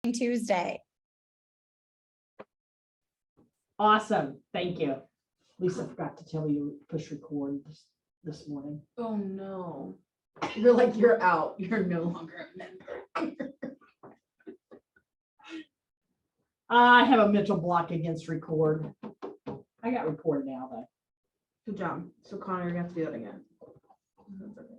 Tuesday. Awesome. Thank you. Lisa forgot to tell you to push record this morning. Oh, no. You're like, you're out. You're no longer a member. I have a mental block against record. I got record now though. Good job. So Connor, you have to do that again. That's okay.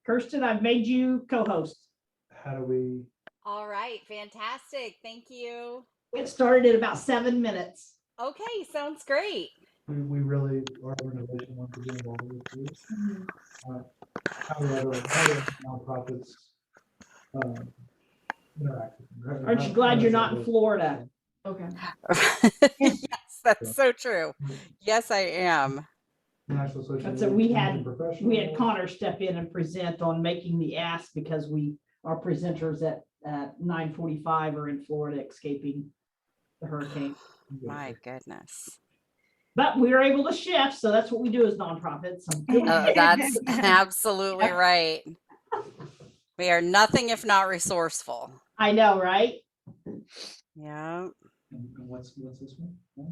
Kirsten, I've made you co-host. How do we? All right, fantastic. Thank you. It started in about 7 minutes. Okay, sounds great. We really, our organization wants to get involved with this. How do other nonprofits interact? Aren't you glad you're not in Florida? Okay. Yes, that's so true. Yes, I am. National Association. That's it. We had Professionals. Connor step in and present on making the ask because our presenters at 9:45 are in Florida escaping the hurricane. My goodness. But we were able to shift, so that's what we do as nonprofits. That's absolutely right. We are nothing if not resourceful. I know, right? Yeah. And what's this one? Yeah.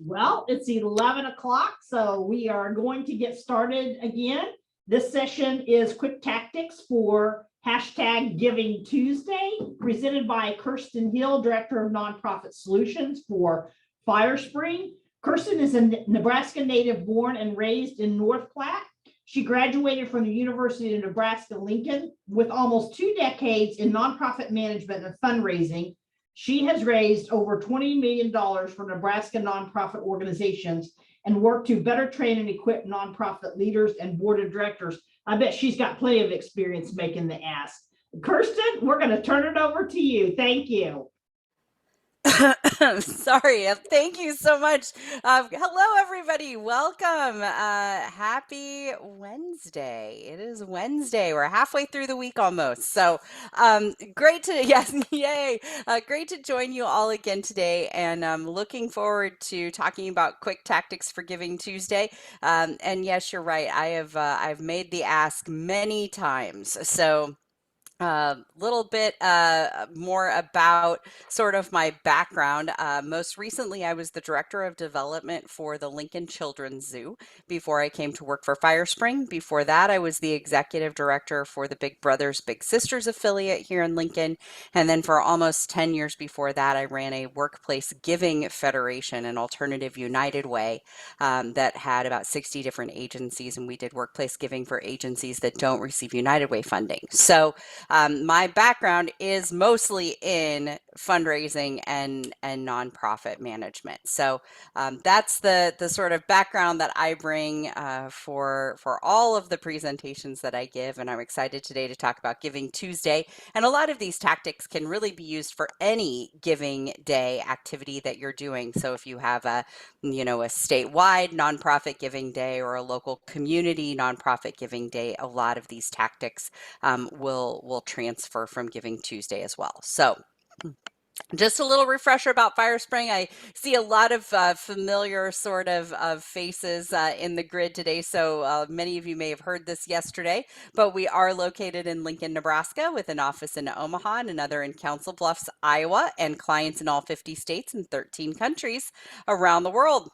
Well, it's 11 o'clock, so we are going to get started again. This session is quick tactics for hashtag Giving Tuesday, presented by Kirsten Hill, Director of Nonprofit Solutions for Firespring. Kirsten is a Nebraska native, born and raised in North Platte. She graduated from the University of Nebraska-Lincoln with almost 2 decades in nonprofit management and fundraising. She has raised over $20 million for Nebraska nonprofit organizations and worked to better train and equip nonprofit leaders and board of directors. I bet she's got plenty of experience making the ask. Kirsten, we're going to turn it over to you. Thank you. Sorry. Thank you so much. Hello, everybody. Welcome. Happy Wednesday. It is Wednesday. We're halfway through the week almost. So great to, yes, yay. Great to join you all again today. And I'm looking forward to talking about quick tactics for Giving Tuesday. And yes, you're right. I've made the ask many times. So little bit more about sort of my background. Most recently, I was the director of development for the Lincoln Children's Zoo before I came to work for Firespring. Before that, I was the executive director for the Big Brothers Big Sisters affiliate here in Lincoln. And then for almost 10 years before that, I ran a workplace giving federation, an alternative United Way, that had about 60 different agencies. And we did workplace giving for agencies that don't receive United Way funding. So my background is mostly in fundraising and nonprofit management. So that's the sort of background that I bring for all of the presentations that I give. And I'm excited today to talk about Giving Tuesday. And a lot of these tactics can really be used for any Giving Day activity that you're doing. So if you have a statewide nonprofit giving day or a local community nonprofit giving day, a lot of these tactics will transfer from Giving Tuesday as well. So just a little refresher about Firespring. I see a lot of familiar sort of faces in the grid today. So many of you may have heard this yesterday, but we are located in Lincoln, Nebraska, with an office in Omaha and another in Council Bluffs, Iowa, and clients in all 50 states and 13 countries around the world.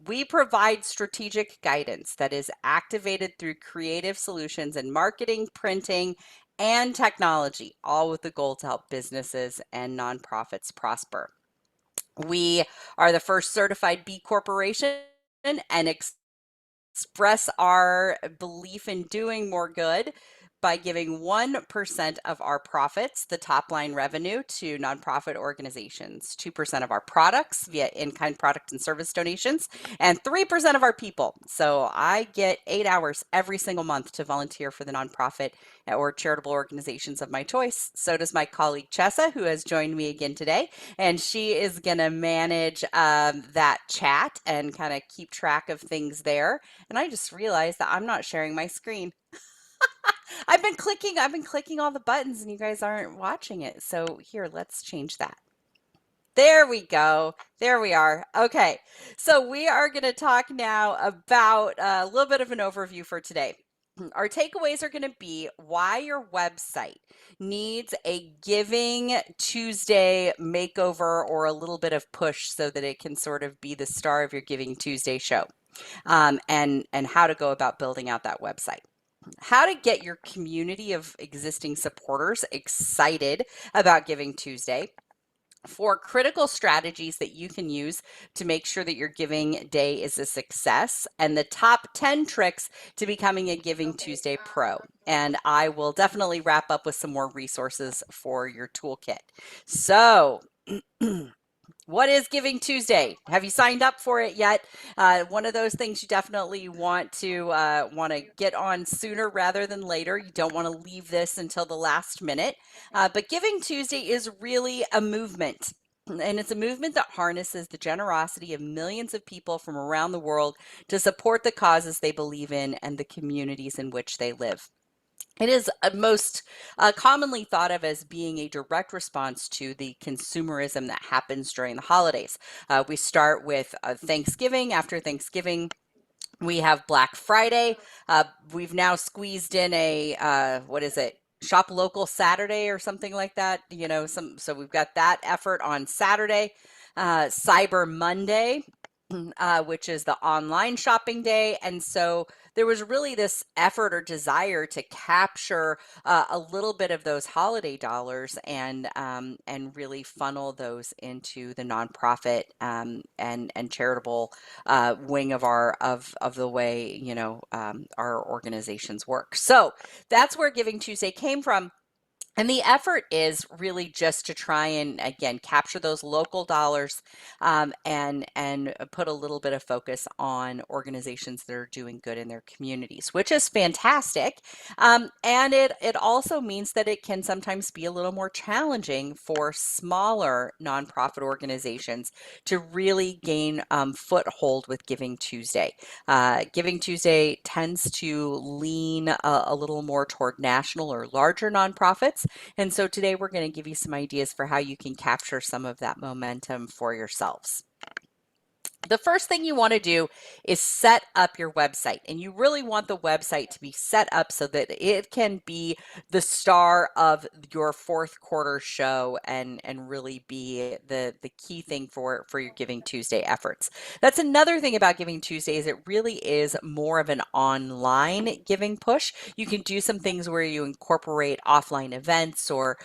We provide strategic guidance that is activated through creative solutions in marketing, printing, and technology, all with the goal to help businesses and nonprofits prosper. We are the first certified B Corporation and express our belief in doing more good by giving 1% of our profits, the top line revenue, to nonprofit organizations, 2% of our products via in-kind product and service donations, and 3% of our people. So I get 8 hours every single month to volunteer for the nonprofit or charitable organizations of my choice. So does my colleague Chessa, who has joined me again today, and she is going to manage that chat and kind of keep track of things there. And I just realized that I'm not sharing my screen. I've been clicking all the buttons and you guys aren't watching it. So here, let's change that. There we go. There we are. Okay. So we are going to talk now about a little bit of an overview for today. Our takeaways are going to be why your website needs a Giving Tuesday makeover or a little bit of push so that it can sort of be the star of your Giving Tuesday show, and how to go about building out that website. How to get your community of existing supporters excited about Giving Tuesday. 4 critical strategies that you can use to make sure that your Giving Day is a success, and the top 10 tricks to becoming a Giving Tuesday pro. And I will definitely wrap up with some more resources for your toolkit. So what is Giving Tuesday? Have you signed up for it yet? One of those things you definitely want to get on sooner rather than later. You don't want to leave this until the last minute. But Giving Tuesday is really a movement. And it's a movement that harnesses the generosity of millions of people from around the world to support the causes they believe in and the communities in which they live. It is most commonly thought of as being a direct response to the consumerism that happens during the holidays. We start with Thanksgiving. After Thanksgiving, we have Black Friday. We've now squeezed in a, Shop Local Saturday or something like that. So we've got that effort on Saturday. Cyber Monday. which is the online shopping day. And so there was really this effort or desire to capture a little bit of those holiday dollars and really funnel those into the nonprofit and charitable wing of the way our organizations work. So that's where Giving Tuesday came from. And the effort is really just to try and, again, capture those local dollars and put a little bit of focus on organizations that are doing good in their communities, which is fantastic. And it also means that it can sometimes be a little more challenging for smaller nonprofit organizations to really gain foothold with Giving Tuesday. Giving Tuesday tends to lean a little more toward national or larger nonprofits. And so today we're going to give you some ideas for how you can capture some of that momentum for yourselves. The first thing you want to do is set up your website, and you really want the website to be set up so that it can be the star of your fourth quarter show and really be the key thing for your Giving Tuesday efforts. That's another thing about Giving Tuesday is it really is more of an online giving push. You can do some things where you incorporate offline events or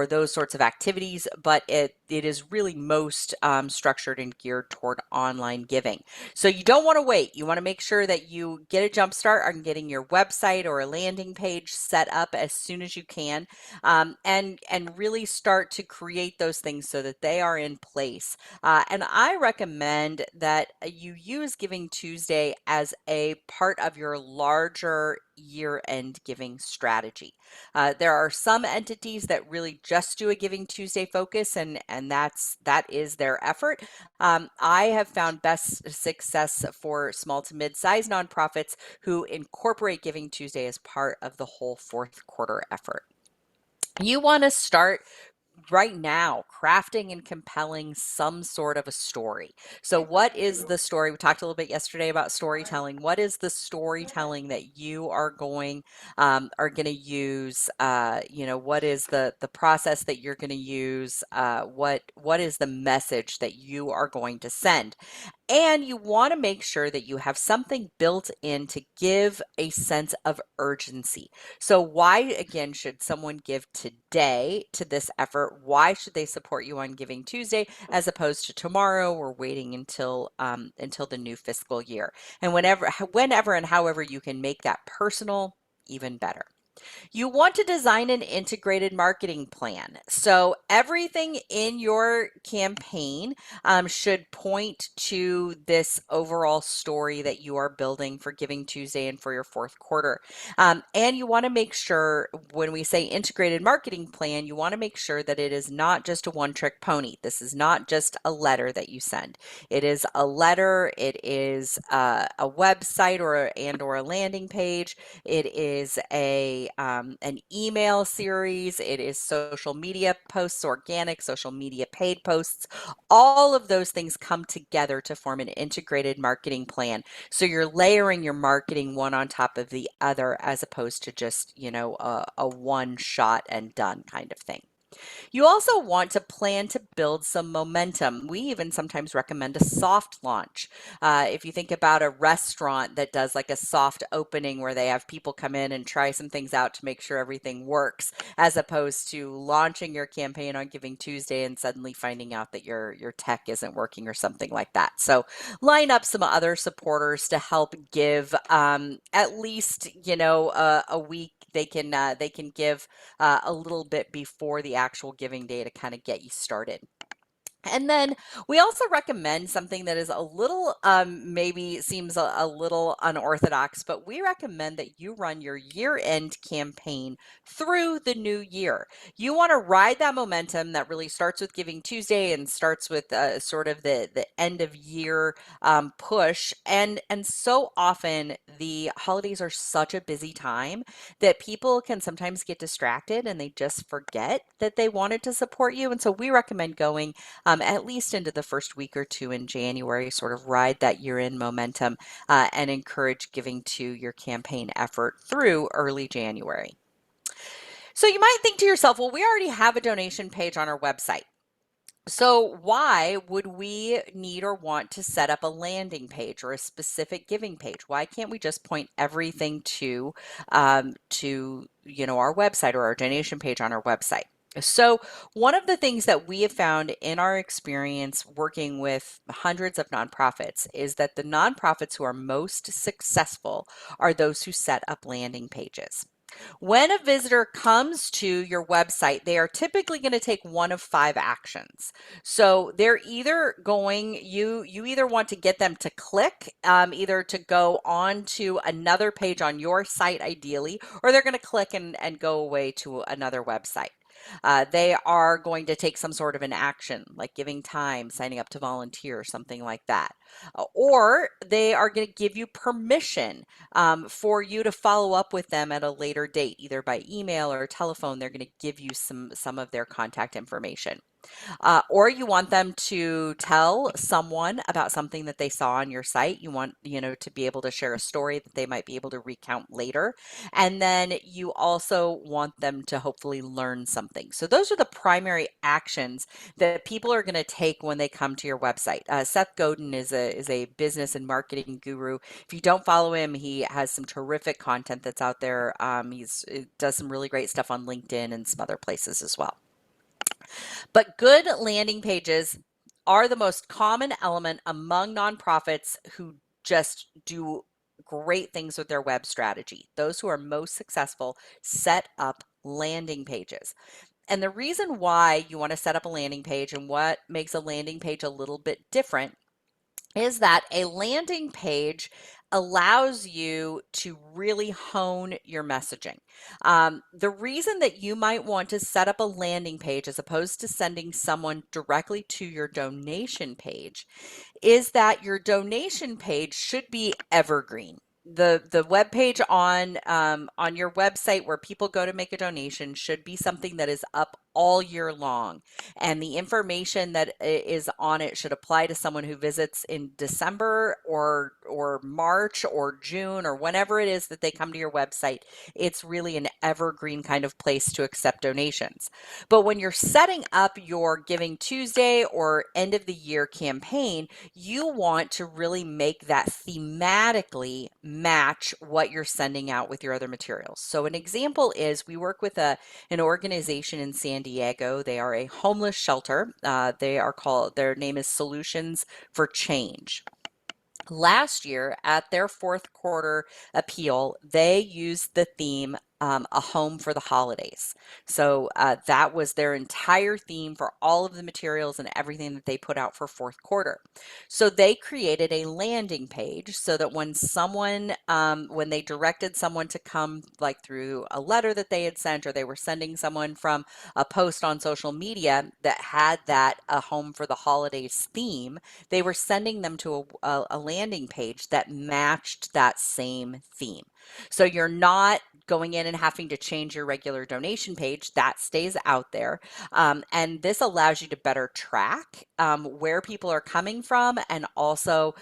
those sorts of activities, but it is really most structured and geared toward online giving. So you don't want to wait. You want to make sure that you get a jump start on getting your website or a landing page set up as soon as you can, and really start to create those things so that they are in place. And I recommend that you use Giving Tuesday as a part of your larger year-end giving strategy. There are some entities that really just do a Giving Tuesday focus, and that is their effort. I have found best success for small to mid-sized nonprofits who incorporate Giving Tuesday as part of the whole fourth quarter effort. You want to start right now crafting and compelling some sort of a story. So what is the story? We talked a little bit yesterday about storytelling. What is the storytelling that you are going to use? What is the process that you're going to use? What is the message that you are going to send? And you want to make sure that you have something built in to give a sense of urgency. So why, again, should someone give today to this effort? Why should they support you on Giving Tuesday as opposed to tomorrow or waiting until the new fiscal year? And whenever and however you can make that personal, even better. You want to design an integrated marketing plan. So everything in your campaign should point to this overall story that you are building for Giving Tuesday and for your fourth quarter. And you want to make sure when we say integrated marketing plan, you want to make sure that it is not just a one-trick pony. This is not just a letter that you send. It is a letter. It is a website or a landing page. It is an email series. It is social media posts, organic social media paid posts. All of those things come together to form an integrated marketing plan. So you're layering your marketing one on top of the other as opposed to just, a one shot and done kind of thing. You also want to plan to build some momentum. We even sometimes recommend a soft launch. If you think about a restaurant that does like a soft opening where they have people come in and try some things out to make sure everything works, as opposed to launching your campaign on Giving Tuesday and suddenly finding out that your tech isn't working or something like that. So line up some other supporters to help give at least, a week. They can give a little bit before the actual giving day to kind of get you started. And then we also recommend something that is a little, maybe seems a little unorthodox, but we recommend that you run your year-end campaign through the new year. You want to ride that momentum that really starts with Giving Tuesday and starts with sort of the end of year push. And so often the holidays are such a busy time that people can sometimes get distracted and they just forget that they wanted to support you. And so we recommend going at least into the first week or two in January, sort of ride that year-end momentum and encourage giving to your campaign effort through early January. So you might think to yourself, well, we already have a donation page on our website. So why would we need or want to set up a landing page or a specific giving page? Why can't we just point everything to our website or our donation page on our website? So one of the things that we have found in our experience working with hundreds of nonprofits is that the nonprofits who are most successful are those who set up landing pages. When a visitor comes to your website, they are typically going to take one of 5 actions. So they're either you either want to get them to click, either to go on to another page on your site ideally, or they're going to click and go away to another website. They are going to take some sort of an action, like giving time, signing up to volunteer, something like that. Or they are going to give you permission for you to follow up with them at a later date, either by email or telephone. They're going to give you some of their contact information. Or you want them to tell someone about something that they saw on your site. You want, to be able to share a story that they might be able to recount later. And then you also want them to hopefully learn something. So those are the primary actions that people are going to take when they come to your website. Seth Godin is a business and marketing guru. If you don't follow him, he has some terrific content that's out there. He does some really great stuff on LinkedIn and some other places as well. But good landing pages are the most common element among nonprofits who just do great things with their web strategy. Those who are most successful set up landing pages. And the reason why you want to set up a landing page and what makes a landing page a little bit different is that a landing page allows you to really hone your messaging. The reason that you might want to set up a landing page as opposed to sending someone directly to your donation page is that your donation page should be evergreen. The web page on your website where people go to make a donation should be something that is up all year long, and the information that is on it should apply to someone who visits in December or March or June or whenever it is that they come to your website. It's really an evergreen kind of place to accept donations. But when you're setting up your Giving Tuesday or end of the year campaign, you want to really make that thematically match what you're sending out with your other materials. So an example is we work with an organization in San Diego. They are a homeless shelter. Their name is Solutions for Change. Last year at their fourth quarter appeal, they used the theme a home for the holidays. So that was their entire theme for all of the materials and everything that they put out for fourth quarter. So they created a landing page so that when they directed someone to come, like through a letter that they had sent, or they were sending someone from a post on social media that had that a home for the holidays theme, they were sending them to a landing page that matched that same theme. So you're not going in and having to change your regular donation page. That stays out there. And this allows you to better track where people are coming from, and also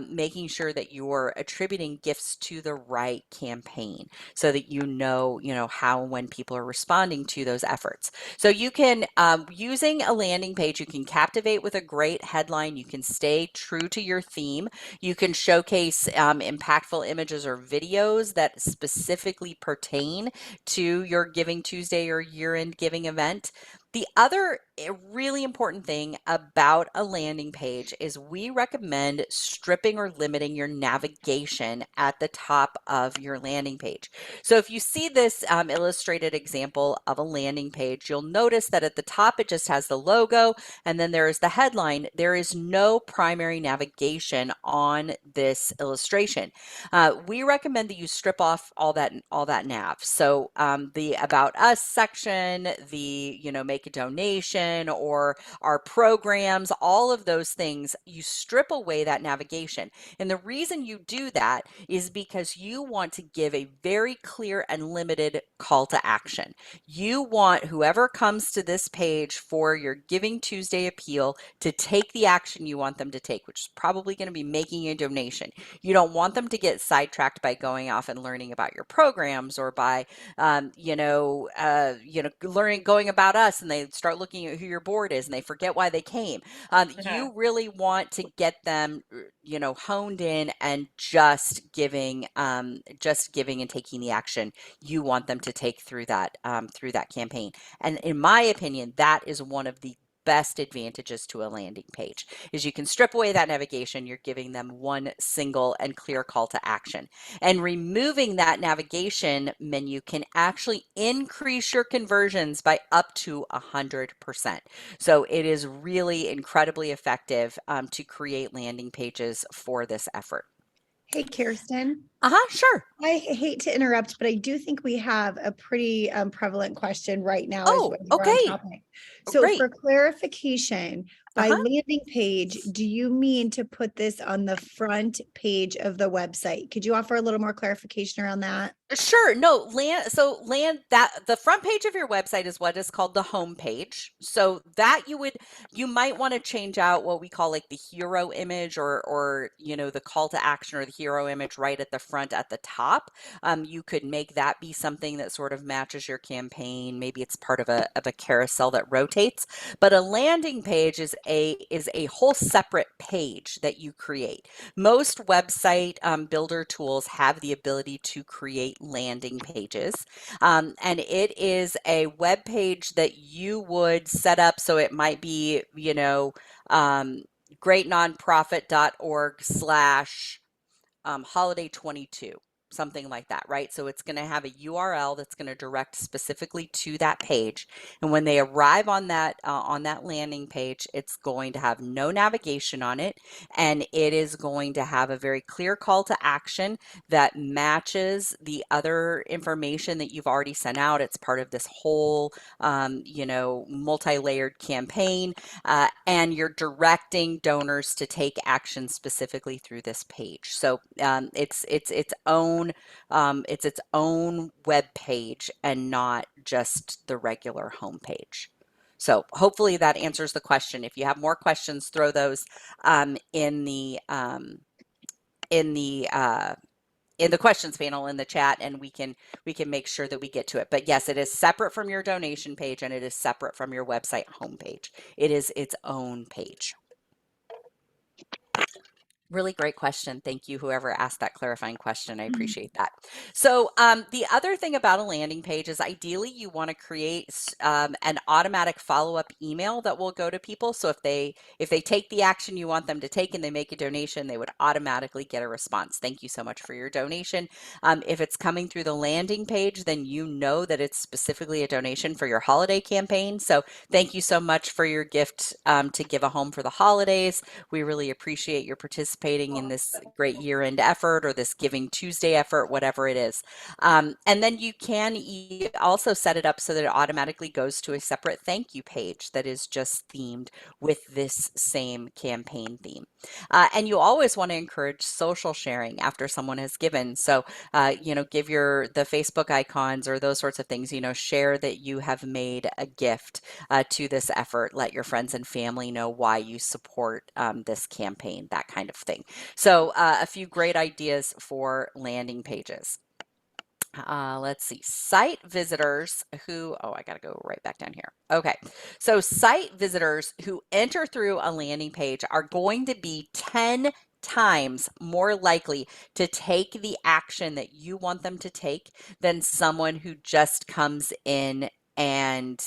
making sure that you're attributing gifts to the right campaign so that you know how and when people are responding to those efforts. So you can, using a landing page, you can captivate with a great headline. You can stay true to your theme. You can showcase impactful images or videos that specifically pertain to your Giving Tuesday or year-end giving event. The other really important thing about a landing page is we recommend stripping or limiting your navigation at the top of your landing page. So if you see this illustrated example of a landing page, you'll notice that at the top it just has the logo, and then there is the headline. There is no primary navigation on this illustration. We recommend that you strip off all that nav. So the About Us section, the make a donation, or our programs, all of those things, you strip away that navigation. And the reason you do that is because you want to give a very clear and limited call to action. You want whoever comes to this page for your Giving Tuesday appeal to take the action you want them to take, which is probably going to be making a donation. You don't want them to get sidetracked by going off and learning about your programs, or by going About Us, and they start looking at who your board is and they forget why they came. You really want to get them, honed in and just giving and taking the action you want them to take through that campaign. And in my opinion, that is one of the best advantages to a landing page is you can strip away that navigation. You're giving them one single and clear call to action, and removing that navigation menu can actually increase your conversions by up to 100%. So it is really incredibly effective to create landing pages for this effort. Hey, Kirsten. Sure. I hate to interrupt, but I do think we have a pretty prevalent question right now. Oh, as we're on okay. topic. So Great. for clarification, by landing page, do you mean to put this on the front page of the website? Could you offer a little more clarification around that? Sure. No, the front page of your website is what is called the home page. So that you might want to change out what we call like the hero image or the call to action or the hero image right at the front at the top. You could make that be something that sort of matches your campaign. Maybe it's part of a carousel that rotates, but a landing page is a whole separate page that you create. Most website builder tools have the ability to create landing pages, and it is a web page that you would set up. So it might be, greatnonprofit.org/holiday22, something like that, right? So it's going to have a URL that's going to direct specifically to that page. And when they arrive on that landing page, it's going to have no navigation on it, and it is going to have a very clear call to action that matches the other information that you've already sent out. It's part of this whole, multi-layered campaign, and you're directing donors to take action specifically through this page. So it's its own web page and not just the regular home page. So hopefully that answers the question. If you have more questions, throw those in the questions panel in the chat, and we can make sure that we get to it. But yes, it is separate from your donation page, and it is separate from your website homepage. It is its own page. Really great question. Thank you, whoever asked that clarifying question. I appreciate that. So the other thing about a landing page is ideally you want to create an automatic follow-up email that will go to people. So if they take the action you want them to take and they make a donation, they would automatically get a response. Thank you so much for your donation. If it's coming through the landing page, then you know that it's specifically a donation for your holiday campaign. So thank you so much for your gift to Give a Home for the holidays. We really appreciate your participation in this great year-end effort or this Giving Tuesday effort, whatever it is. And then you can also set it up so that it automatically goes to a separate thank you page that is just themed with this same campaign theme. And you always want to encourage social sharing after someone has given. So, give the Facebook icons or those sorts of things, share that you have made a gift to this effort. Let your friends and family know why you support this campaign, that kind of thing. So a few great ideas for landing pages. Let's see, site visitors who, I got to go right back down here. Okay, so site visitors who enter through a landing page are going to be 10 times more likely to take the action that you want them to take than someone who just comes in and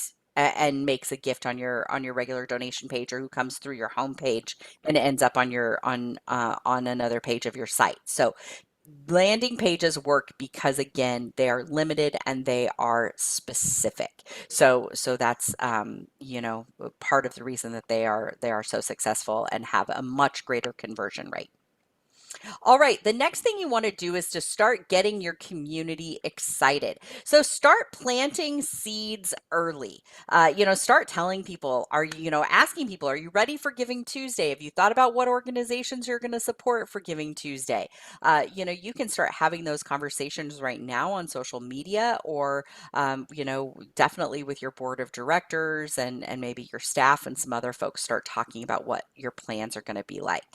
makes a gift on your regular donation page, or who comes through your home page and ends up on another page of your site. So landing pages work because, again, they are limited and they are specific. So that's part of the reason that they are so successful and have a much greater conversion rate. All right, the next thing you want to do is to start getting your community excited. So start planting seeds early. Start telling people, asking people, are you ready for Giving Tuesday? Have you thought about what organizations you're going to support for Giving Tuesday? You can start having those conversations right now on social media, or, definitely with your board of directors and maybe your staff and some other folks. Start talking about what your plans are going to be like.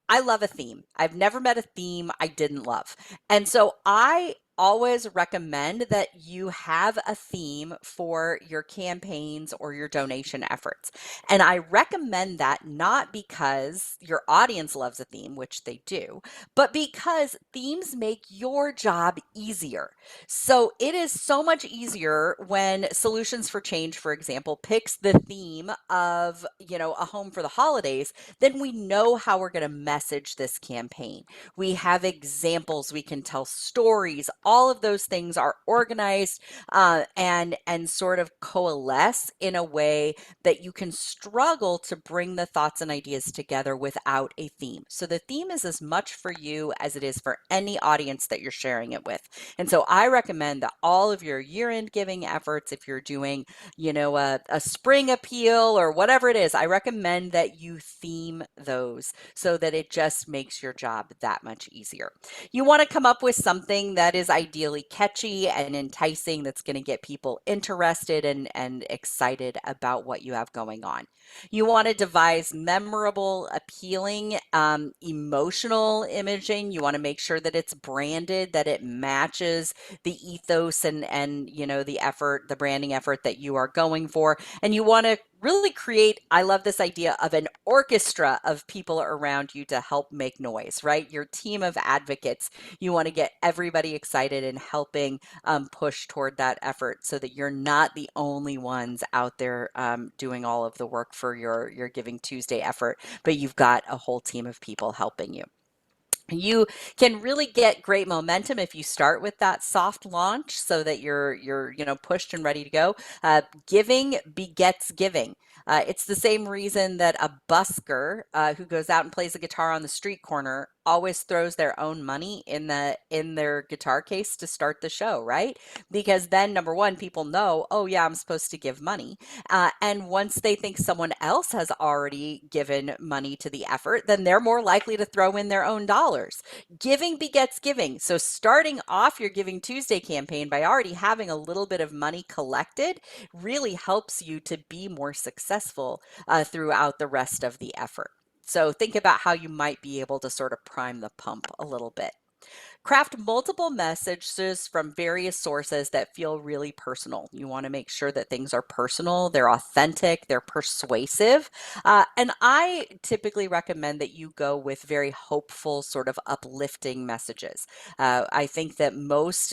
I love a theme. I've never met a theme I didn't love. And so I always recommend that you have a theme for your campaigns or your donation efforts. And I recommend that not because your audience loves a theme, which they do, but because themes make your job easier. So it is so much easier when Solutions for Change, for example, picks the theme of, a home for the holidays, then we know how we're going to message this campaign. We have examples, we can tell stories, all of those things are organized and sort of coalesce in a way that you can struggle to bring the thoughts and ideas together without a theme. So the theme is as much for you as it is for any audience that you're sharing it with. And so I recommend that all of your year-end giving efforts, if you're doing, a spring appeal or whatever it is, I recommend that you theme those so that it just makes your job that much easier. You want to come up with something that is ideally catchy and enticing, that's going to get people interested and excited about what you have going on. You want to devise memorable, appealing, emotional imaging. You want to make sure that it's branded, that it matches the ethos and the effort, the branding effort that you are going for. And you want to really create, I love this idea of an orchestra of people around you to help make noise, right? Your team of advocates. You want to get everybody excited and helping push toward that effort so that you're not the only ones out there doing all of the work for your Giving Tuesday effort, but you've got a whole team of people helping you. You can really get great momentum if you start with that soft launch so that you're pushed and ready to go. Giving begets giving. It's the same reason that a busker who goes out and plays a guitar on the street corner always throws their own money in their guitar case to start the show, right? Because then, number one, people know, oh yeah, I'm supposed to give money. And once they think someone else has already given money to the effort, then they're more likely to throw in their own dollars. Giving begets giving. So starting off your Giving Tuesday campaign by already having a little bit of money collected really helps you to be more successful throughout the rest of the effort. So think about how you might be able to sort of prime the pump a little bit. Craft multiple messages from various sources that feel really personal. You want to make sure that things are personal, they're authentic, they're persuasive. And I typically recommend that you go with very hopeful, sort of uplifting messages. I think that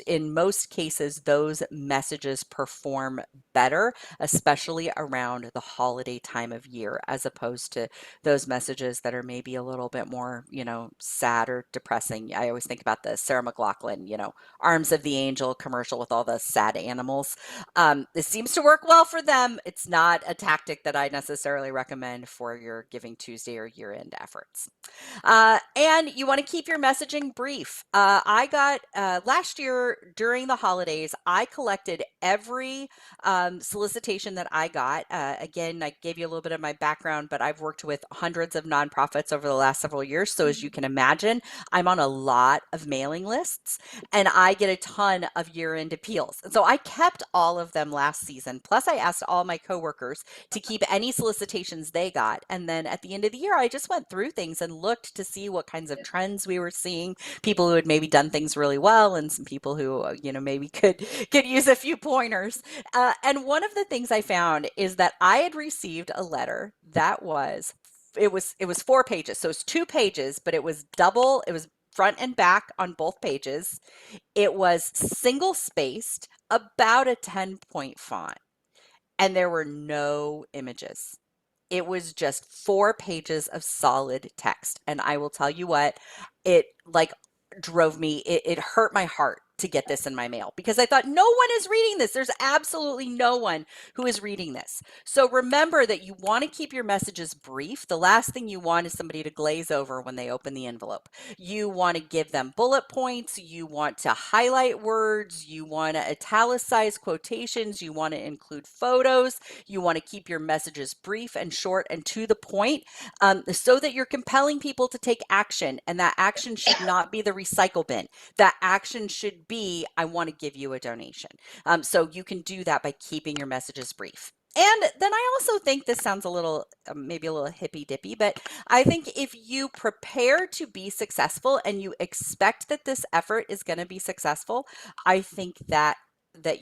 in most cases, those messages perform better, especially around the holiday time of year, as opposed to those messages that are maybe a little bit more, sad or depressing. I always think about the Sarah McLachlan, Arms of the Angel commercial with all the sad animals. This seems to work well for them. It's not a tactic that I necessarily recommend for your Giving Tuesday or year-end efforts. And you want to keep your messaging brief. I got last year during the holidays, I collected every solicitation that I got. Again, I gave you a little bit of my background, but I've worked with hundreds of nonprofits over the last several years. So as you can imagine, I'm on a lot of mailing lists and I get a ton of year-end appeals. And so I kept all of them last season. Plus I asked all my coworkers to keep any solicitations they got. And then at the end of the year, I just went through things and looked to see what kinds of trends we were seeing, people who had maybe done things really well and some people who, maybe could use a few pointers. And one of the things I found is that I had received a letter that was 4 pages. So it's 2 pages, but it was double. It was front and back on both pages. It was single spaced, about a 10-point font, and there were no images. It was just 4 pages of solid text. And I will tell you what, it it hurt my heart to get this in my mail because I thought no one is reading this. There's absolutely no one who is reading this. So remember that you want to keep your messages brief. The last thing you want is somebody to glaze over when they open the envelope. You want to give them bullet points. You want to highlight words. You want to italicize quotations. You want to include photos. You want to keep your messages brief and short and to the point so that you're compelling people to take action. And that action should not be the recycle bin. That action should be, I want to give you a donation. So you can do that by keeping your messages brief. And then I also think this sounds a little, maybe a little hippy dippy, but I think if you prepare to be successful and you expect that this effort is going to be successful, I think that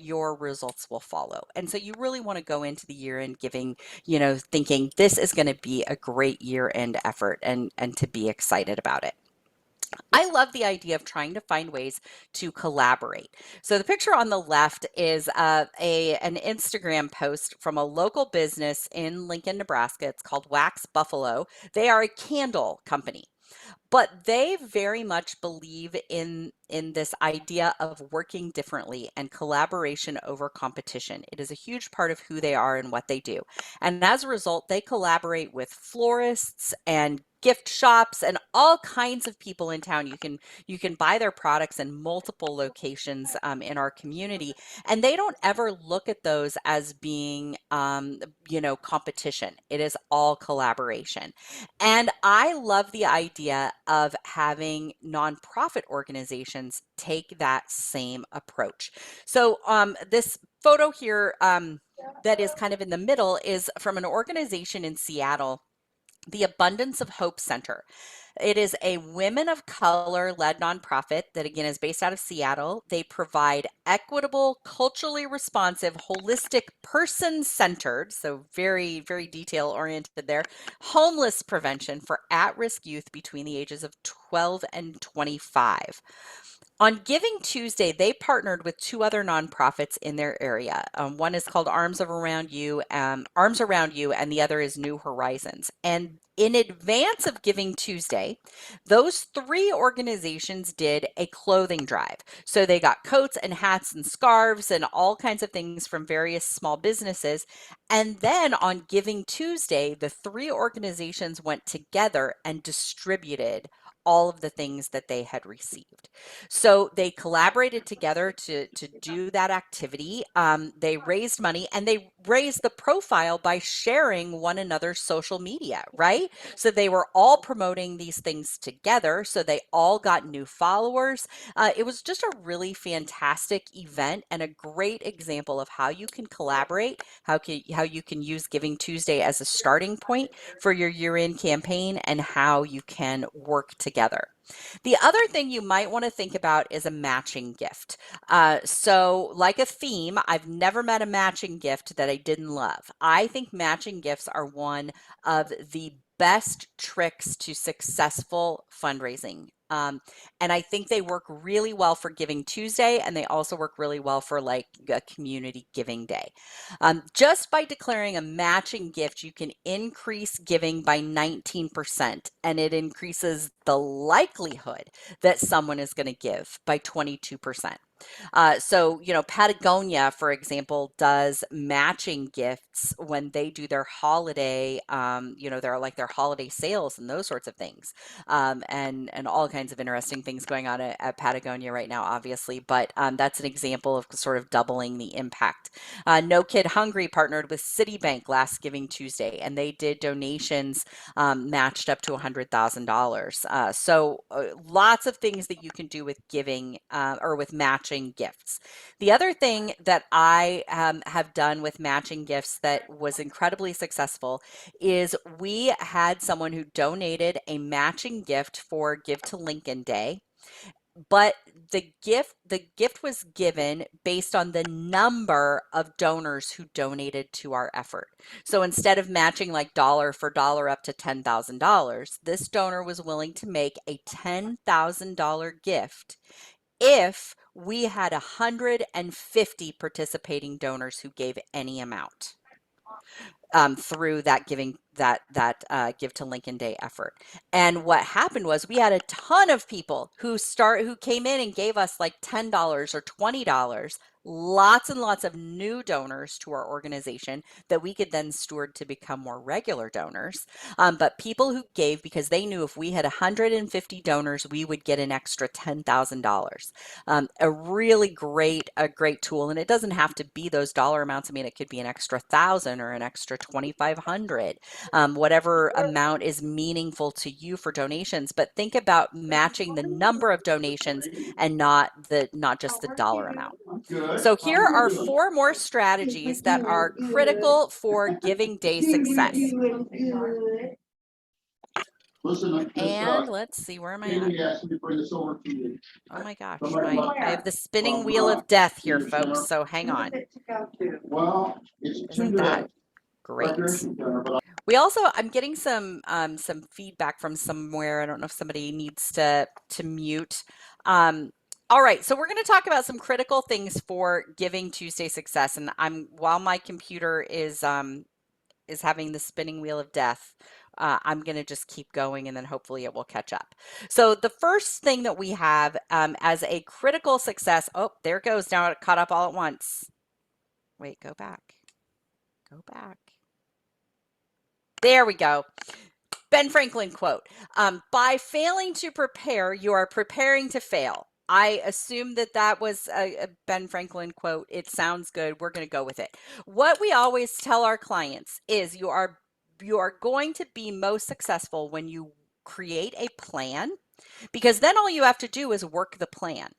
your results will follow. And so you really want to go into the year end giving, thinking this is going to be a great year end effort and to be excited about it. I love the idea of trying to find ways to collaborate. So the picture on the left is an Instagram post from a local business in Lincoln, Nebraska. It's called Wax Buffalo. They are a candle company, but they very much believe in this idea of working differently and collaboration over competition. It is a huge part of who they are and what they do. And as a result, they collaborate with florists and gift shops and all kinds of people in town. You can buy their products in multiple locations in our community, and they don't ever look at those as being competition. It is all collaboration. And I love the idea of having nonprofit organizations take that same approach. So this photo here that is kind of in the middle is from an organization in Seattle, the Abundance of Hope Center. It is a women of color led nonprofit that, again, is based out of Seattle. They provide equitable, culturally responsive, holistic, person centered, so very, very detail oriented there, homeless prevention for at risk youth between the ages of 12 and 25. On Giving Tuesday, they partnered with two other nonprofits in their area. One is called Arms Around You, and the other is New Horizons. And in advance of Giving Tuesday, those three organizations did a clothing drive. So they got coats and hats and scarves and all kinds of things from various small businesses. And then on Giving Tuesday, the three organizations went together and distributed all of the things that they had received. So they collaborated together to do that activity. They raised money and they raised the profile by sharing one another's social media, right? So they were all promoting these things together. So they all got new followers. It was just a really fantastic event and a great example of how you can collaborate, how you can use Giving Tuesday as a starting point for your year-end campaign, and how you can work together. The other thing you might want to think about is a matching gift. So like a theme, I've never met a matching gift that I didn't love. I think matching gifts are one of the best tricks to successful fundraising. And I think they work really well for Giving Tuesday, and they also work really well for like a community giving day. Just by declaring a matching gift, you can increase giving by 19%, and it increases the likelihood that someone is going to give by 22%. So, Patagonia, for example, does matching gifts when they do their holiday, their holiday sales and those sorts of things, and all kinds of interesting things going on at Patagonia right now, obviously. But that's an example of sort of doubling the impact. No Kid Hungry partnered with Citibank last Giving Tuesday, and they did donations matched up to $100,000. So lots of things that you can do with giving or with matching gifts. The other thing that I have done with matching gifts that was incredibly successful is we had someone who donated a matching gift for Give to Lincoln Day, but the gift was given based on the number of donors who donated to our effort. So instead of matching like dollar for dollar up to $10,000, this donor was willing to make a $10,000 gift if we had 150 participating donors who gave any amount through that Give to Lincoln Day effort. And what happened was we had a ton of people who came in and gave us like $10 or $20, lots and lots of new donors to our organization that we could then steward to become more regular donors. But people who gave because they knew if we had 150 donors, we would get an extra $10,000. A really great tool. And it doesn't have to be those dollar amounts. I mean, it could be an extra 1,000 or an extra 2,500. whatever amount is meaningful to you for donations, but think about matching the number of donations and not just the dollar amount. So here are 4 more strategies that are critical for Giving Day success. Listen, And let's see, where am I at? Amy asked me to bring this over to you. Oh my gosh, Somebody- I have the spinning wheel of death here, folks. So hang on. Well, it's Isn't that great? We also, I'm getting some feedback from somewhere. I don't know if somebody needs to mute. All right, so we're going to talk about some critical things for Giving Tuesday success. And while my computer is having the spinning wheel of death, I'm going to just keep going and then hopefully it will catch up. So the first thing that we have as a critical success, oh, there it goes. Now it caught up all at once. Wait, go back. Go back. There we go. Ben Franklin quote, by failing to prepare, you are preparing to fail. I assume that was a Ben Franklin quote. It sounds good. We're going to go with it. What we always tell our clients is you are going to be most successful when you create a plan, because then all you have to do is work the plan.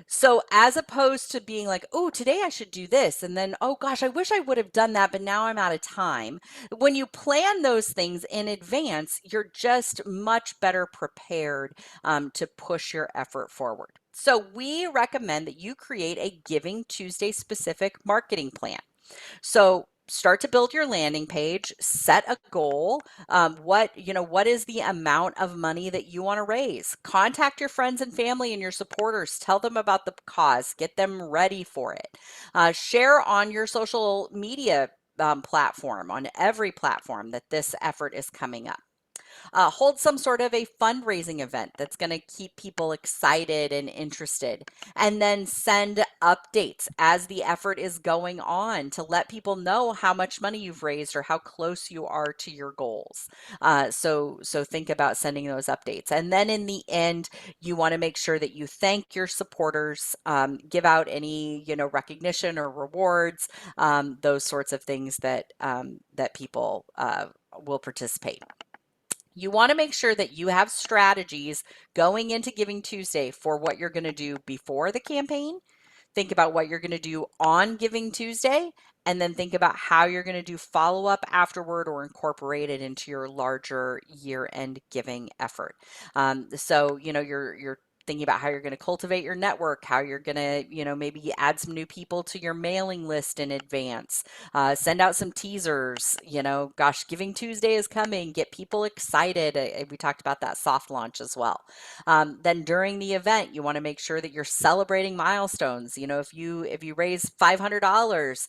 So as opposed to being like, oh, today I should do this, and then, oh gosh, I wish I would have done that, but now I'm out of time. When you plan those things in advance, you're just much better prepared to push your effort forward. So we recommend that you create a Giving Tuesday specific marketing plan. So start to build your landing page, set a goal. What is the amount of money that you want to raise? Contact your friends and family and your supporters. Tell them about the cause. Get them ready for it. Share on your social media platform, on every platform, that this effort is coming up. Hold some sort of a fundraising event that's going to keep people excited and interested, and then send updates as the effort is going on to let people know how much money you've raised or how close you are to your goals. So think about sending those updates. And then in the end, you want to make sure that you thank your supporters, give out any, recognition or rewards, those sorts of things that people will participate. You want to make sure that you have strategies going into Giving Tuesday for what you're going to do before the campaign. Think about what you're going to do on Giving Tuesday, and then think about how you're going to do follow-up afterward or incorporate it into your larger year-end giving effort. So, you're thinking about how you're going to cultivate your network, how you're going to, maybe add some new people to your mailing list in advance, send out some teasers, gosh, Giving Tuesday is coming, get people excited. We talked about that soft launch as well. Then during the event, you want to make sure that you're celebrating milestones. If you raise $500,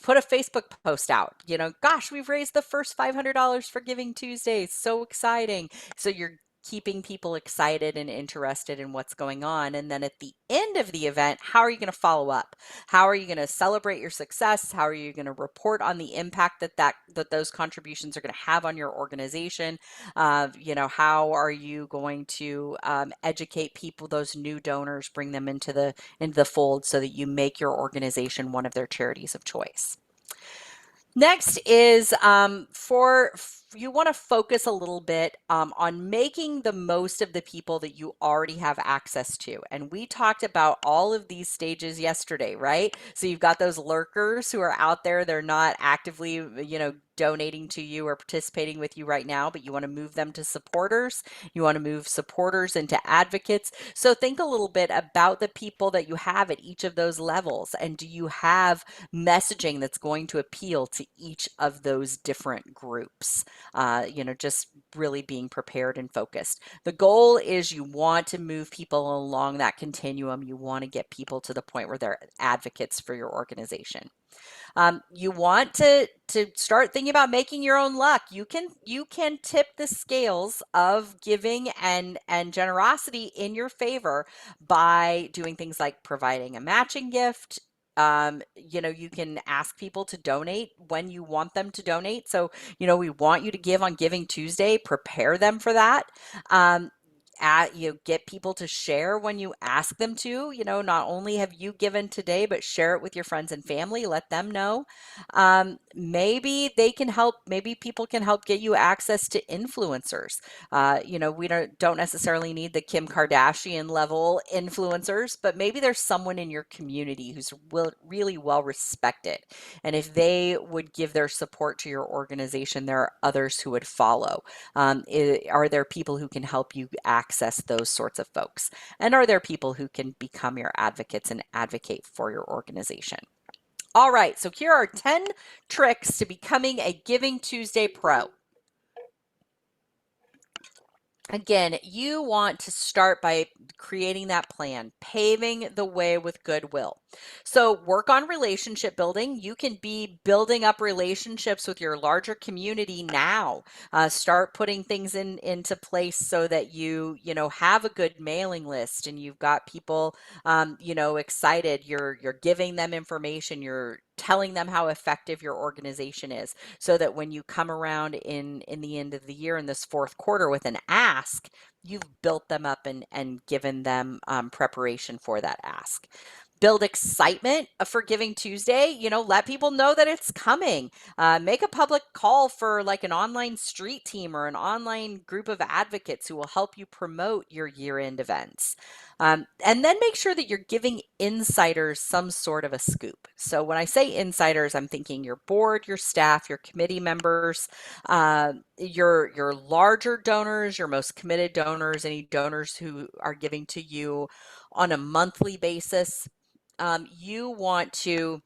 put a Facebook post out, gosh, we've raised the first $500 for Giving Tuesday. So exciting. So you're keeping people excited and interested in what's going on. And then at the end of the event, how are you going to follow up? How are you going to celebrate your success? How are you going to report on the impact that those contributions are going to have on your organization? How are you going to educate people, those new donors, bring them into the fold so that you make your organization one of their charities of choice? Next is you want to focus a little bit on making the most of the people that you already have access to. And we talked about all of these stages yesterday, right? So you've got those lurkers who are out there. They're not actively, donating to you or participating with you right now, but you want to move them to supporters. You want to move supporters into advocates. So think a little bit about the people that you have at each of those levels. And do you have messaging that's going to appeal to each of those different groups? Just really being prepared and focused. The goal is you want to move people along that continuum. You want to get people to the point where they're advocates for your organization. You want to start thinking about making your own luck. You can tip the scales of giving and generosity in your favor by doing things like providing a matching gift. You can ask people to donate when you want them to donate. So, we want you to give on Giving Tuesday. Prepare them for that. get people to share when you ask them to. Not only have you given today, but share it with your friends and family. Let them know. Maybe they can help. Maybe people can help get you access to influencers. We don't necessarily need the Kim Kardashian level influencers, but maybe there's someone in your community who's really well respected. And if they would give their support to your organization, there are others who would follow. Are there people who can help you access those sorts of folks? And are there people who can become your advocates and advocate for your organization? All right, so here are 10 tricks to becoming a Giving Tuesday pro. Again, you want to start by creating that plan, paving the way with goodwill. So work on relationship building. You can be building up relationships with your larger community now. Start putting things into place so that you have a good mailing list and you've got people, excited. You're giving them information. You're telling them how effective your organization is, so that when you come around in the end of the year in this fourth quarter with an ask, you've built them up and given them preparation for that ask. Build excitement for Giving Tuesday. Let people know that it's coming. Make a public call for like an online street team or an online group of advocates who will help you promote your year-end events. And then make sure that you're giving insiders some sort of a scoop. So when I say insiders, I'm thinking your board, your staff, your committee members, your larger donors, your most committed donors, any donors who are giving to you on a monthly basis. You want to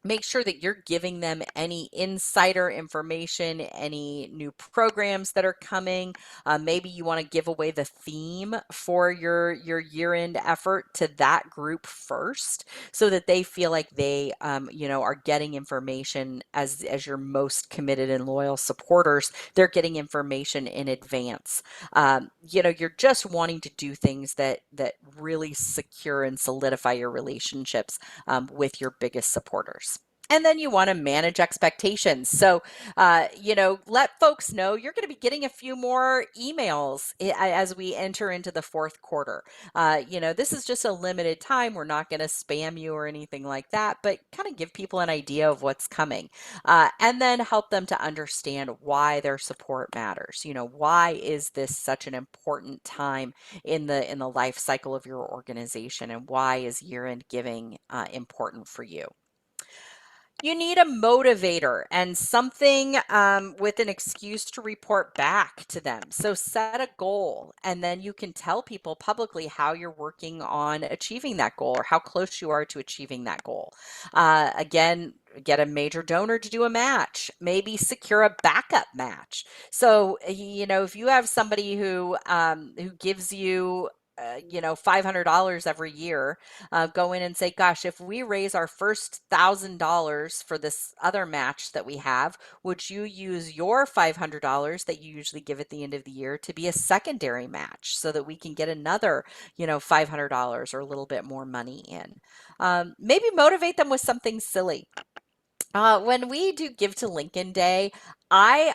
make sure that you're giving them any insider information, any new programs that are coming. Maybe you want to give away the theme for your year-end effort to that group first, so that they feel like they are getting information as your most committed and loyal supporters. They're getting information in advance. You're just wanting to do things that really secure and solidify your relationships with your biggest supporters. And then you want to manage expectations. So, let folks know you're going to be getting a few more emails as we enter into the fourth quarter. This is just a limited time. We're not going to spam you or anything like that, but kind of give people an idea of what's coming, and then help them to understand why their support matters. Why is this such an important time in the life cycle of your organization, and why is year-end giving important for you? You need a motivator and something with an excuse to report back to them. So set a goal, and then you can tell people publicly how you're working on achieving that goal or how close you are to achieving that goal. Again, get a major donor to do a match, maybe secure a backup match. So, if you have somebody who gives you $500 every year, go in and say, gosh, if we raise our first $1,000 for this other match that we have, would you use your $500 that you usually give at the end of the year to be a secondary match so that we can get another, $500 or a little bit more money in? Maybe motivate them with something silly. When we do Give to Lincoln Day, I'm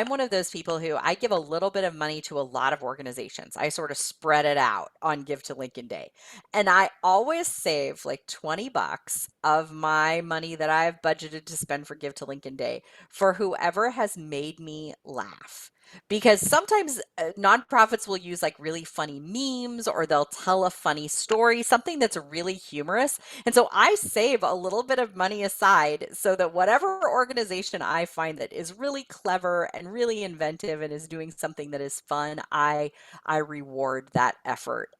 one of those people who I give a little bit of money to a lot of organizations. I sort of spread it out on Give to Lincoln Day. And I always save like $20 of my money that I've budgeted to spend for Give to Lincoln Day for whoever has made me laugh. Because sometimes nonprofits will use like really funny memes, or they'll tell a funny story, something that's really humorous. And so I save a little bit of money aside so that whatever organization I find that is really clever and really inventive and is doing something that is fun, I reward that effort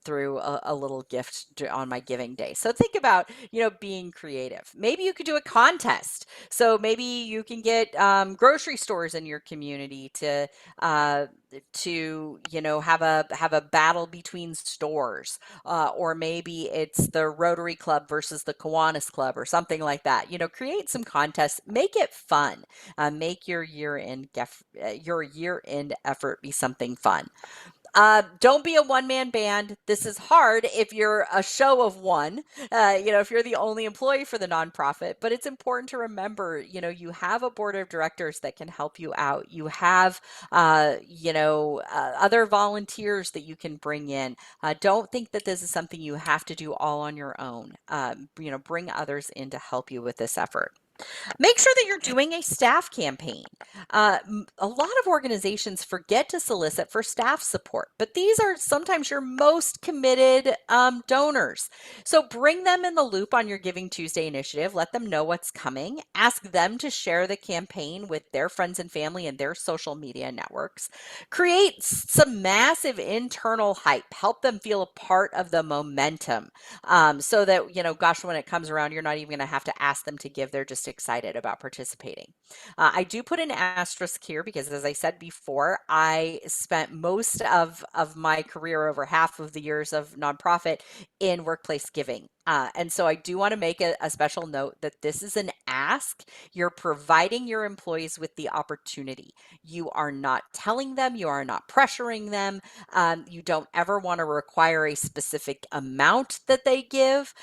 through a little gift on my giving day. So think about, being creative. Maybe you could do a contest. So maybe you can get grocery stores in your community to have a battle between stores, or maybe it's the Rotary Club versus the Kiwanis Club or something like that. Create some contests, make it fun, make your year-end effort be something fun. Don't be a one-man band. This is hard if you're a show of one, if you're the only employee for the nonprofit, but it's important to remember, you have a board of directors that can help you out. You have, other volunteers that you can bring in. Don't think that this is something you have to do all on your own. Bring others in to help you with this effort. Make sure that you're doing a staff campaign. A lot of organizations forget to solicit for staff support, but these are sometimes your most committed donors. So bring them in the loop on your Giving Tuesday initiative. Let them know what's coming. Ask them to share the campaign with their friends and family and their social media networks. Create some massive internal hype. Help them feel a part of the momentum so that, when it comes around, you're not even going to have to ask them to give. They're just excited about participating. I do put an asterisk here because, as I said before, I spent most of my career, over half of the years of nonprofit, in workplace giving. And so I do want to make a special note that this is an ask. You're providing your employees with the opportunity. You are not telling them, you are not pressuring them. You don't ever want to require a specific amount that they give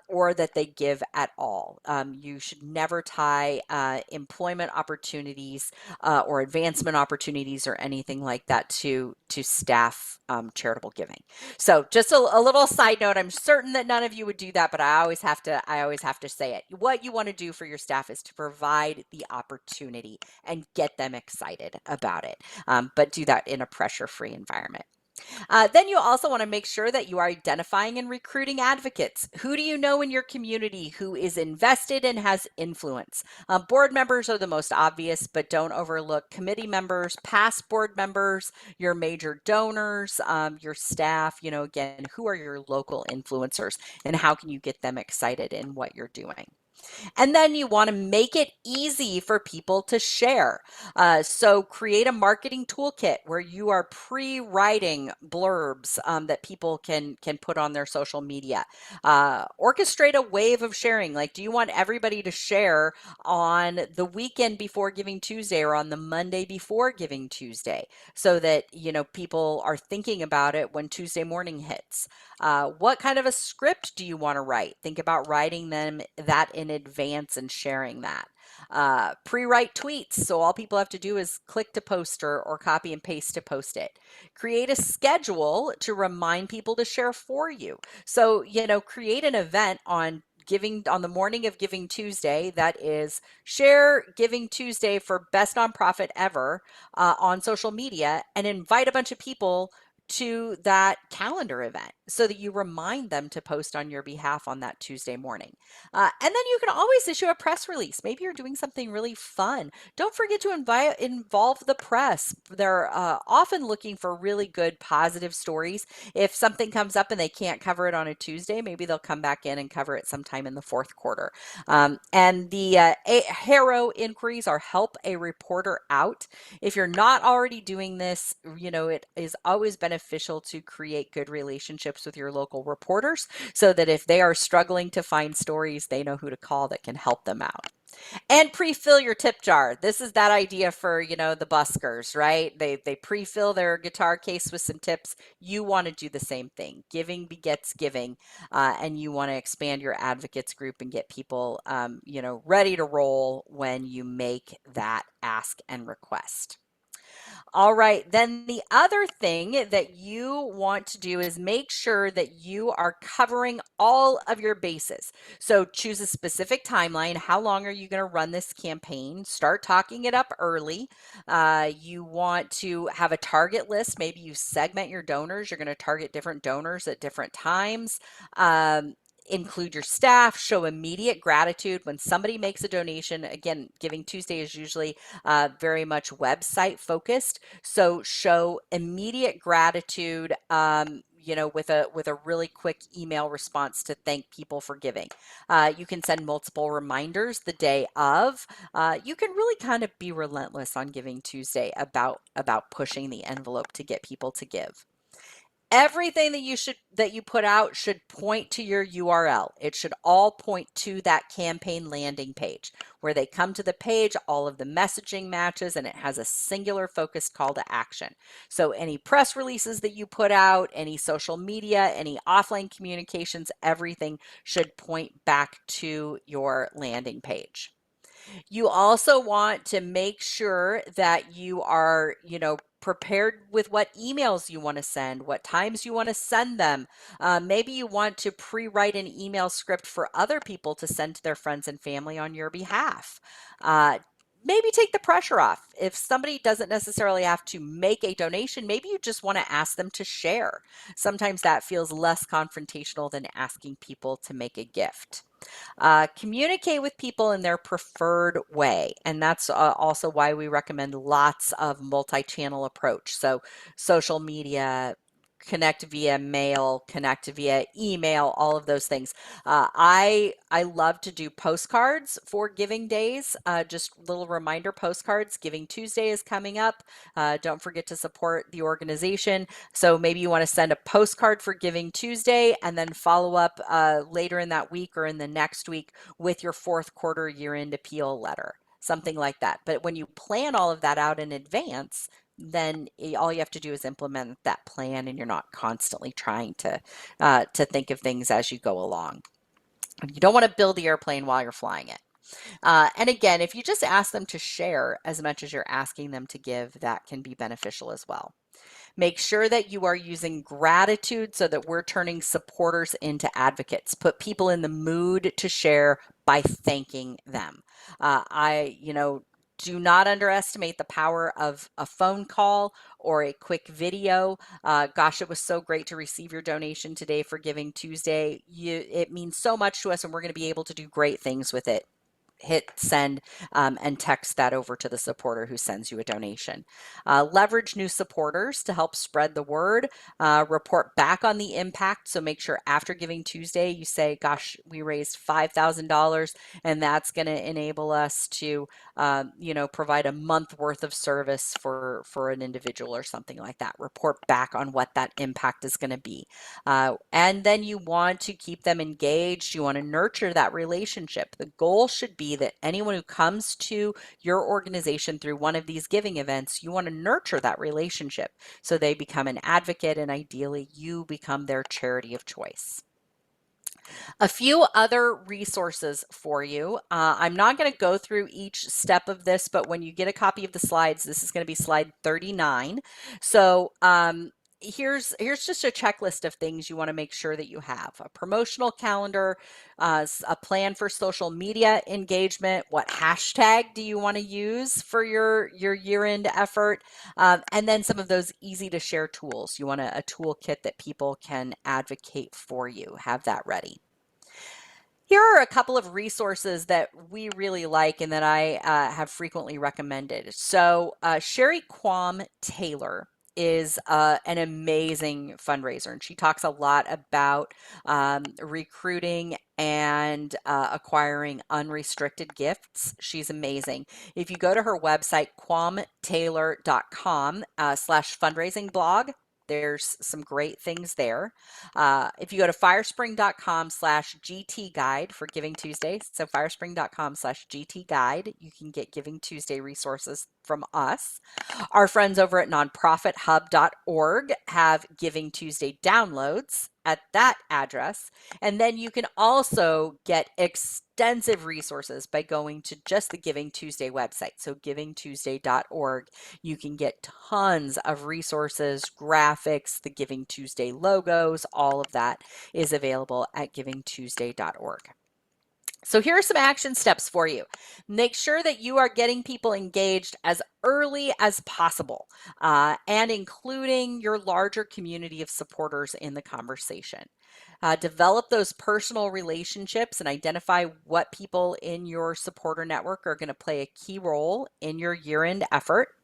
or that they give at all. You should never tie employment opportunities or advancement opportunities or anything like that to staff charitable giving. So just a little side note, I'm certain that none of you would do that, but I always have to say it. What you want to do for your staff is to provide the opportunity and get them excited about it, but do that in a pressure-free environment. Then you also want to make sure that you are identifying and recruiting advocates. Who do you know in your community who is invested and has influence? Board members are the most obvious, but don't overlook committee members, past board members, your major donors, your staff. Again, who are your local influencers and how can you get them excited in what you're doing? And then you want to make it easy for people to share. So create a marketing toolkit where you are pre-writing blurbs that people can put on their social media. Orchestrate a wave of sharing. Like, do you want everybody to share on the weekend before Giving Tuesday or on the Monday before Giving Tuesday so that, people are thinking about it when Tuesday morning hits? What kind of a script do you want to write? Think about writing that in advance and sharing that. Pre-write tweets. So all people have to do is click to post or copy and paste to post it. Create a schedule to remind people to share for you. So, create an event on the morning of Giving Tuesday that is share Giving Tuesday for best nonprofit ever on social media and invite a bunch of people to that calendar event so that you remind them to post on your behalf on that Tuesday morning. And then you can always issue a press release. Maybe you're doing something really fun. Don't forget to involve the press. They're often looking for really good, positive stories. If something comes up and they can't cover it on a Tuesday, maybe they'll come back in and cover it sometime in the fourth quarter. And the HARO inquiries are help a reporter out. If you're not already doing this, it is always beneficial to create good relationships with your local reporters so that if they are struggling to find stories, they know who to call that can help them out. And pre-fill your tip jar. This is that idea for, the buskers, right? They pre-fill their guitar case with some tips. You want to do the same thing. Giving begets giving. And you want to expand your advocates group and get people, ready to roll when you make that ask and request. All right, then the other thing that you want to do is make sure that you are covering all of your bases. So choose a specific timeline. How long are you going to run this campaign? Start talking it up early. You want to have a target list. Maybe you segment your donors. You're going to target different donors at different times. Include your staff, show immediate gratitude when somebody makes a donation. Again, Giving Tuesday is usually very much website focused. So show immediate gratitude, with a really quick email response to thank people for giving. You can send multiple reminders the day of. You can really kind of be relentless on Giving Tuesday about pushing the envelope to get people to give. Everything that you put out should point to your URL. It should all point to that campaign landing page. Where they come to the page, all of the messaging matches, and it has a singular focused call to action. So any press releases that you put out, any social media, any offline communications, everything should point back to your landing page. You also want to make sure that you are, prepared with what emails you want to send, what times you want to send them. Maybe you want to pre-write an email script for other people to send to their friends and family on your behalf. Maybe take the pressure off. If somebody doesn't necessarily have to make a donation, maybe you just want to ask them to share. Sometimes that feels less confrontational than asking people to make a gift. Communicate with people in their preferred way. And that's also why we recommend lots of multi-channel approach. So social media, connect via mail, connect via email, all of those things. I love to do postcards for giving days, just little reminder postcards. Giving Tuesday is coming up. Don't forget to support the organization. So maybe you want to send a postcard for Giving Tuesday and then follow up later in that week or in the next week with your fourth quarter year-end appeal letter, something like that. But when you plan all of that out in advance, then all you have to do is implement that plan, and you're not constantly trying to think of things as you go along. You don't want to build the airplane while you're flying it. And again, if you just ask them to share as much as you're asking them to give, that can be beneficial as well. Make sure that you are using gratitude so that we're turning supporters into advocates. Put people in the mood to share by thanking them. Do not underestimate the power of a phone call or a quick video. Gosh, it was so great to receive your donation today for Giving Tuesday. It means so much to us, and we're going to be able to do great things with it. Hit send and text that over to the supporter who sends you a donation. Leverage new supporters to help spread the word. Report back on the impact. So make sure after Giving Tuesday, you say, gosh, we raised $5,000, and that's going to enable us to, provide a month worth of service for an individual or something like that. Report back on what that impact is going to be. And then you want to keep them engaged. You want to nurture that relationship. The goal should be that anyone who comes to your organization through one of these giving events, you want to nurture that relationship so they become an advocate, and ideally you become their charity of choice. A few other resources for you. I'm not going to go through each step of this, but when you get a copy of the slides, this is going to be slide 39. So here's just a checklist of things you want to make sure that you have: a promotional calendar, a plan for social media engagement, what hashtag do you want to use for your year-end effort, and then some of those easy to share tools. You want a toolkit that people can advocate for you. Have that ready. Here are a couple of resources that we really like and that I have frequently recommended. So Sherry Quam Taylor is an amazing fundraiser, and she talks a lot about recruiting and acquiring unrestricted gifts. She's amazing. If you go to her website, quamtaylor.com/fundraising blog, there's some great things there. If you go to firespring.com/GT guide for Giving Tuesday, so firespring.com/GT guide, you can get Giving Tuesday resources from us. Our friends over at nonprofithub.org have Giving Tuesday downloads at that address. And then you can also get extensive resources by going to just the Giving Tuesday website. So givingtuesday.org. You can get tons of resources, graphics, the Giving Tuesday logos, all of that is available at givingtuesday.org. So here are some action steps for you. Make sure that you are getting people engaged as early as possible and including your larger community of supporters in the conversation. Develop those personal relationships and identify what people in your supporter network are going to play a key role in your year-end effort.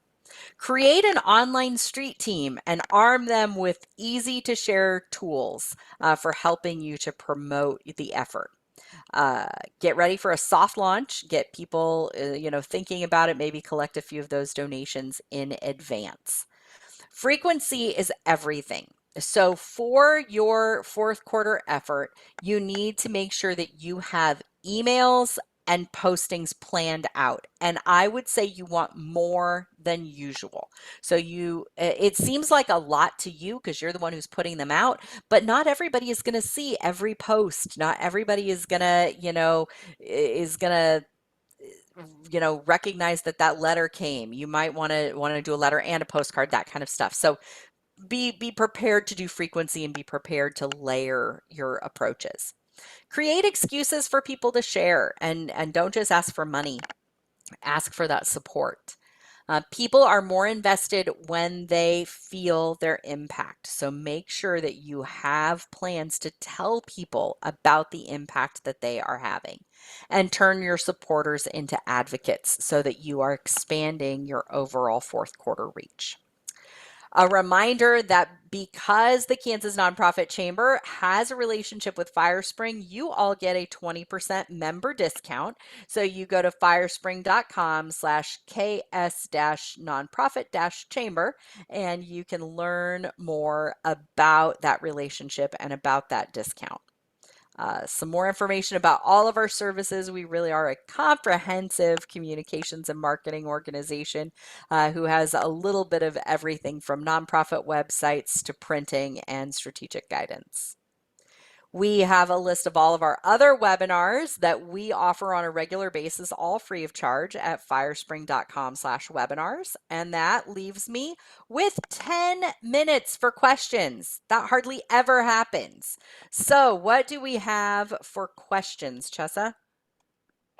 Create an online street team and arm them with easy to share tools for helping you to promote the effort. Get ready for a soft launch, get people, thinking about it, maybe collect a few of those donations in advance. Frequency is everything. So for your fourth quarter effort, you need to make sure that you have emails and postings planned out. And I would say you want more than usual. So it seems like a lot to you because you're the one who's putting them out, but not everybody is going to see every post. Not everybody is going to, recognize that letter came. You might want to do a letter and a postcard, that kind of stuff. So be prepared to do frequency and be prepared to layer your approaches. Create excuses for people to share and don't just ask for money. Ask for that support. People are more invested when they feel their impact. So make sure that you have plans to tell people about the impact that they are having and turn your supporters into advocates so that you are expanding your overall fourth quarter reach. A reminder that because the Kansas Nonprofit Chamber has a relationship with FireSpring, you all get a 20% member discount. So you go to firespring.com/KS-nonprofit-chamber and you can learn more about that relationship and about that discount. Some more information about all of our services. We really are a comprehensive communications and marketing organization who has a little bit of everything from nonprofit websites to printing and strategic guidance. We have a list of all of our other webinars that we offer on a regular basis, all free of charge at firespring.com/webinars. And that leaves me with 10 minutes for questions. That hardly ever happens. So what do we have for questions, Chessa?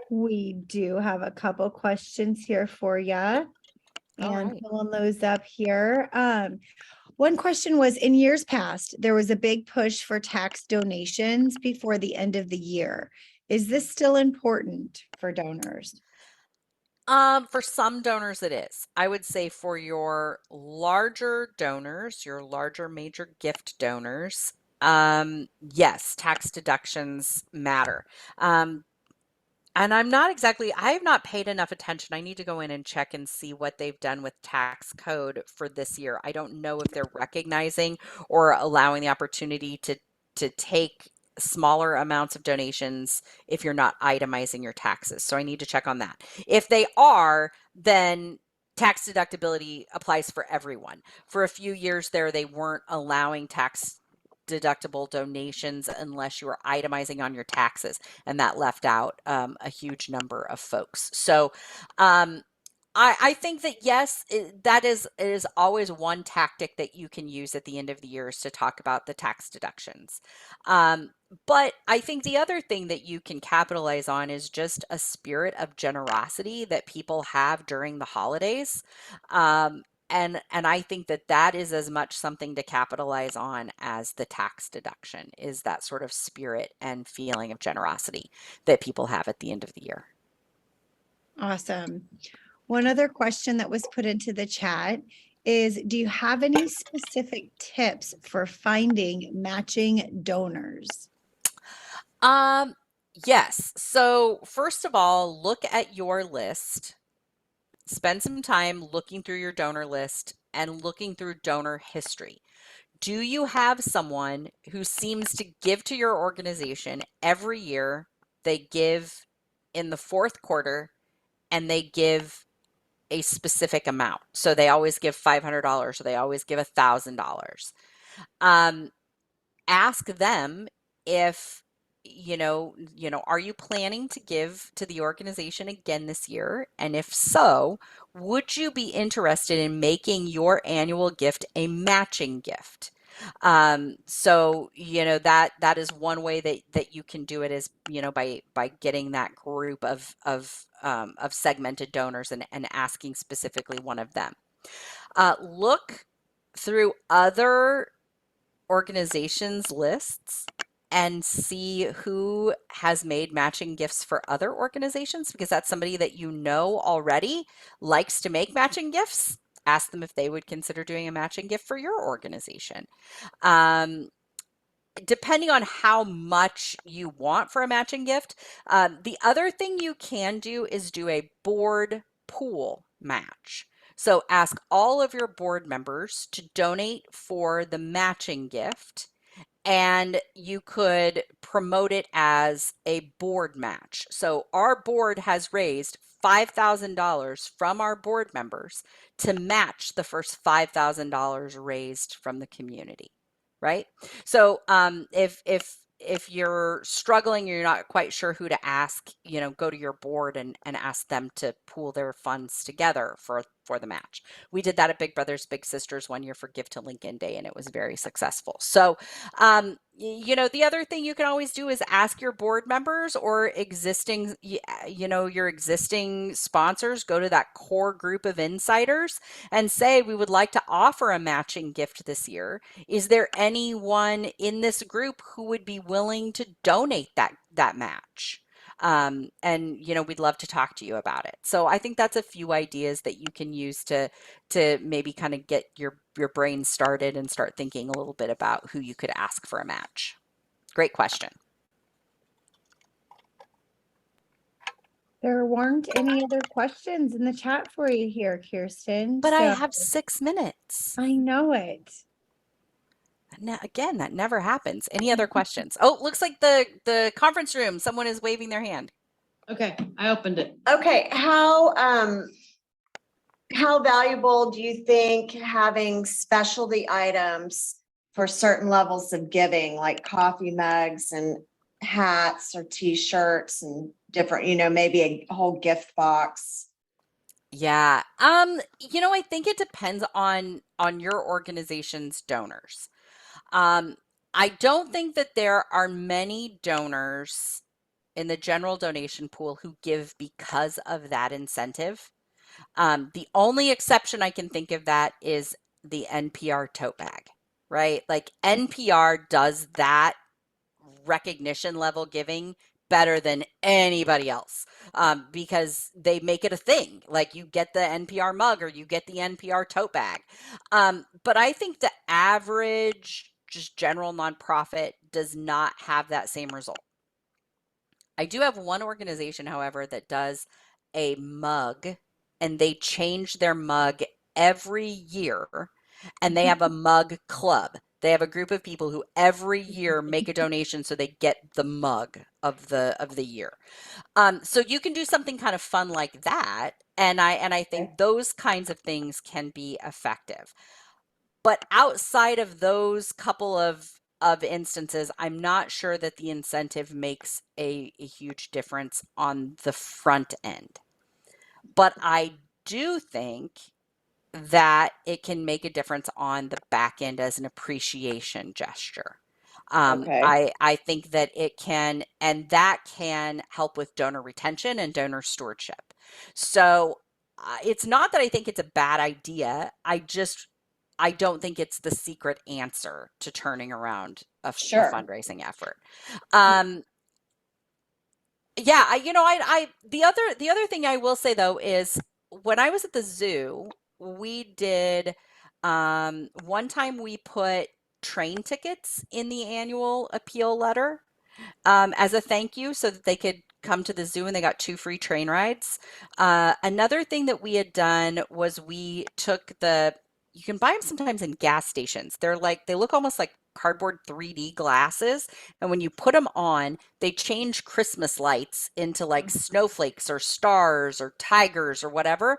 We do have a couple questions here for you. And right. pulling those up here. One question was, in years past, there was a big push for tax donations before the end of the year. Is this still important for donors? For some donors, it is. I would say for your larger donors, your larger major gift donors, yes, tax deductions matter. And I have not paid enough attention. I need to go in and check and see what they've done with tax code for this year. I don't know if they're recognizing or allowing the opportunity to take smaller amounts of donations if you're not itemizing your taxes. So I need to check on that. If they are, then tax deductibility applies for everyone. For a few years there, they weren't allowing tax deductible donations unless you were itemizing on your taxes, and that left out a huge number of folks. So I think that yes, that is always one tactic that you can use at the end of the year is to talk about the tax deductions. But I think the other thing that you can capitalize on is just a spirit of generosity that people have during the holidays. And I think that is as much something to capitalize on as the tax deduction, is that sort of spirit and feeling of generosity that people have at the end of the year. Awesome. One other question that was put into the chat is, do you have any specific tips for finding matching donors? Yes. So first of all, look at your list. Spend some time looking through your donor list and looking through donor history. Do you have someone who seems to give to your organization every year? They give in the fourth quarter and they give a specific amount. So they always give $500 or they always give $1,000. Ask them if are you planning to give to the organization again this year? And if so, would you be interested in making your annual gift a matching gift? So that is one way that you can do it, is by getting that group of segmented donors and asking specifically one of them. Look through other organizations' lists and see who has made matching gifts for other organizations, because that's somebody that you know already likes to make matching gifts. Ask them if they would consider doing a matching gift for your organization. Depending on how much you want for a matching gift, the other thing you can do is do a board pool match. So ask all of your board members to donate for the matching gift, and you could promote it as a board match. So our board has raised $5,000 from our board members to match the first $5,000 raised from the community, right? So if you're struggling, you're not quite sure who to ask, go to your board and ask them to pool their funds together for the match. We did that at Big Brothers Big Sisters one year for Give to Lincoln Day, and it was very successful. So the other thing you can always do is ask your board members or existing, your existing sponsors, go to that core group of insiders and say, we would like to offer a matching gift this year. Is there anyone in this group who would be willing to donate that match? And we'd love to talk to you about it. So I think that's a few ideas that you can use to maybe kind of get your brain started and start thinking a little bit about who you could ask for a match. Great question. There weren't any other questions in the chat for you here, Kirsten. But I so- have 6 minutes. I know it. Now, again, that never happens. Any other questions? Oh, looks like the conference room, someone is waving their hand. Okay, I opened it. Okay, how valuable do you think having specialty items for certain levels of giving, like coffee mugs and hats or t-shirts and different, maybe a whole gift box? Yeah. I think it depends on your organization's donors. I don't think that there are many donors in the general donation pool who give because of that incentive. The only exception I can think of that is the NPR tote bag, right? Like NPR does that recognition level giving better than anybody else, because they make it a thing. Like you get the NPR mug or you get the NPR tote bag. But I think the average just general nonprofit does not have that same result. I do have one organization, however, that does a mug, and they change their mug every year, and they have a mug club. They have a group of people who every year make a donation so they get the mug of the year. So you can do something kind of fun like that, and I think those kinds of things can be effective. But outside of those couple of instances, I'm not sure that the incentive makes a huge difference on the front end. But I do think that it can make a difference on the back end as an appreciation gesture. Okay. I think that it can, and that can help with donor retention and donor stewardship. So it's not that I think it's a bad idea. I don't think it's the secret answer to turning around a Sure. fundraising effort. The other thing I will say though is when I was at the zoo, we did one time we put train tickets in the annual appeal letter as a thank you so that they could come to the zoo and they got 2 free train rides. Another thing that we had done was we took you can buy them sometimes in gas stations. They look almost like cardboard 3D glasses. And when you put them on, they change Christmas lights into like snowflakes or stars or tigers or whatever.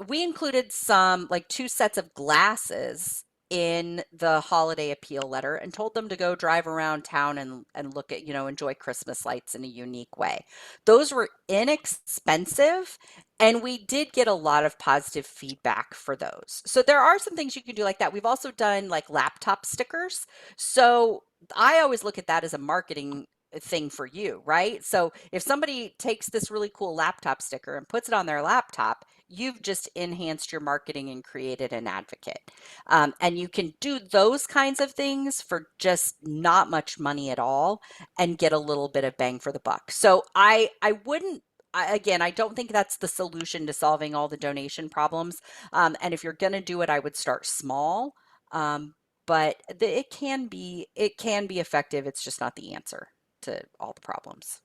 We included some 2 sets of glasses in the holiday appeal letter and told them to go drive around town and look at, enjoy Christmas lights in a unique way. Those were inexpensive, and we did get a lot of positive feedback for those. So there are some things you can do like that. We've also done like laptop stickers. So I always look at that as a marketing thing for you, right? So if somebody takes this really cool laptop sticker and puts it on their laptop, you've just enhanced your marketing and created an advocate. And you can do those kinds of things for just not much money at all and get a little bit of bang for the buck. So I don't think that's the solution to solving all the donation problems. And if you're going to do it, I would start small. But it can be effective. It's just not the answer to all the problems.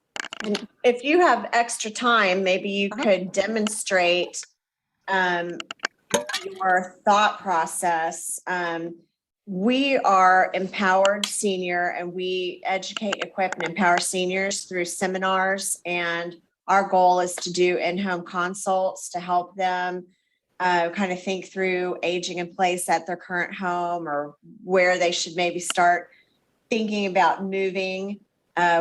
And if you have extra time, maybe you could demonstrate your thought process. We are Empowered Senior, and we educate, equip, and empower seniors through seminars. And our goal is to do in-home consults to help them kind of think through aging in place at their current home, or where they should maybe start thinking about moving.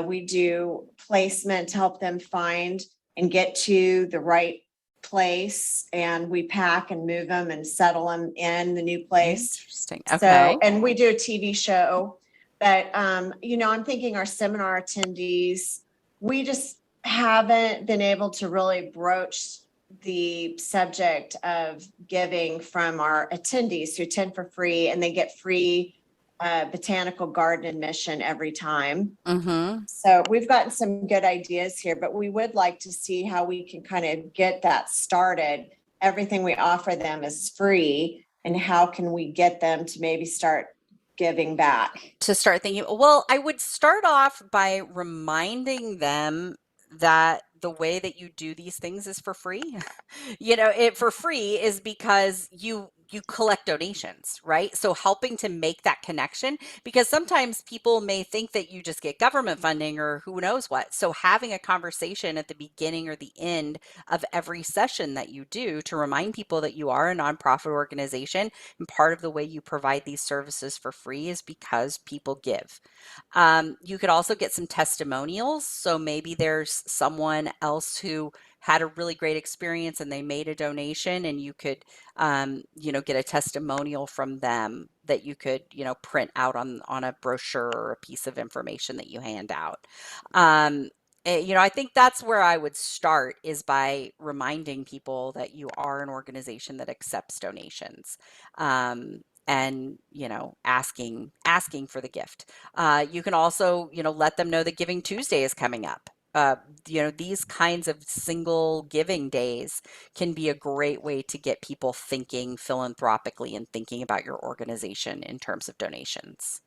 We do placement to help them find and get to the right place, and we pack and move them and settle them in the new place. Interesting. So, Okay. and we do a TV show, but, I'm thinking our seminar attendees, we just haven't been able to really broach the subject of giving from our attendees who attend for free, and they get free botanical garden admission every time. Mm-hmm. So we've gotten some good ideas here, but we would like to see how we can kind of get that started. Everything we offer them is free, and how can we get them to maybe start giving back? To start thinking, well, I would start off by reminding them that the way that you do these things is for free. It for free is because you collect donations, right? So helping to make that connection, because sometimes people may think that you just get government funding or who knows what. So having a conversation at the beginning or the end of every session that you do to remind people that you are a nonprofit organization, and part of the way you provide these services for free is because people give. You could also get some testimonials. So maybe there's someone else who had a really great experience and they made a donation, and you could, get a testimonial from them that you could, print out on a brochure or a piece of information that you hand out. I think that's where I would start, is by reminding people that you are an organization that accepts donations. And asking for the gift. You can also let them know that Giving Tuesday is coming up. These kinds of single giving days can be a great way to get people thinking philanthropically and thinking about your organization in terms of donations.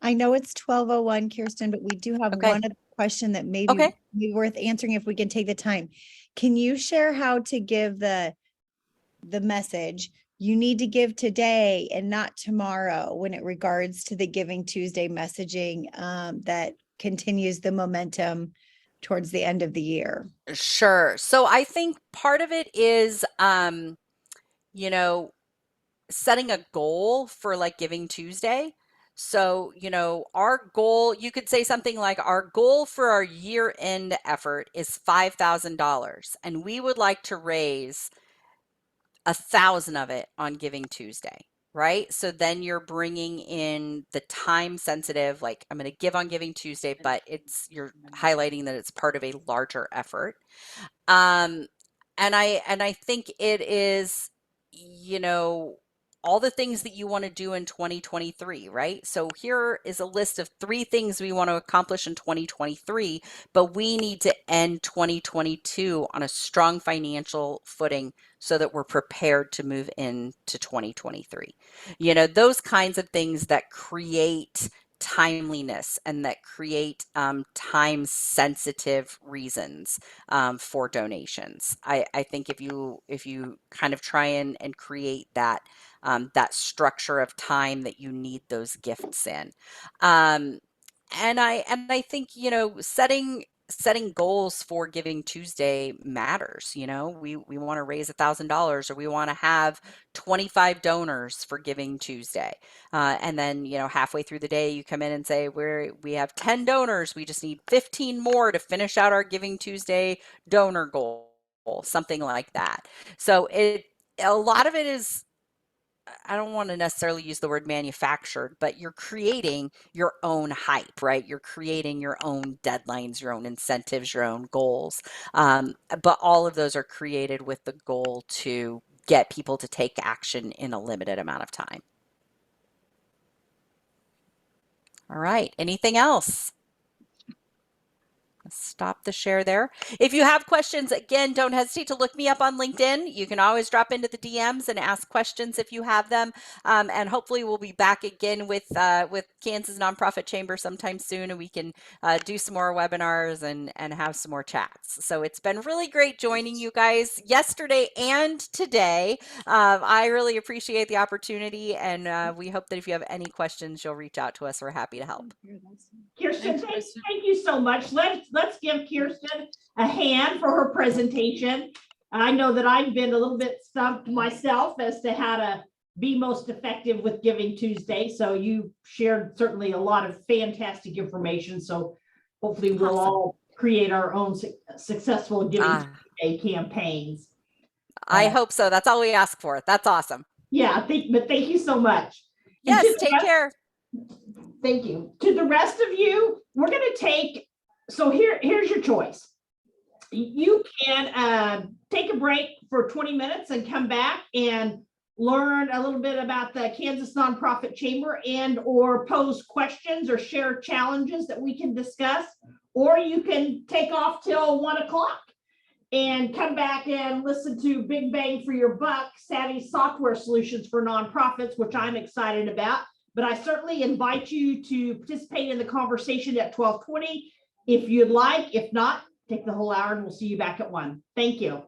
I know it's 12:01, Kirsten, but we do have Okay. one other question that may Okay. be worth answering if we can take the time. Can you share how to give the message, you need to give today and not tomorrow, when it regards to the Giving Tuesday messaging that continues the momentum towards the end of the year? Sure. So I think part of it is, setting a goal for like Giving Tuesday. So, our goal, you could say something like, our goal for our year end effort is $5,000, and we would like to raise 1,000 of it on Giving Tuesday, right? So then you're bringing in the time sensitive, like, I'm going to give on Giving Tuesday, but you're highlighting that it's part of a larger effort. And I think it is, all the things that you want to do in 2023, right? So here is a list of 3 things we want to accomplish in 2023, but we need to end 2022 on a strong financial footing so that we're prepared to move into 2023. Those kinds of things that create timeliness and that create time sensitive reasons for donations. I think if you kind of try and create that structure of time that you need those gifts in, and I think setting goals for Giving Tuesday matters. We want to raise $1,000, or we want to have 25 donors for Giving Tuesday, and then halfway through the day you come in and say we have 10 donors, we just need 15 more to finish out our Giving Tuesday donor goal, something like that. So a lot of it is, I don't want to necessarily use the word manufactured, but you're creating your own hype, right? You're creating your own deadlines, your own incentives, your own goals. But all of those are created with the goal to get people to take action in a limited amount of time. All right. Anything else? Let's stop the share there. If you have questions, again, don't hesitate to look me up on LinkedIn. You can always drop into the DMs and ask questions if you have them. And hopefully we'll be back again with Kansas Nonprofit Chamber sometime soon, and we can do some more webinars and have some more chats. So it's been really great joining you guys yesterday and today. I really appreciate the opportunity, and we hope that if you have any questions, you'll reach out to us. We're happy to help. Kirsten, Thanks, Kristen. thank you so much. Let's give Kirsten a hand for her presentation. I know that I've been a little bit stumped myself as to how to be most effective with Giving Tuesday. So you shared certainly a lot of fantastic information. So hopefully we'll Awesome. all create our own successful Giving Ah, Tuesday campaigns. I hope so. That's all we ask for. That's awesome. Yeah, but thank you so much. And Yes, to the take rest- care. Thank you. To the rest of you, we're going to take, so here's your choice. You can take a break for 20 minutes and come back and learn a little bit about the Kansas Nonprofit Chamber and or pose questions or share challenges that we can discuss. Or you can take off till 1 o'clock and come back and listen to Big Bang for Your Buck, Savvy Software Solutions for Nonprofits, which I'm excited about. But I certainly invite you to participate in the conversation at 12:20 if you'd like. If not, take the whole hour and we'll see you back at 1. Thank you.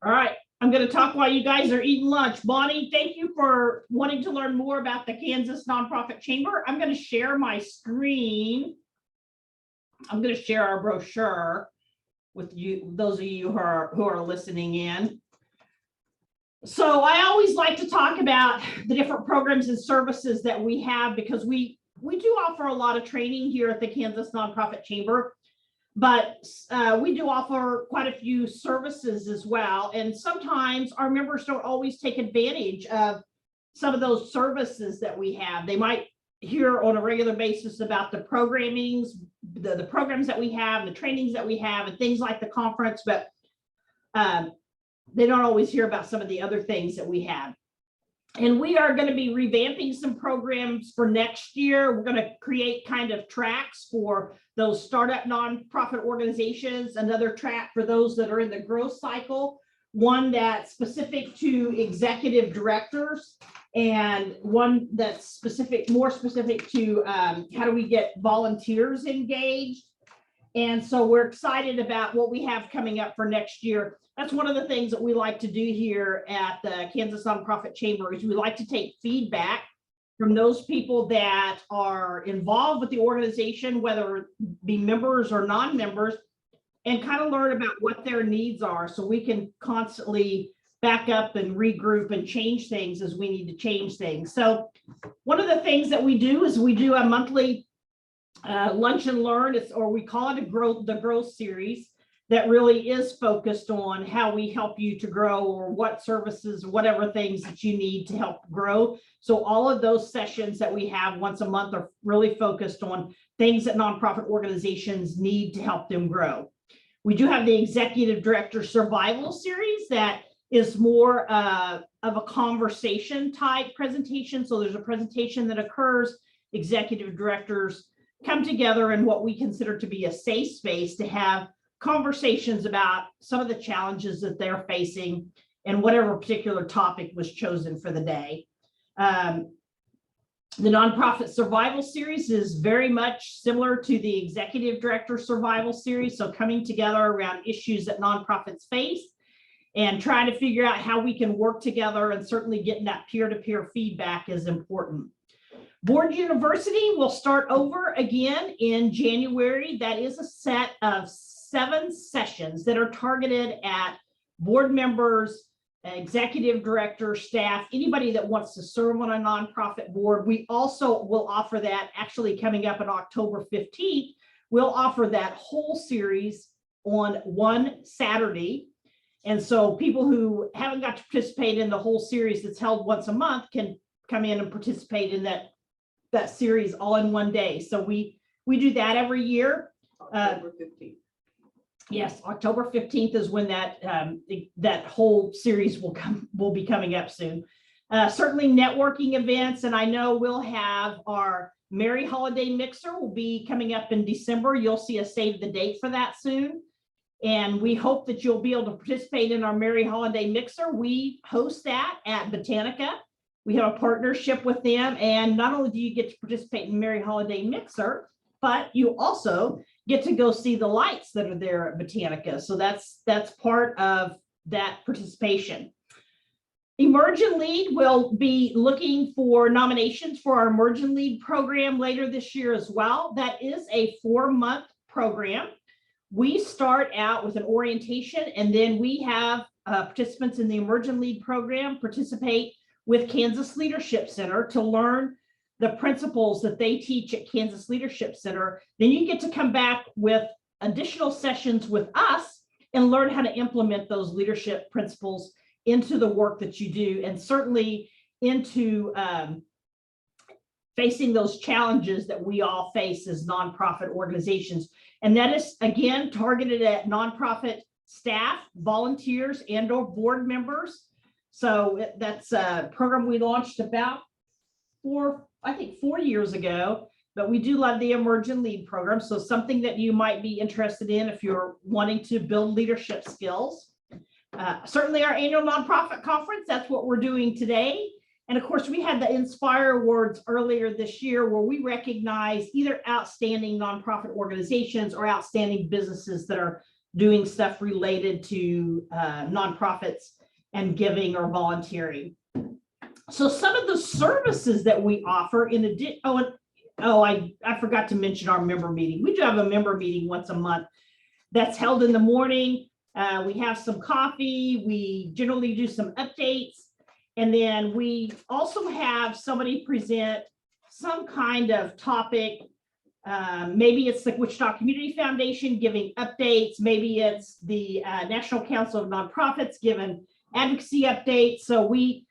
All right, I'm going to talk while you guys are eating lunch. Bonnie, thank you for wanting to learn more about the Kansas Nonprofit Chamber. I'm going to share my screen. I'm going to share our brochure with you, those of you who are listening in. So I always like to talk about the different programs and services that we have, because we do offer a lot of training here at the Kansas Nonprofit Chamber, but we do offer quite a few services as well. And sometimes our members don't always take advantage of some of those services that we have. They might hear on a regular basis about the programmings, the programs that we have, the trainings that we have, and things like the conference, but they don't always hear about some of the other things that we have. And we are going to be revamping some programs for next year. We're going to create kind of tracks for those startup nonprofit organizations, another track for those that are in the growth cycle, one that's specific to executive directors, and one that's specific, more specific to how do we get volunteers engaged. And so we're excited about what we have coming up for next year. That's one of the things that we like to do here at the Kansas Nonprofit Chamber, is we like to take feedback from those people that are involved with the organization, whether it be members or non-members, and kind of learn about what their needs are, so we can constantly back up and regroup and change things as we need to change things. So one of the things that we do is we do a monthly lunch and learn, or we call it the growth series, that really is focused on how we help you to grow, or what services, whatever things that you need to help grow. So all of those sessions that we have once a month are really focused on things that nonprofit organizations need to help them grow. We do have the Executive Director Survival Series that is more of a conversation type presentation. So there's a presentation that occurs, executive directors come together in what we consider to be a safe space to have conversations about some of the challenges that they're facing and whatever particular topic was chosen for the day. The Nonprofit Survival Series is very much similar to the Executive Director Survival Series. So coming together around issues that nonprofits face and trying to figure out how we can work together, and certainly getting that peer-to-peer feedback is important. Board University will start over again in January. That is a set of 7 sessions that are targeted at board members, executive director, staff, anybody that wants to serve on a nonprofit board. We also will offer that, actually coming up on October 15th, we'll offer that whole series on one Saturday. And so people who haven't got to participate in the whole series that's held once a month can come in and participate in that series all in one day. So we do that every year. October 15th. Yes, October 15th is when that whole series will be coming up soon. Certainly networking events, and I know we'll have our Merry Holiday Mixer will be coming up in December. You'll see a save the date for that soon. And we hope that you'll be able to participate in our Merry Holiday Mixer. We host that at Botanica. We have a partnership with them. And not only do you get to participate in Merry Holiday Mixer, but you also get to go see the lights that are there at Botanica. So that's part of that participation. Emerge and Lead will be looking for nominations for our Emerge and Lead program later this year as well. That is a 4-month program. We start out with an orientation, and then we have participants in the Emerge and Lead program participate with Kansas Leadership Center to learn the principles that they teach at Kansas Leadership Center. Then you get to come back with additional sessions with us and learn how to implement those leadership principles into the work that you do, and certainly into facing those challenges that we all face as nonprofit organizations. And that is, again, targeted at nonprofit staff, volunteers, and or board members. So that's a program we launched about 4 years ago, but we do love the Emerge and Lead program. So something that you might be interested in if you're wanting to build leadership skills. Certainly our annual nonprofit conference, that's what we're doing today. And of course, we had the Inspire Awards earlier this year, where we recognize either outstanding nonprofit organizations or outstanding businesses that are doing stuff related to nonprofits and giving or volunteering. So some of the services that we offer in addition, I forgot to mention our member meeting. We do have a member meeting once a month that's held in the morning. We have some coffee. We generally do some updates. And then we also have somebody present some kind of topic. Maybe it's the Wichita Community Foundation giving updates. Maybe it's the National Council of Nonprofits giving advocacy updates. So we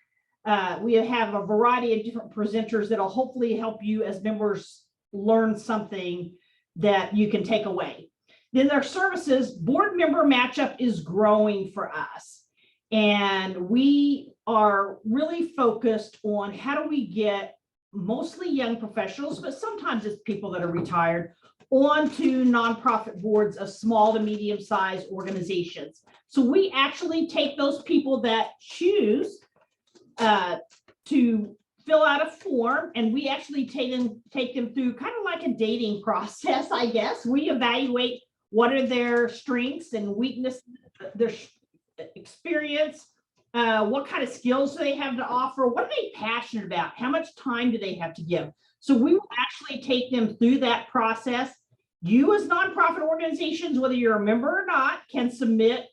have a variety of different presenters that'll hopefully help you as members learn something that you can take away. Then their services, board member matchup is growing for us. And we are really focused on how do we get mostly young professionals, but sometimes it's people that are retired, onto nonprofit boards of small to medium-sized organizations. So we actually take those people that choose to fill out a form, and we actually take them through kind of like a dating process, I guess. We evaluate what are their strengths and weaknesses, their experience, what kind of skills do they have to offer, what are they passionate about, how much time do they have to give. So we will actually take them through that process. You as nonprofit organizations, whether you're a member or not, can submit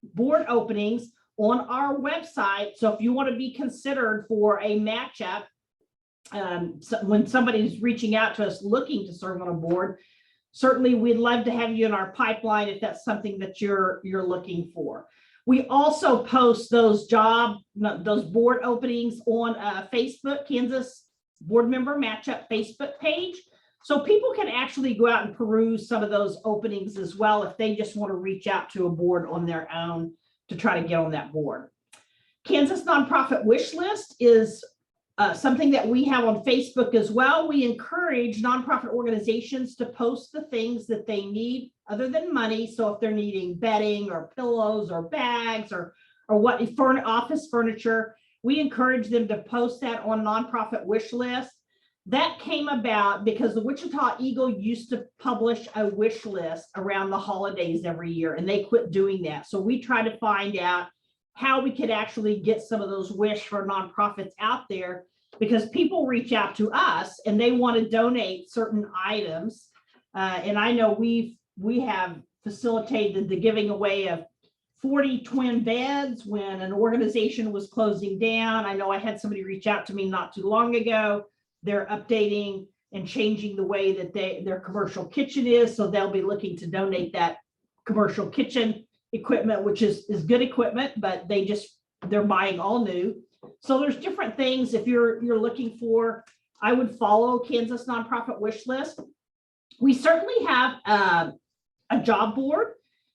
board openings on our website. So if you want to be considered for a matchup, so when somebody's reaching out to us looking to serve on a board, certainly we'd love to have you in our pipeline if that's something that you're looking for. We also post those board openings on Facebook, Kansas Board Member Matchup Facebook page. So people can actually go out and peruse some of those openings as well if they just want to reach out to a board on their own to try to get on that board. Kansas Nonprofit Wish List is something that we have on Facebook as well. We encourage nonprofit organizations to post the things that they need other than money. So if they're needing bedding or pillows or bags or what for office furniture, we encourage them to post that on Nonprofit Wish List. That came about because the Wichita Eagle used to publish a wish list around the holidays every year, and they quit doing that. So we tried to find out how we could actually get some of those wish for nonprofits out there, because people reach out to us and they want to donate certain items. And I know we have facilitated the giving away of 40 twin beds when an organization was closing down. I know I had somebody reach out to me not too long ago. They're updating and changing the way that their commercial kitchen is. So they'll be looking to donate that commercial kitchen equipment, which is good equipment, but they're buying all new. So there's different things. If you're looking for, I would follow Kansas Nonprofit Wish List. We certainly have a job board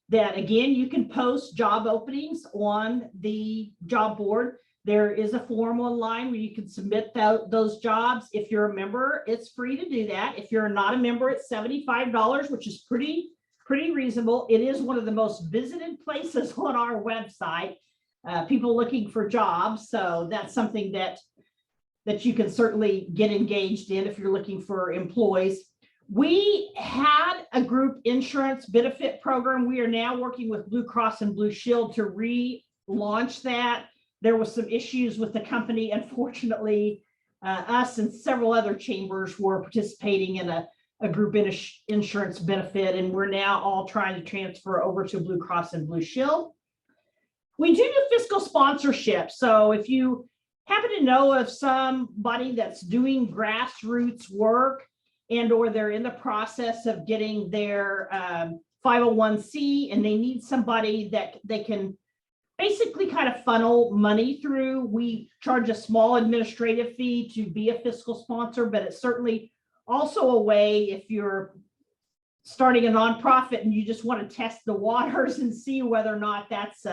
that, again, you can post job openings on the job board. There is a form online where you can submit those jobs. If you're a member, it's free to do that. If you're not a member, it's $75, which is pretty reasonable. It is one of the most visited places on our website, people looking for jobs. So that's something that you can certainly get engaged in if you're looking for employees. We had a group insurance benefit program. We are now working with Blue Cross and Blue Shield to relaunch that. There was some issues with the company. Unfortunately, us and several other chambers were participating in a group insurance benefit, and we're now all trying to transfer over to Blue Cross and Blue Shield. We do fiscal sponsorship. So if you happen to know of somebody that's doing grassroots work and or they're in the process of getting their 501c and they need somebody that they can basically kind of funnel money through, we charge a small administrative fee to be a fiscal sponsor, but it's certainly also a way if you're starting a nonprofit and you just want to test the waters and see whether or not that's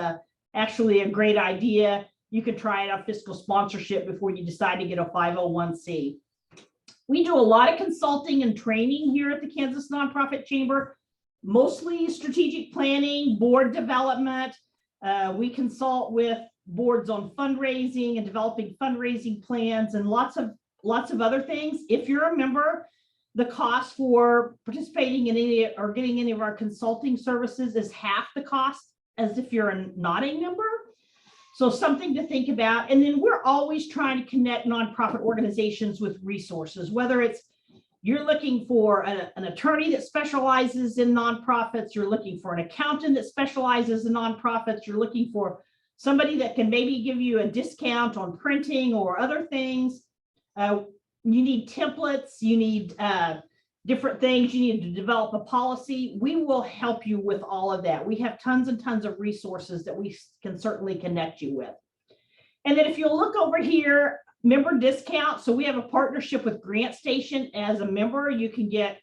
actually a great idea. You can try it out fiscal sponsorship before you decide to get a 501c. We do a lot of consulting and training here at the Kansas Nonprofit Chamber, mostly strategic planning, board development. We consult with boards on fundraising and developing fundraising plans and lots of other things. If you're a member, the cost for participating in any or getting any of our consulting services is half the cost as if you're not a member. So something to think about. And then we're always trying to connect nonprofit organizations with resources, whether it's you're looking for an attorney that specializes in nonprofits, you're looking for an accountant that specializes in nonprofits, you're looking for somebody that can maybe give you a discount on printing or other things. You need templates, you need different things, you need to develop a policy. We will help you with all of that. We have tons and tons of resources that we can certainly connect you with. And then if you'll look over here, member discount. So we have a partnership with GrantStation. As a member, you can get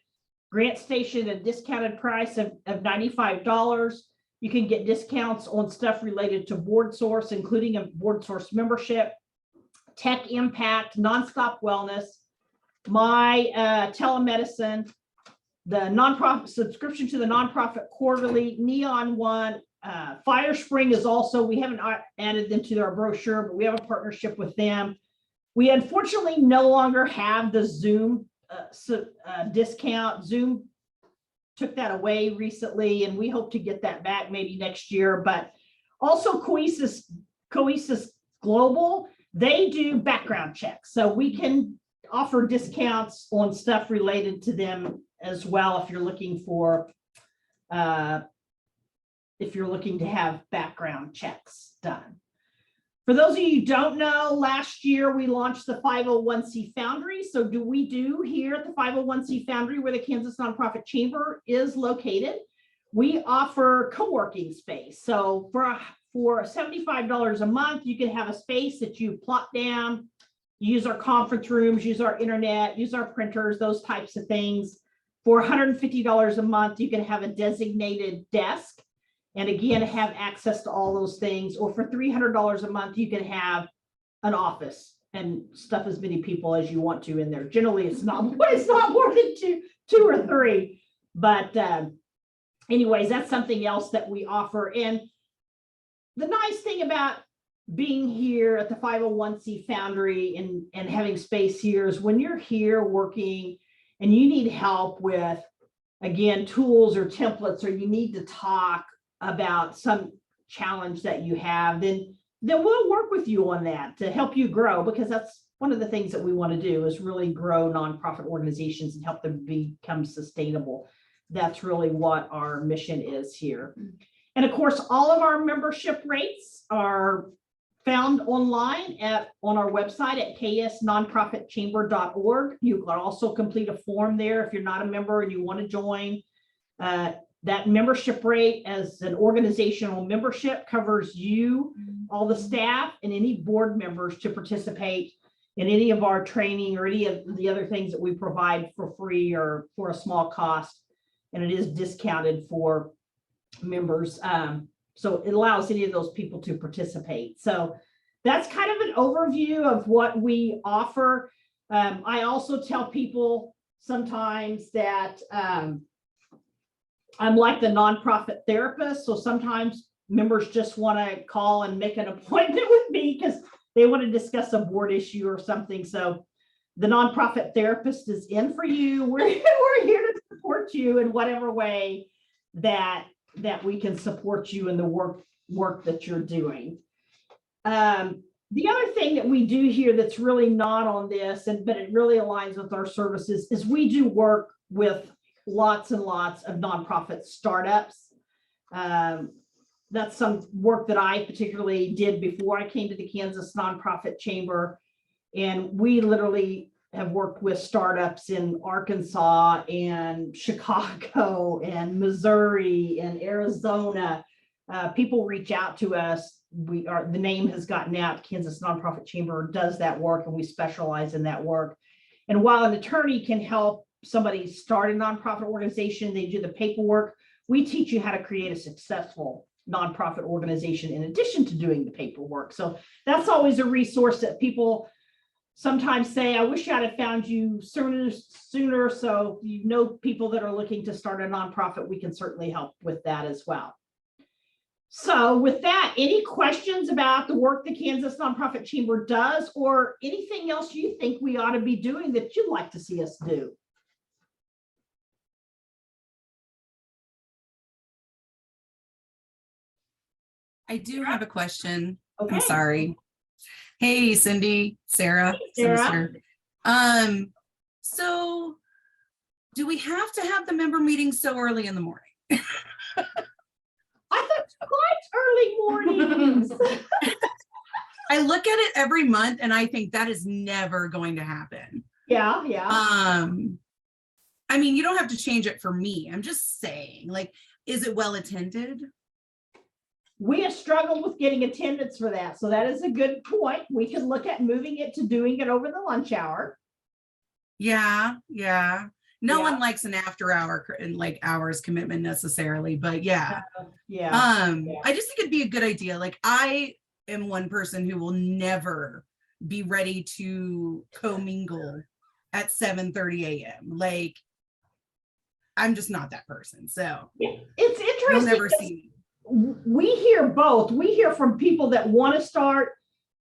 GrantStation at a discounted price of $95. You can get discounts on stuff related to BoardSource, including a BoardSource membership, Tech Impact, Nonstop Wellness, my telemedicine, the nonprofit subscription to the nonprofit quarterly, Neon One, FireSpring is also, we haven't added them to our brochure, but we have a partnership with them. We unfortunately no longer have the Zoom discount. Zoom took that away recently, and we hope to get that back maybe next year. But also Coesis Global, they do background checks. So we can offer discounts on stuff related to them as well if you're looking for, if you're looking to have background checks done. For those of you who don't know, last year we launched the 501c Foundry. So we do here at the 501c Foundry, where the Kansas Nonprofit Chamber is located, we offer co-working space. So for $75 a month, you can have a space that you plot down, use our conference rooms, use our internet, use our printers, those types of things. For $150 a month, you can have a designated desk. And again, have access to all those things. Or for $300 a month, you can have an office and stuff as many people as you want to in there. Generally, it's not more than two or three. But anyways, that's something else that we offer. And the nice thing about being here at the 501c Foundry and having space here is when you're here working and you need help with, again, tools or templates, or you need to talk about some challenge that you have, then we'll work with you on that to help you grow, because that's one of the things that we want to do is really grow nonprofit organizations and help them become sustainable. That's really what our mission is here. And of course, all of our membership rates are found online on our website at ksnonprofitchamber.org. You can also complete a form there if you're not a member and you want to join. That membership rate as an organizational membership covers you, all the staff, and any board members to participate in any of our training or any of the other things that we provide for free or for a small cost. And it is discounted for members. So it allows any of those people to participate. So that's kind of an overview of what we offer. I also tell people sometimes that I'm like the nonprofit therapist. So sometimes members just want to call and make an appointment with me because they want to discuss a board issue or something. So the nonprofit therapist is in for you. We're here to support you in whatever way that we can support you in the work that you're doing. The other thing that we do here that's really not on this, but it really aligns with our services, is we do work with lots and lots of nonprofit startups. That's some work that I particularly did before I came to the Kansas Nonprofit Chamber. And we literally have worked with startups in Arkansas and Chicago and Missouri and Arizona. People reach out to us. The name has gotten out. Kansas Nonprofit Chamber does that work, and we specialize in that work. And while an attorney can help somebody start a nonprofit organization, they do the paperwork, we teach you how to create a successful nonprofit organization in addition to doing the paperwork. So that's always a resource that people sometimes say, I wish I'd have found you sooner. So you know, people that are looking to start a nonprofit, we can certainly help with that as well. So with that, any questions about the work the Kansas Nonprofit Chamber does, or anything else you think we ought to be doing that you'd like to see us do? I do have a question. Okay. I'm sorry. Hey, Cindy, Sarah, Sarah. Sinister. So do we have to have the member meeting so early in the morning? I thought you liked early mornings. I look at it every month and I think that is never going to happen. Yeah. I mean, you don't have to change it for me. I'm just saying, like, is it well attended? We have struggled with getting attendance for that. So that is a good point. We could look at moving it to doing it over the lunch hour. Yeah. No Yeah. one likes an after hour and like hours commitment necessarily, but yeah. Yeah. I just think it'd be a good idea. Like, I am one person who will never be ready to commingle at 7:30 a.m. Like, I'm just not that person. So It's interesting. you'll never because see me. we hear both. We hear from people that want to start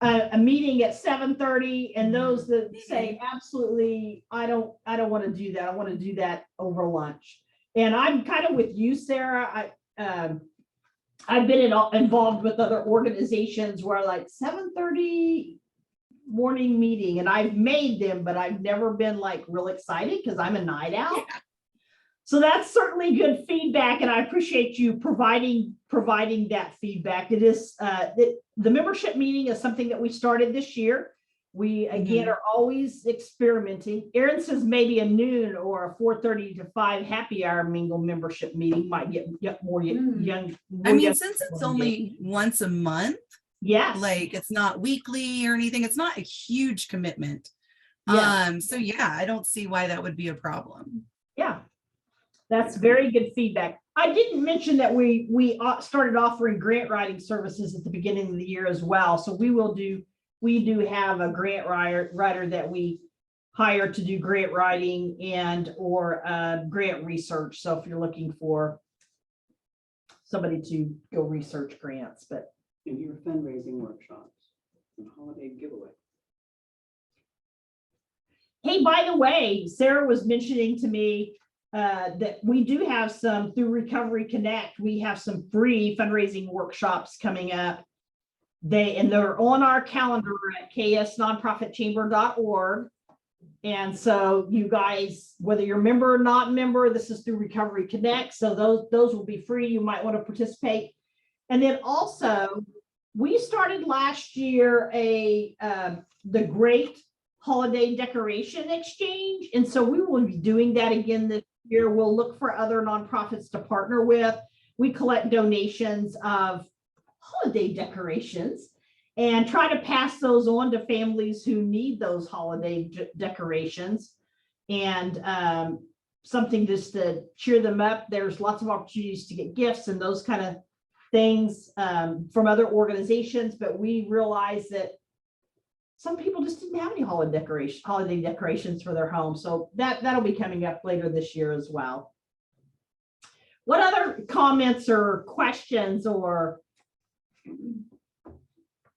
a meeting at 7:30 and those that say, absolutely, I don't want to do that. I want to do that over lunch. And I'm kind of with you, Sarah. I've been involved with other organizations where like 7:30 morning meeting, and I've made them, but I've never been like real excited because I'm a night owl. Yeah. So that's certainly good feedback, and I appreciate you providing that feedback. It is the membership meeting is something that we started this year. We again are always experimenting. Erin says maybe a noon or a 4:30 to 5 happy hour mingle membership meeting might get more young. I mean, since it's only once a month, yes, like it's not weekly or anything, it's not a huge commitment. Yeah. So yeah, I don't see why that would be a problem. Yeah, that's very good feedback. I didn't mention that we started offering grant writing services at the beginning of the year as well. So we do have a grant writer that we hire to do grant writing and or grant research. So if you're looking for somebody to go research grants, but in your fundraising workshops and holiday giveaway. hey, by the way, Sarah was mentioning to me that we do have some through Recovery Connect. We have some free fundraising workshops coming up. They're on our calendar at ksnonprofitchamber.org. And so you guys, whether you're a member or not member, this is through Recovery Connect. So those will be free. You might want to participate. And then also, we started last year the Great Holiday Decoration Exchange. And so we will be doing that again this year. We'll look for other nonprofits to partner with. We collect donations of holiday decorations and try to pass those on to families who need those holiday decorations and something just to cheer them up. There's lots of opportunities to get gifts and those kind of things from other organizations, but we realize that some people just didn't have any holiday decorations for their home. So that'll be coming up later this year as well. What other comments or questions or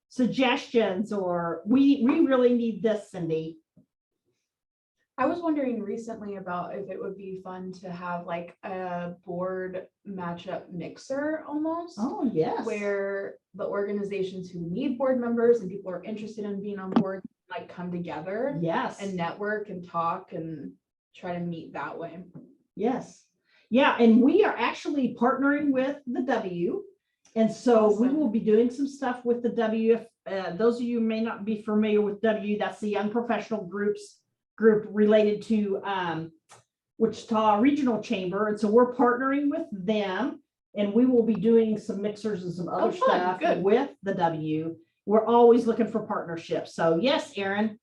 suggestions, or we really need this, Cindy? I was wondering recently about if it would be fun to have like a board matchup mixer almost. Oh, yes. Where the organizations who need board members and people are interested in being on board like come together Yes. and network and talk and try to meet that way. Yes. Yeah. And we are actually partnering with the W. And so we Awesome. will be doing some stuff with the W. If those of you may not be familiar with W, that's the Young Professional group related to Wichita Regional Chamber. And so we're partnering with them, and we will be doing some mixers and some other fun. stuff Good. with the W. We're always looking for partnerships. So yes, Erin.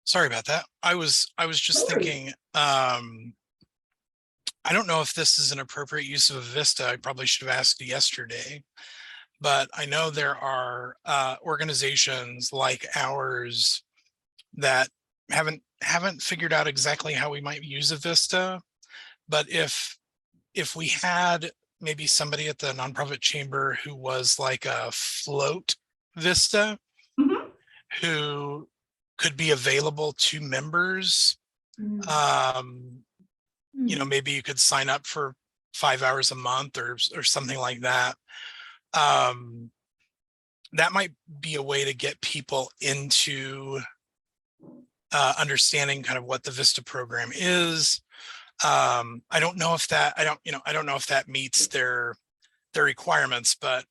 Sorry about that. I was just No worries. thinking, I don't know if this is an appropriate use of a Vista. I probably should have asked yesterday, but I know there are organizations like ours that haven't figured out exactly how we might use a Vista. But if we had maybe somebody at the nonprofit chamber who was like a float Vista, Mhm. who could be available to members, you know, maybe you could sign up for 5 hours a month or something like that. That might be a way to get people into understanding kind of what the Vista program is. I don't know if that, I don't know if that meets their requirements, but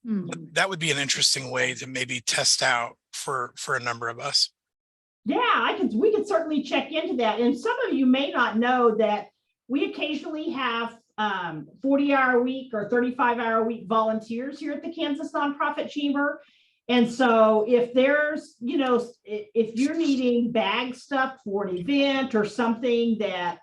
that would be an interesting way to maybe test out for a number of us. Yeah, we can certainly check into that. And some of you may not know that we occasionally have 40-hour-a-week or 35-hour-a-week volunteers here at the Kansas Nonprofit Chamber. And so if there's, if you're needing bag stuff for an event or something that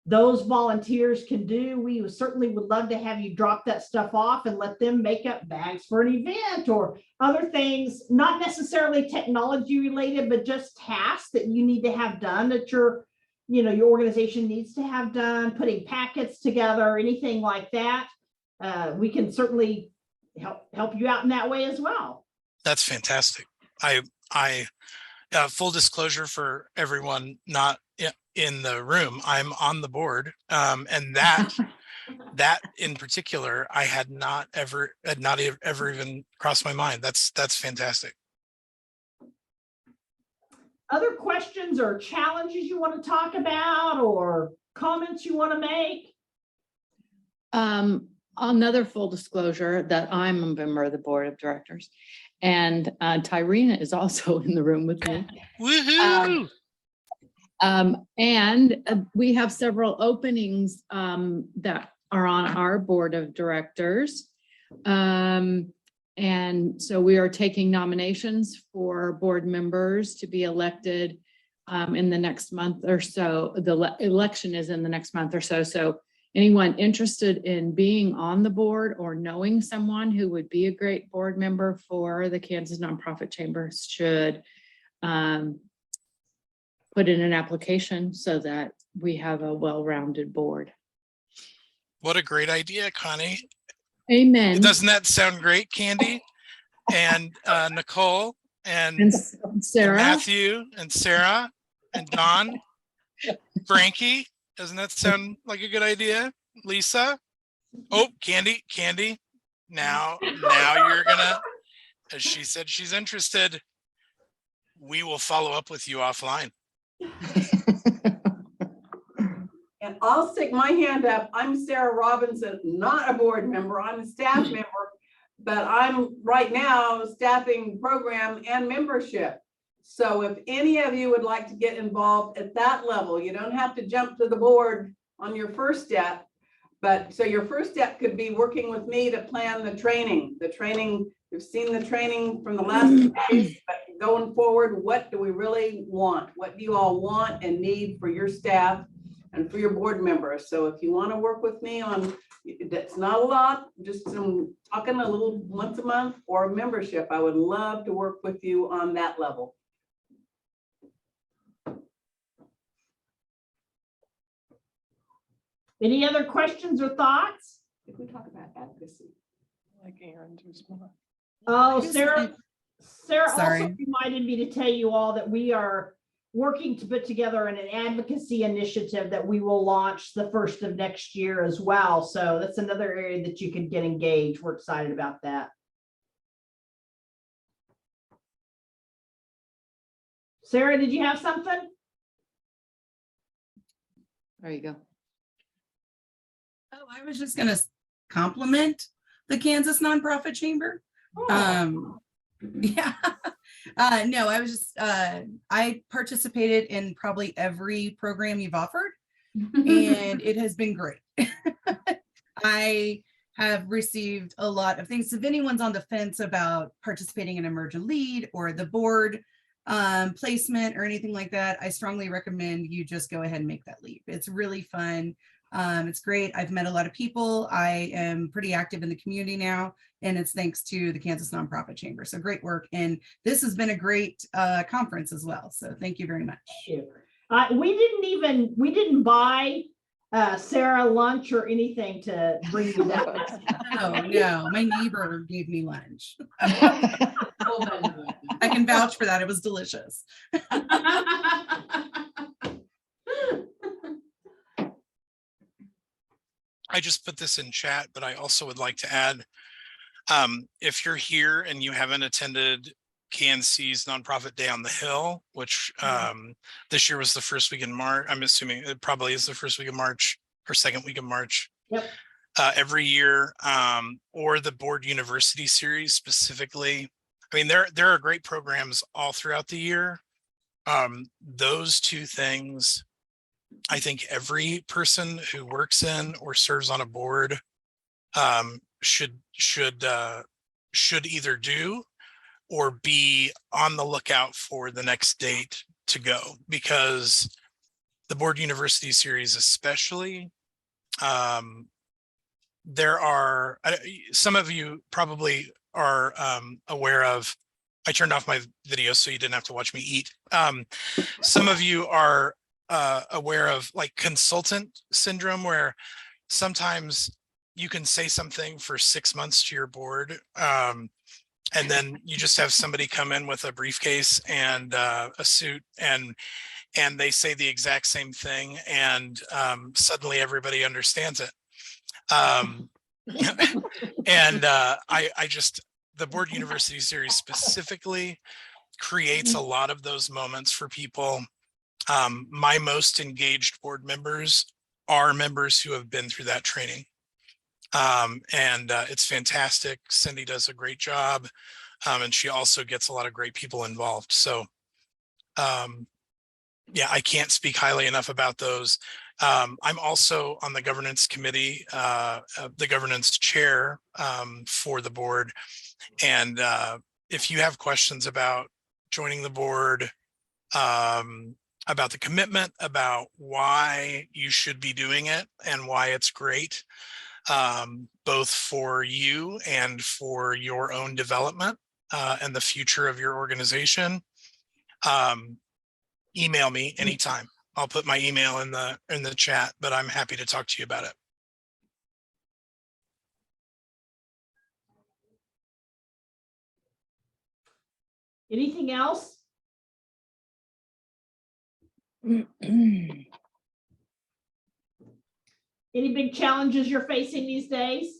those volunteers can do, we certainly would love to have you drop that stuff off and let them make up bags for an event or other things, not necessarily technology related, but just tasks that you need to have done that your organization needs to have done, putting packets together, anything like that. We can certainly help you out in that way as well. That's fantastic. I full disclosure for everyone not in the room, I'm on the board, and that in particular, I had not ever even crossed my mind. That's fantastic. Other questions or challenges you want to talk about or comments you want to make? Another full disclosure that I'm a member of the board of directors, and Tyrena is also in the room with me. Woohoo! And we have several openings that are on our board of directors. And so we are taking nominations for board members to be elected in the next month or so. The election is in the next month or so. So anyone interested in being on the board or knowing someone who would be a great board member for the Kansas Nonprofit Chamber should put in an application so that we have a well-rounded board. What a great idea, Connie. Amen. Doesn't that sound great, Candy? And Nicole and Sarah. Matthew and Sarah and Don, Frankie. Doesn't that sound like a good idea? Lisa? Oh, Candy. Now you're gonna, as she said, she's interested. We will follow up with you offline. And I'll stick my hand up. I'm Sarah Robinson, not a board member. I'm a staff member, but I'm right now staffing program and membership. So if any of you would like to get involved at that level, you don't have to jump to the board on your first step. But so your first step could be working with me to plan the training. You've seen the training from the last 2 days, but going forward, what do we really want? What do you all want and need for your staff and for your board members? So if you want to work with me on, that's not a lot, just some talking a little once a month or membership, I would love to work with you on that level. Any other questions or thoughts? If we talk about advocacy. Like Aaron too small. Oh, Sarah also Sorry. reminded me to tell you all that we are working to put together an advocacy initiative that we will launch the 1st of next year as well. So that's another area that you could get engaged. We're excited about that. Sarah, did you have something? There you go. Oh, I was just gonna compliment the Kansas Nonprofit Chamber. Yeah. No, I was just, I participated in probably every program you've offered, and it has been great. I have received a lot of things. If anyone's on the fence about participating in Emergent Lead or the board placement or anything like that, I strongly recommend you just go ahead and make that leap. It's really fun. It's great. I've met a lot of people. I am pretty active in the community now, and it's thanks to the Kansas Nonprofit Chamber. So great work. And this has been a great conference as well. So thank you very much. We didn't buy Sarah lunch or anything to bring you that. Oh no, my neighbor gave me lunch. I can vouch for that. It was delicious. I just put this in chat, but I also would like to add, if you're here and you haven't attended KNC's Nonprofit Day on the Hill, which this year was the first week in March, I'm assuming it probably is the first week of March or second week of March. Yep. Every year, or the Board University series specifically. I mean, there are great programs all throughout the year. Those two things, I think every person who works in or serves on a board should either do or be on the lookout for the next date to go, because the Board University series especially, there are some of you probably are aware of. I turned off my video so you didn't have to watch me eat. Some of you are aware of like consultant syndrome, where sometimes you can say something for 6 months to your board, and then you just have somebody come in with a briefcase and a suit, and they say the exact same thing, and suddenly everybody understands it. And I just, the Board University series specifically creates a lot of those moments for people. My most engaged board members are members who have been through that training. And it's fantastic. Cindy does a great job. And she also gets a lot of great people involved. So yeah, I can't speak highly enough about those. I'm also on the governance committee, the governance chair for the board. And if you have questions about joining the board, about the commitment, about why you should be doing it and why it's great, both for you and for your own development and the future of your organization, email me anytime. I'll put my email in the chat, but I'm happy to talk to you about it. Anything else? Any big challenges you're facing these days?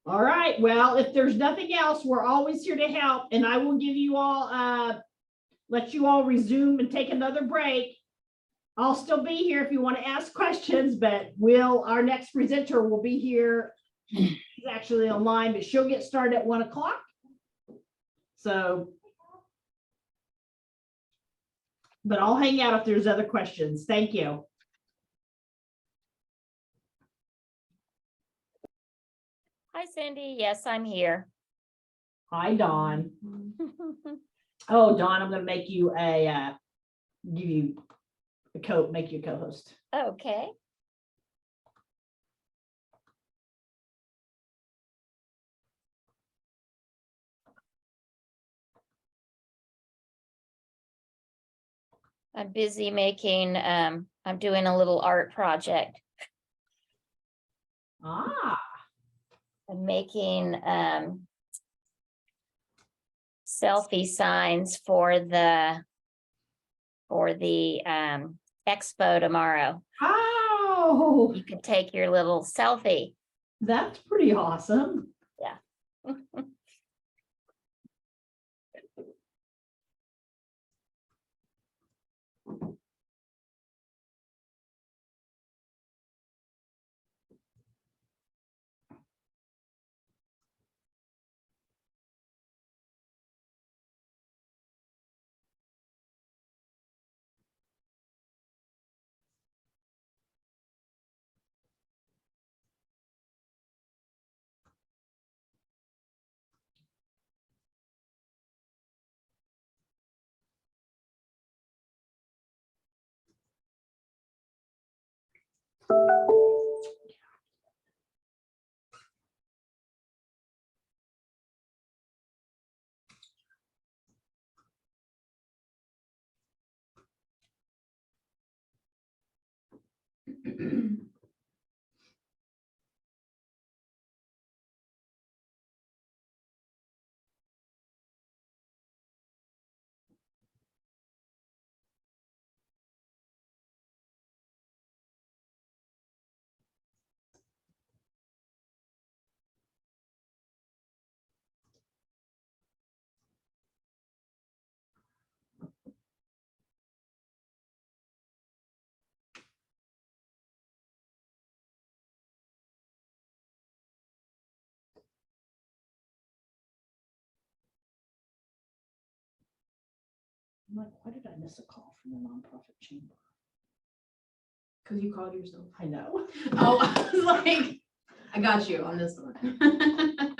All right, well, if there's nothing else, we're always here to help, and I will give you all, let you all resume and take another break. I'll still be here if you want to ask questions, but our next presenter will be here. She's actually online, but she'll get started at 1 o'clock. So, but I'll hang out if there's other questions. Thank you. Hi, Cindy. Yes, I'm here. Hi, Dawn. Oh, Dawn, I'm going to make you give you a make you a co-host. Okay. I'm busy making, I'm doing a little art project. Ah. I'm making selfie signs for the expo tomorrow. Oh, you can take your little selfie. That's pretty awesome. Yeah. like, why did I miss a call from the nonprofit chamber? Cause you called yourself. I know. Oh, I was like, I got you on this one.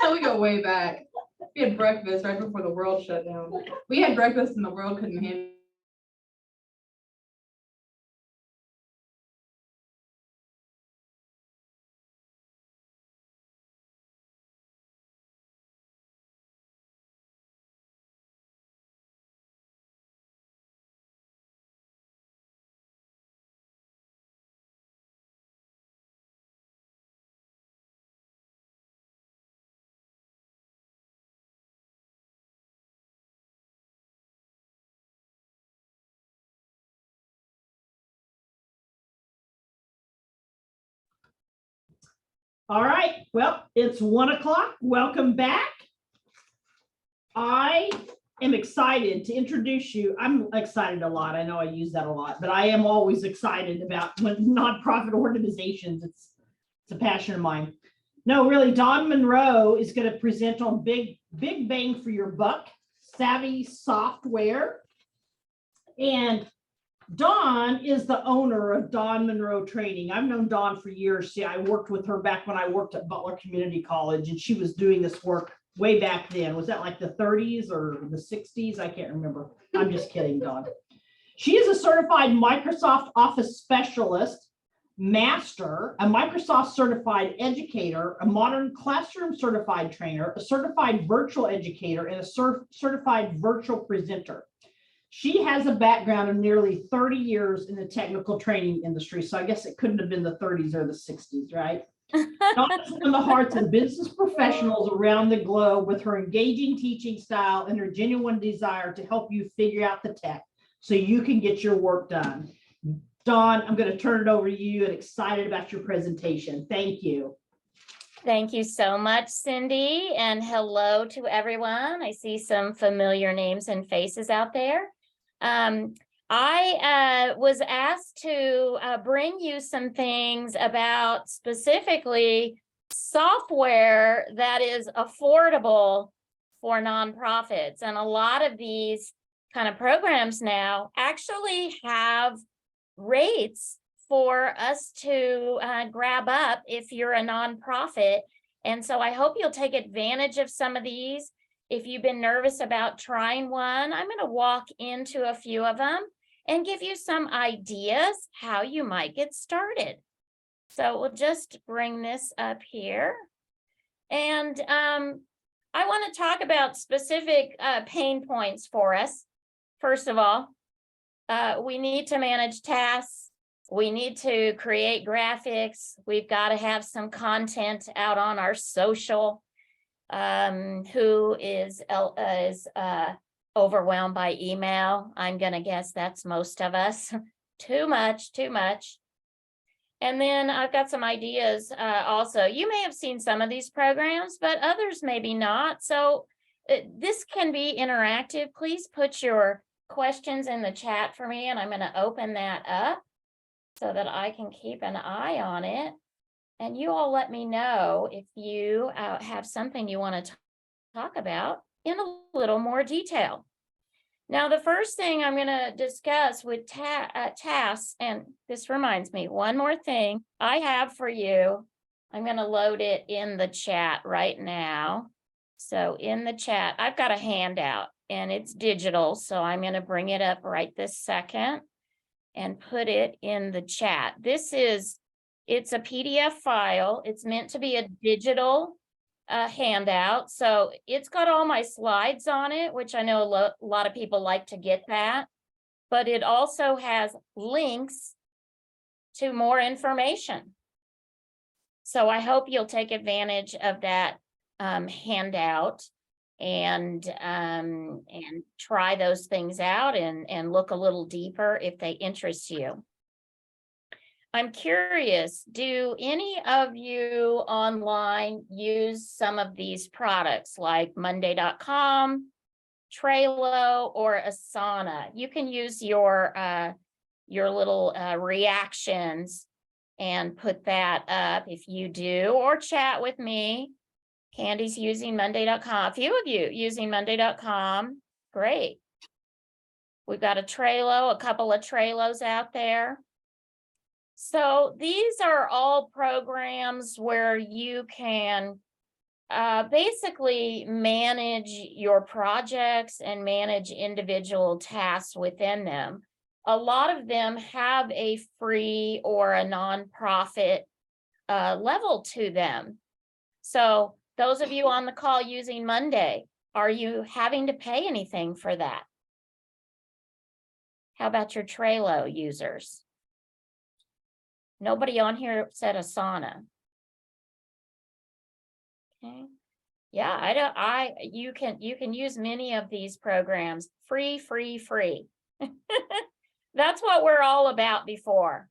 Yeah, we go way back. We had breakfast right before the world shut down. We had breakfast and the world couldn't handle. All right, well, it's 1 o'clock. Welcome back. I am excited to introduce you. I'm excited a lot. I know I use that a lot, but I am always excited about when nonprofit organizations. It's a passion of mine. No, really, Dawn Monroe is going to present on big bang for your buck, savvy software. And Dawn is the owner of Dawn Monroe Training. I've known Dawn for years. See, I worked with her back when I worked at Butler Community College, and she was doing this work way back then. Was that like the 30s or the 60s? I can't remember. I'm just kidding, Dawn. She is a certified Microsoft Office specialist, master, a Microsoft certified educator, a modern classroom certified trainer, a certified virtual educator, and a certified virtual presenter. She has a background of nearly 30 years in the technical training industry. So I guess it couldn't have been the 30s or the 60s, right? Dawn's in the hearts of business professionals around the globe with her engaging teaching style and her genuine desire to help you figure out the tech so you can get your work done. Dawn, I'm going to turn it over to you and excited about your presentation. Thank you. Thank you so much, Cindy, and hello to everyone. I see some familiar names and faces out there. I was asked to bring you some things about specifically software that is affordable for nonprofits. And a lot of these kind of programs now actually have rates for us to grab up if you're a nonprofit. And so I hope you'll take advantage of some of these. If you've been nervous about trying one, I'm going to walk into a few of them and give you some ideas how you might get started. So we'll just bring this up here. And I want to talk about specific pain points for us. First of all, we need to manage tasks. We need to create graphics. We've got to have some content out on our social. Who is overwhelmed by email? I'm going to guess that's most of us. Too much. And then I've got some ideas also. You may have seen some of these programs, but others maybe not. So this can be interactive. Please put your questions in the chat for me, and I'm going to open that up so that I can keep an eye on it. And you all let me know if you have something you want to talk about in a little more detail. Now, the first thing I'm going to discuss with tasks, and this reminds me, one more thing I have for you. I'm going to load it in the chat right now. So in the chat, I've got a handout and it's digital. So I'm going to bring it up right this second and put it in the chat. It's a PDF file. It's meant to be a digital handout. So it's got all my slides on it, which I know a lot of people like to get that. But it also has links to more information. So I hope you'll take advantage of that handout and try those things out and look a little deeper if they interest you. I'm curious, do any of you online use some of these products like Monday.com, Trello, or Asana? You can use your little reactions and put that up if you do, or chat with me. Candy's using Monday.com. A few of you using Monday.com. Great. We've got a Trello, a couple of Trellos out there. So these are all programs where you can basically manage your projects and manage individual tasks within them. A lot of them have a free or a nonprofit level to them. So those of you on the call using Monday, are you having to pay anything for that? How about your Trello users? Nobody on here said Asana. Okay. Yeah, you can use many of these programs, free. That's what we're all about before.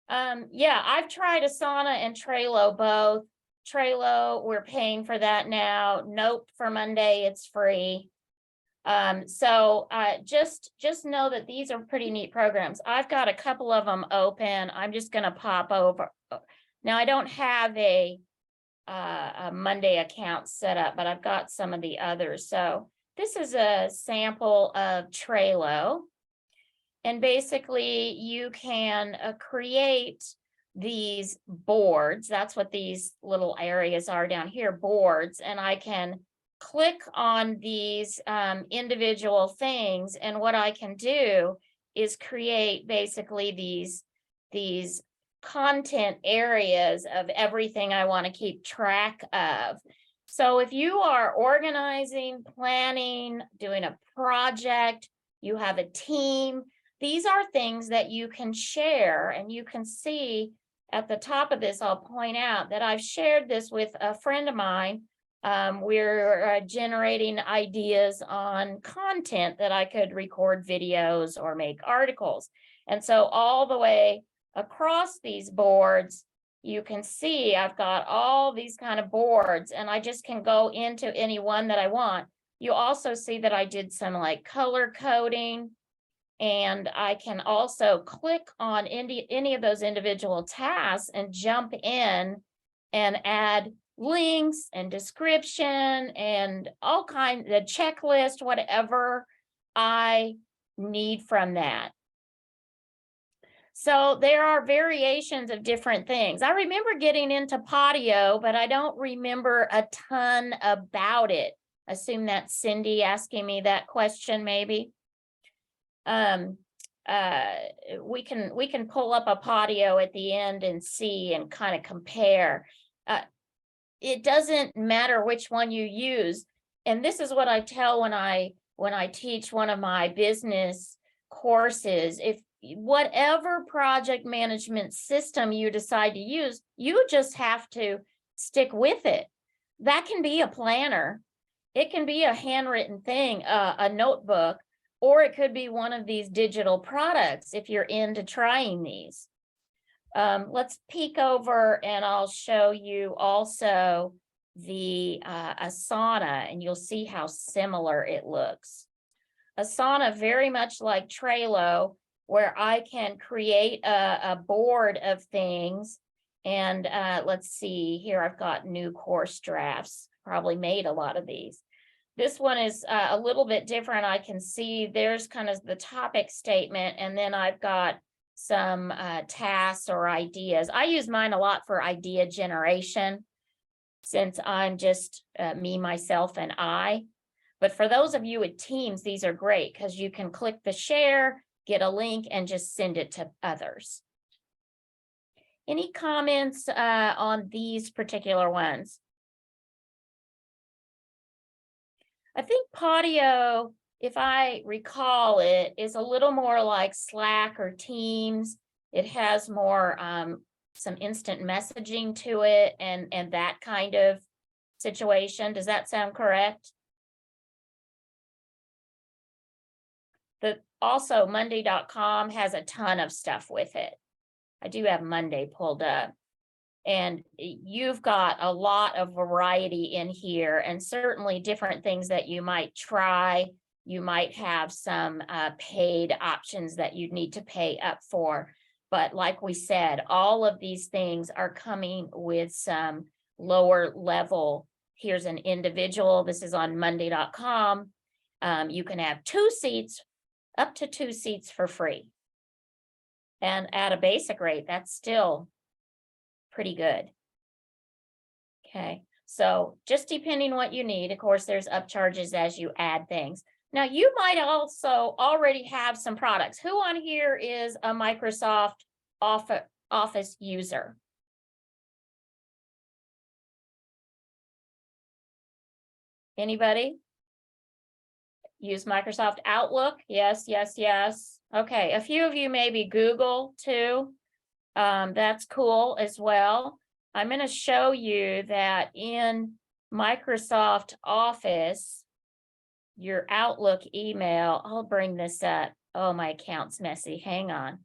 Yeah, I've tried Asana and Trello both. Trello, we're paying for that now. Nope, for Monday, it's free. So just know that these are pretty neat programs. I've got a couple of them open. I'm just gonna pop over. Now, I don't have a Monday account set up, but I've got some of the others. So this is a sample of Trello. And basically you can create these boards. That's what these little areas are down here, boards. And I can click on these individual things. And what I can do is create basically these content areas of everything I want to keep track of. So if you are organizing, planning, doing a project, you have a team, these are things that you can share. And you can see at the top of this, I'll point out that I've shared this with a friend of mine. We're generating ideas on content that I could record videos or make articles. And so all the way across these boards, you can see I've got all these kind of boards, and I just can go into any one that I want. You also see that I did some like color coding, and I can also click on any of those individual tasks and jump in and add links and description and all kinds of checklist, whatever I need from that. So there are variations of different things. I remember getting into Podio, but I don't remember a ton about it. I assume that's Cindy asking me that question, maybe. We can pull up a Podio at the end and see and kind of compare. It doesn't matter which one you use. And this is what I tell when I teach one of my business courses. If whatever project management system you decide to use, you just have to stick with it. That can be a planner. It can be a handwritten thing, a notebook, or it could be one of these digital products if you're into trying these. Let's peek over and I'll show you also the Asana, and you'll see how similar it looks. Asana, very much like Trello, where I can create a board of things. And let's see here, I've got new course drafts, probably made a lot of these. This one is a little bit different. I can see there's kind of the topic statement, and then I've got some tasks or ideas. I use mine a lot for idea generation, since I'm just me, myself, and I. But for those of you with teams, these are great because you can click the share, get a link, and just send it to others. Any comments on these particular ones? I think Podio, if I recall it, is a little more like Slack or Teams. It has more some instant messaging to it and that kind of situation. Does that sound correct? Also, Monday.com has a ton of stuff with it. I do have Monday pulled up. And you've got a lot of variety in here, and certainly different things that you might try. You might have some paid options that you'd need to pay up for. But like we said, all of these things are coming with some lower level. Here's an individual. This is on Monday.com. You can have 2 seats, up to 2 seats for free. And at a basic rate, that's still pretty good. Okay, So just depending what you need, of course, there's upcharges as you add things. Now, you might also already have some products. Who on here is a Microsoft Office user? Anybody? Use Microsoft Outlook? Yes, yes, yes. Okay, a few of you maybe Google too. That's cool as well. I'm going to show you that in Microsoft Office, your Outlook email, I'll bring this up. Oh, my account's messy. Hang on.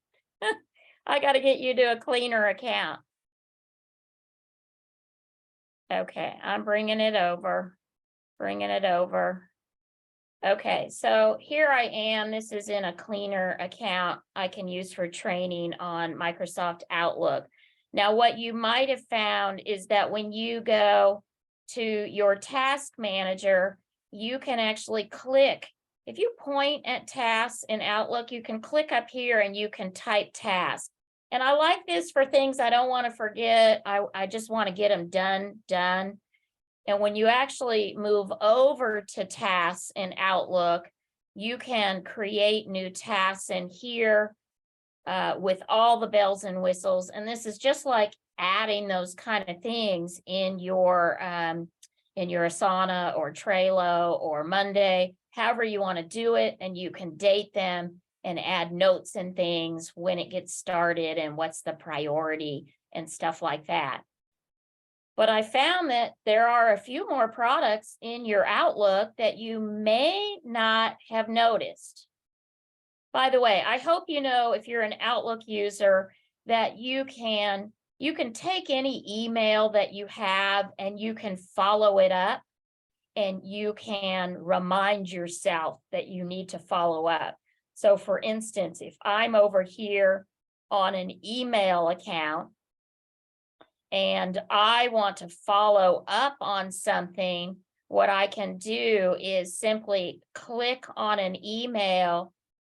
I got to get you to a cleaner account. Okay, I'm bringing it over. Bringing it over. Okay, so here I am. This is in a cleaner account I can use for training on Microsoft Outlook. Now, what you might have found is that when you go to your task manager, you can actually click. If you point at tasks in Outlook, you can click up here and you can type task. And I like this for things I don't want to forget. I just want to get them done. And when you actually move over to tasks in Outlook, you can create new tasks in here with all the bells and whistles. And this is just like adding those kind of things in your Asana or Trello or Monday, however you want to do it. And you can date them and add notes and things when it gets started and what's the priority and stuff like that. But I found that there are a few more products in your Outlook that you may not have noticed. By the way, I hope you know if you're an Outlook user that you can take any email that you have and you can follow it up and you can remind yourself that you need to follow up. So for instance, if I'm over here on an email account, and I want to follow up on something, what I can do is simply click on an email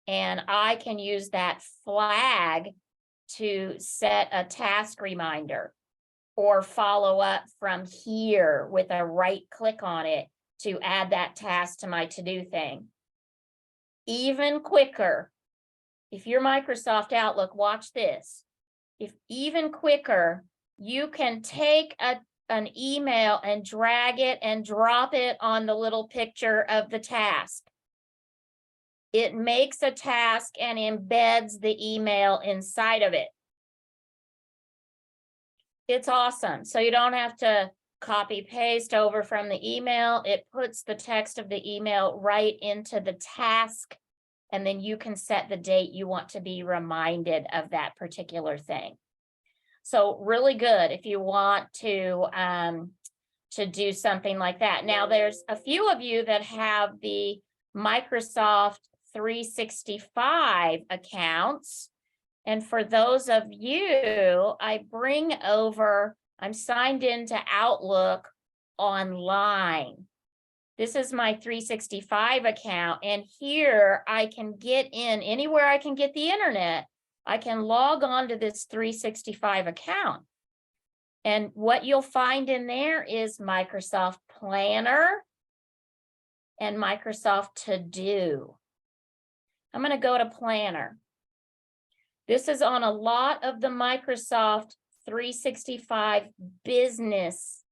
and I can use that flag to set a task reminder or follow up from here with a right click on it to add that task to my to-do thing. Even quicker, if you're Microsoft Outlook, watch this. If even quicker, you can take an email and drag it and drop it on the little picture of the task. It makes a task and embeds the email inside of it. It's awesome. So you don't have to copy paste over from the email. It puts the text of the email right into the task, and then you can set the date you want to be reminded of that particular thing. So really good if you want to do something like that. Now, there's a few of you that have the Microsoft 365 accounts. And for those of you, I'm signed into Outlook online. This is my 365 account. And here I can get in anywhere I can get the internet. I can log on to this 365 account. And what you'll find in there is Microsoft Planner and Microsoft To Do. I'm going to go to Planner. This is on a lot of the Microsoft 365 business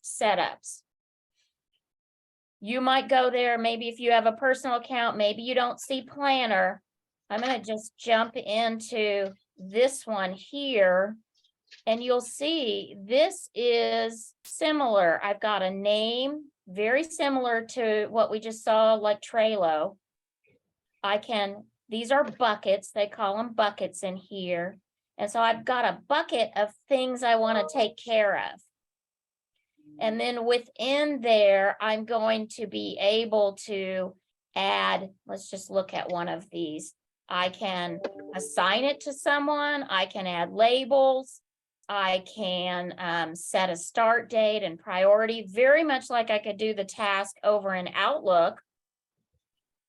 setups. You might go there, maybe if you have a personal account, maybe you don't see Planner. I'm going to just jump into this one here, and you'll see this is similar. I've got a name very similar to what we just saw, like Trello. These are buckets, they call them buckets in here. And so I've got a bucket of things I want to take care of. And then within there, I'm going to be able to add, let's just look at one of these. I can assign it to someone. I can add labels. I can set a start date and priority, very much like I could do the task over in Outlook,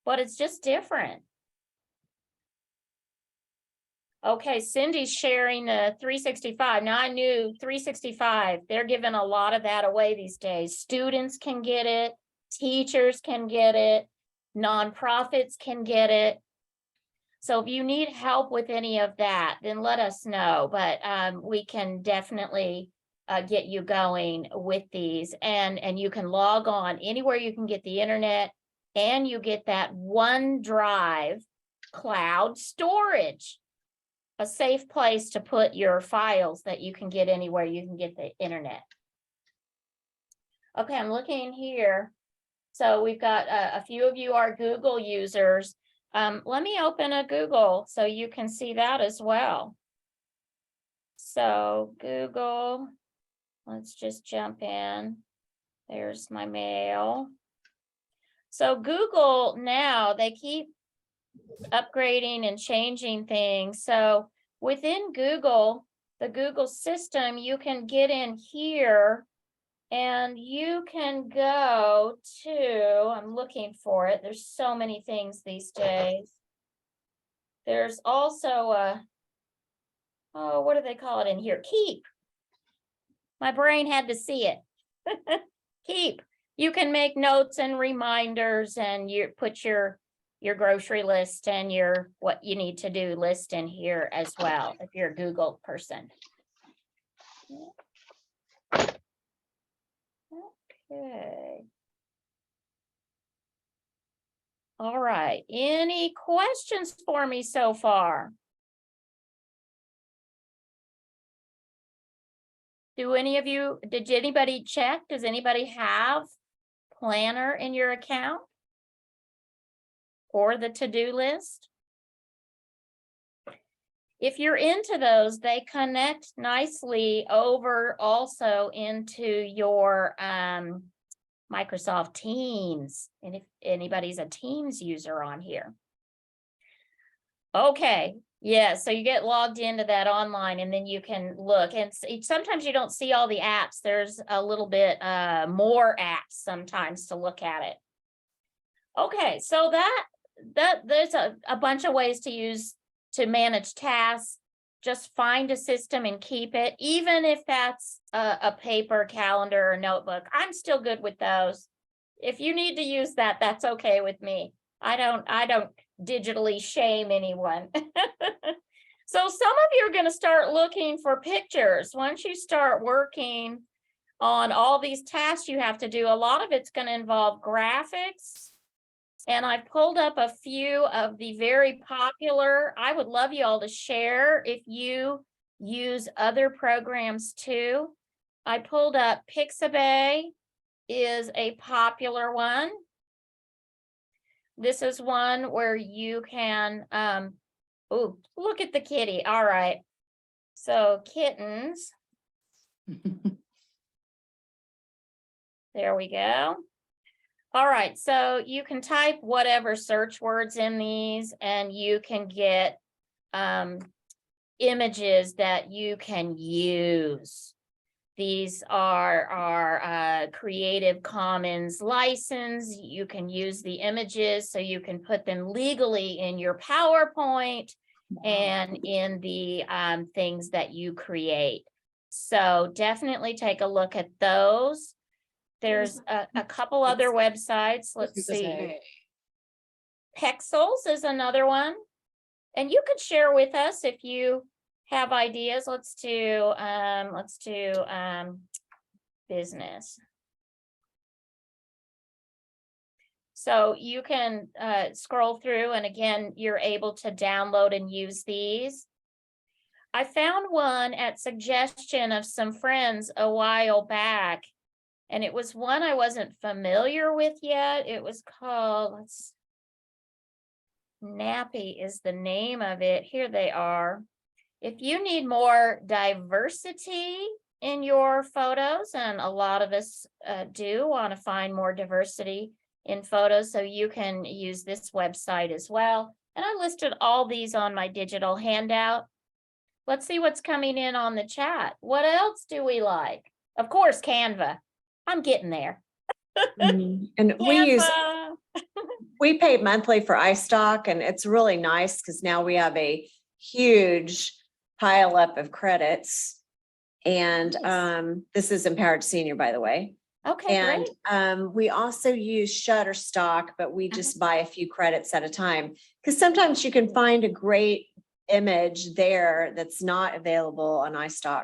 but it's just different. Okay, Cindy's sharing the 365. Now I knew 365, they're giving a lot of that away these days. Students can get it, teachers can get it, nonprofits can get it. So if you need help with any of that, then let us know, but we can definitely get you going with these, and you can log on anywhere you can get the internet, and you get that OneDrive cloud storage, a safe place to put your files that you can get anywhere you can get the internet. Okay, I'm looking here. So we've got a few of you are Google users. Let me open a Google so you can see that as well. So Google, let's just jump in. There's my mail. So Google now, they keep upgrading and changing things. So within Google, the Google system, you can get in here and you can go to, I'm looking for it. There's so many things these days. There's also a, oh, what do they call it in here? Keep. My brain had to see it. Keep. You can make notes and reminders, and you put your grocery list and your what you need to do list in here as well, if you're a Google person. Okay. All right. Any questions for me so far? Do any of you, did anybody check? Does anybody have Planner in your account? Or the to-do list? If you're into those, they connect nicely over also into your Microsoft Teams, and if anybody's a Teams user on here. Okay, yeah, so you get logged into that online, and then you can look, and sometimes you don't see all the apps. There's a little bit more apps sometimes to look at it. Okay, so there's a bunch of ways to manage tasks. Just find a system and keep it, even if that's a paper calendar or notebook. I'm still good with those. If you need to use that, that's okay with me. I don't digitally shame anyone. So some of you are going to start looking for pictures. Once you start working on all these tasks you have to do, a lot of it's going to involve graphics. And I pulled up a few of the very popular. I would love you all to share if you use other programs too. I pulled up Pixabay is a popular one. This is one where you can, oh, look at the kitty. All right. So kittens. There we go. All right, so you can type whatever search words in these, and you can get images that you can use. These are Creative Commons license. You can use the images, so you can put them legally in your PowerPoint and in the things that you create. So definitely take a look at those. There's a couple other websites. Let's see. Pexels is another one. And you could share with us if you have ideas. Let's do business. So you can scroll through, and again, you're able to download and use these. I found one at suggestion of some friends a while back. And it was one I wasn't familiar with yet. It was called, Nappy is the name of it. Here they are. If you need more diversity in your photos, and a lot of us do want to find more diversity in photos, so you can use this website as well. And I listed all these on my digital handout. Let's see what's coming in on the chat. What else do we like? Of course, Canva. I'm getting there. And Canva. we pay monthly for iStock, and it's really nice because now we have a huge pile up of credits. And Nice. this is Empowered Senior, by the way. Okay, And great. we also use Shutterstock, but we just buy a few credits at a time. Because sometimes you can find a great image there that's not available on iStock.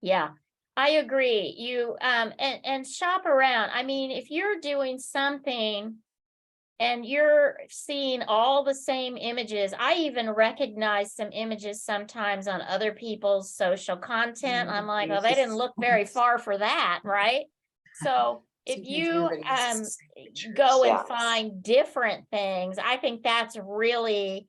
Yeah, I agree. You, and shop around. I mean, if you're doing something and you're seeing all the same images, I even recognize some images sometimes on other people's social content. I'm like, oh, they didn't look very far for that, right? So if Sometimes you everybody uses the same pictures. go and Yeah. find different things, I think that's really,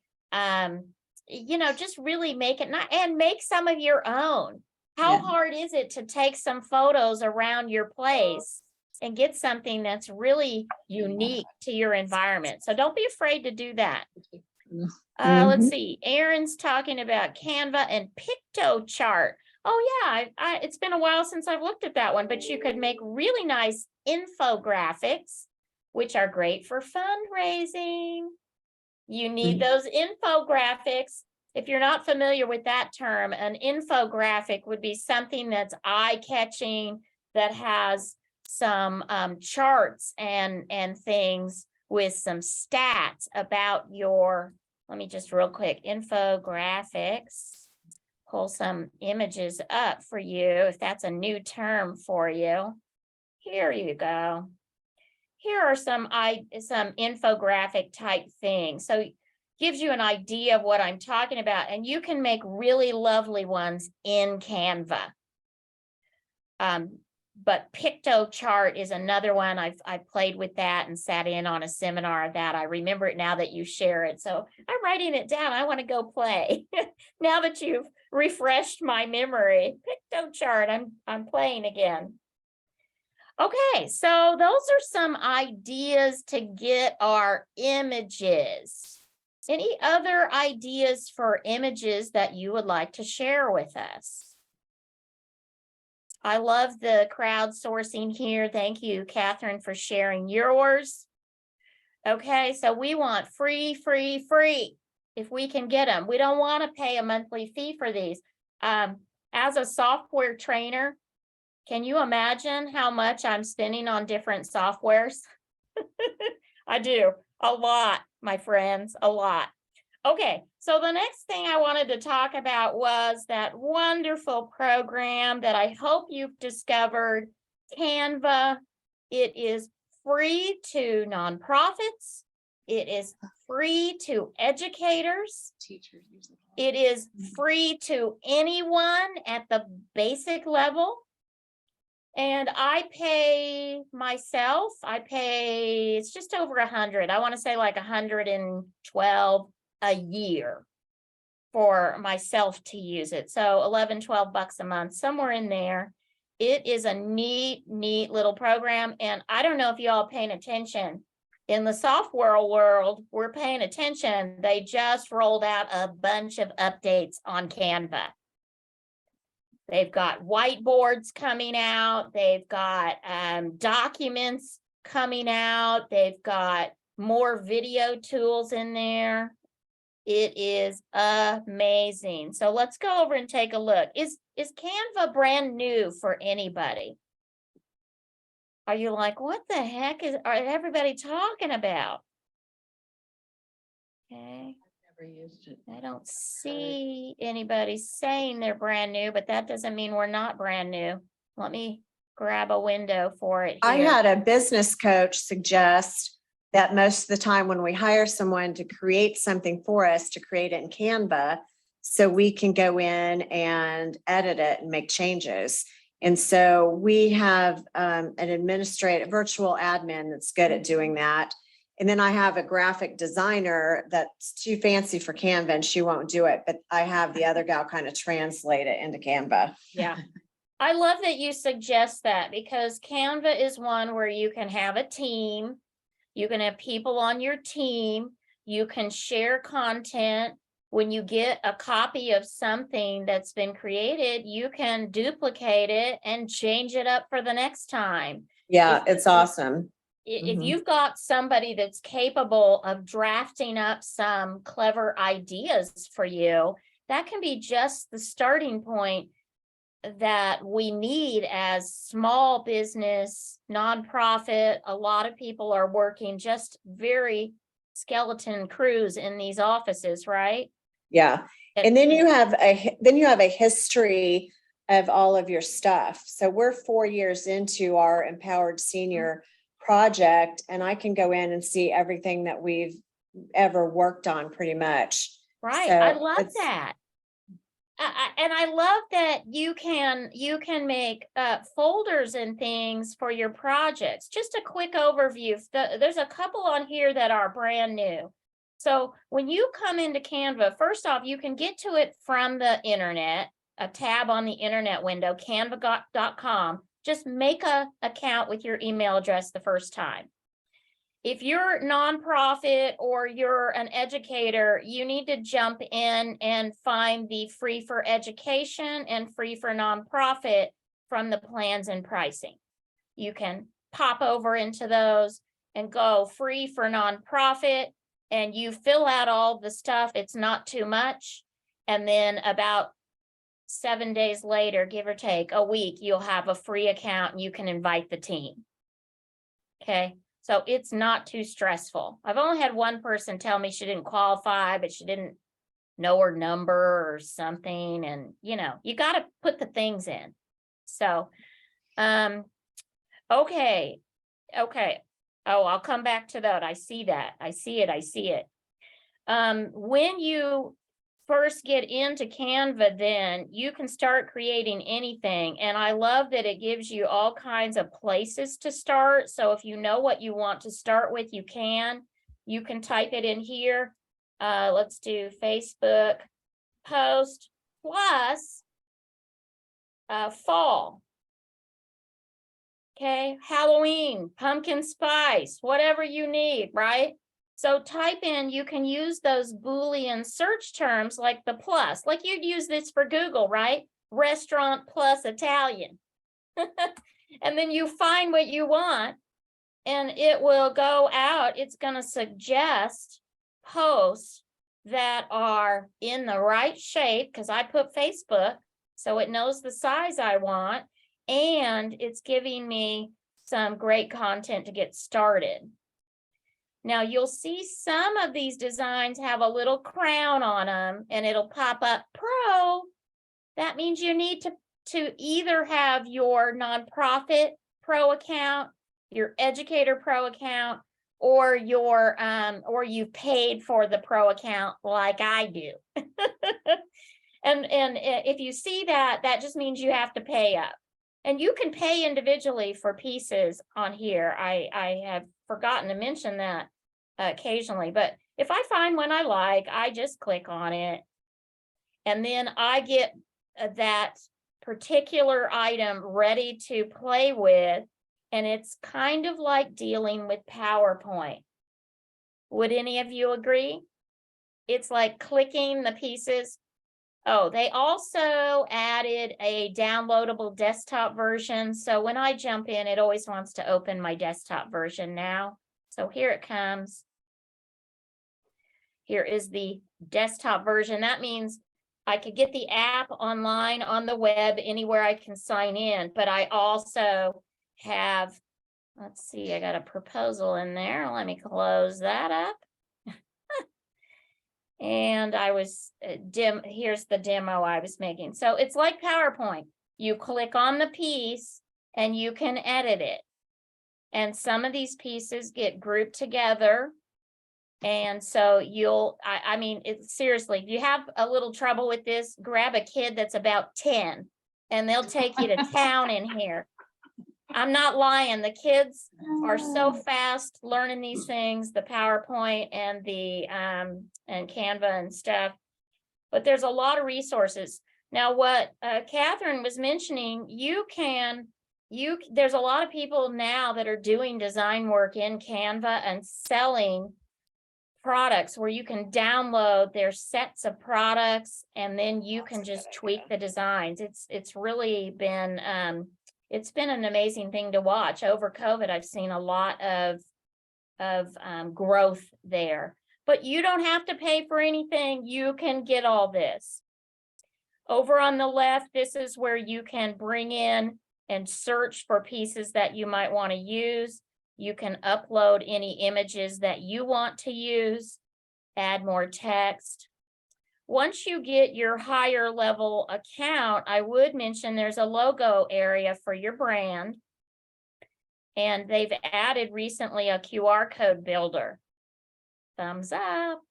just really make it not, and make some of your own. How Yeah. hard is it to take some photos around your place and get something that's really unique to your environment? So don't be afraid to do that. Let's see, Aaron's talking about Canva and PictoChart. Oh yeah, it's been a while since I've looked at that one, but you could make really nice infographics, which are great for fundraising. You need those infographics. If you're not familiar with that term, an infographic would be something that's eye-catching, that has some charts and things with some stats about your, let me just real quick, infographics. Pull some images up for you if that's a new term for you. Here you go. Here are some infographic type things. So gives you an idea of what I'm talking about, and you can make really lovely ones in Canva. But PictoChart is another one. I've played with that and sat in on a seminar that I remember it now that you share it. So I'm writing it down. I want to go play. Now that you've refreshed my memory, PictoChart, I'm playing again. Okay, so those are some ideas to get our images. Any other ideas for images that you would like to share with us? I love the crowdsourcing here. Thank you, Catherine, for sharing yours. Okay, so we want free, free, free, if we can get them. We don't want to pay a monthly fee for these. As a software trainer, can you imagine how much I'm spending on different softwares? I do, a lot, my friends, a lot. Okay, so the next thing I wanted to talk about was that wonderful program that I hope you've discovered, Canva. It is free to nonprofits. It is free to educators. Teachers use it. It is free to anyone at the basic level. And I pay myself, it's just over 100. I want to say like 112 a year for myself to use it. So 11, 12 bucks a month, somewhere in there. It is a neat little program. And I don't know if you all paying attention. In the software world, we're paying attention. They just rolled out a bunch of updates on Canva. They've got whiteboards coming out. They've got documents coming out. They've got more video tools in there. It is amazing. So let's go over and take a look. Is Canva brand new for anybody? Are you like, what the heck are everybody talking about? Okay. Never used it. I don't see anybody saying they're brand new, but that doesn't mean we're not brand new. Let me grab a window for it I here. had a business coach suggest that most of the time when we hire someone to create something for us, to create it in Canva, so we can go in and edit it and make changes. And so we have an virtual admin that's good at doing that. And then I have a graphic designer that's too fancy for Canva and she won't do it, but I have the other gal kind of translate it into Canva. Yeah. I love that you suggest that, because Canva is one where you can have a team. You can have people on your team. You can share content. When you get a copy of something that's been created, you can duplicate it and change it up for the next time. Yeah, it's awesome. if Mhm. you've got somebody that's capable of drafting up some clever ideas for you, that can be just the starting point that we need as small business, nonprofit. A lot of people are working just very skeleton crews in these offices, right? Yeah. And then you have a history of all of your stuff. So we're 4 years into our Empowered Senior project, and I can go in and see everything that we've ever worked on pretty much. Right, So I love it's- that. And I love that you can make folders and things for your projects. Just a quick overview. There's a couple on here that are brand new. So when you come into Canva, first off, you can get to it from the internet, a tab on the internet window, canva.com. Just make a account with your email address the first time. If you're nonprofit or you're an educator, you need to jump in and find the free for education and free for nonprofit from the plans and pricing. You can pop over into those and go free for nonprofit, and you fill out all the stuff. It's not too much. And then about 7 days later, give or take a week, you'll have a free account and you can invite the team. Okay. So it's not too stressful. I've only had one person tell me she didn't qualify, but she didn't know her number or something. And you got to put the things in. So, okay. Oh, I'll come back to that. I see that. I see it. When you first get into Canva, then you can start creating anything. And I love that it gives you all kinds of places to start. So if you know what you want to start with, you can type it in here. Let's do Facebook post plus fall. Okay, Halloween, pumpkin spice, whatever you need, right? So type in, you can use those Boolean search terms like the plus, like you'd use this for Google, right? Restaurant plus Italian. And then you find what you want and it will go out. It's going to suggest posts that are in the right shape because I put Facebook, so it knows the size I want, and it's giving me some great content to get started. Now you'll see some of these designs have a little crown on them and it'll pop up pro. That means you need to either have your nonprofit pro account, your educator pro account, or or you paid for the pro account like I do. And if you see that, that just means you have to pay up. And you can pay individually for pieces on here. I have forgotten to mention that occasionally, but if I find one I like, I just click on it and then I get that particular item ready to play with. And it's kind of like dealing with PowerPoint. Would any of you agree? It's like clicking the pieces. Oh, they also added a downloadable desktop version. So when I jump in, it always wants to open my desktop version now. So here it comes. Here is the desktop version. That means I could get the app online on the web anywhere I can sign in, but I also have, let's see, I got a proposal in there. Let me close that up. And I was here's the demo I was making. So it's like PowerPoint. You click on the piece and you can edit it. And some of these pieces get grouped together. And so I mean, seriously, if you have a little trouble with this, grab a kid that's about 10 and they'll take you to town in here. I'm not lying. The kids are so fast learning these things, the PowerPoint and the and Canva and stuff. But there's a lot of resources. Now, what Catherine was mentioning, there's a lot of people now that are doing design work in Canva and selling products where you can download their sets of products and then you can just tweak the designs. It's really been it's been an amazing thing to watch. Over COVID, I've seen a lot of growth there. But you don't have to pay for anything. You can get all this. Over on the left, this is where you can bring in and search for pieces that you might want to use. You can upload any images that you want to use, add more text. Once you get your higher level account, I would mention there's a logo area for your brand. And they've added recently a QR code builder. Thumbs up.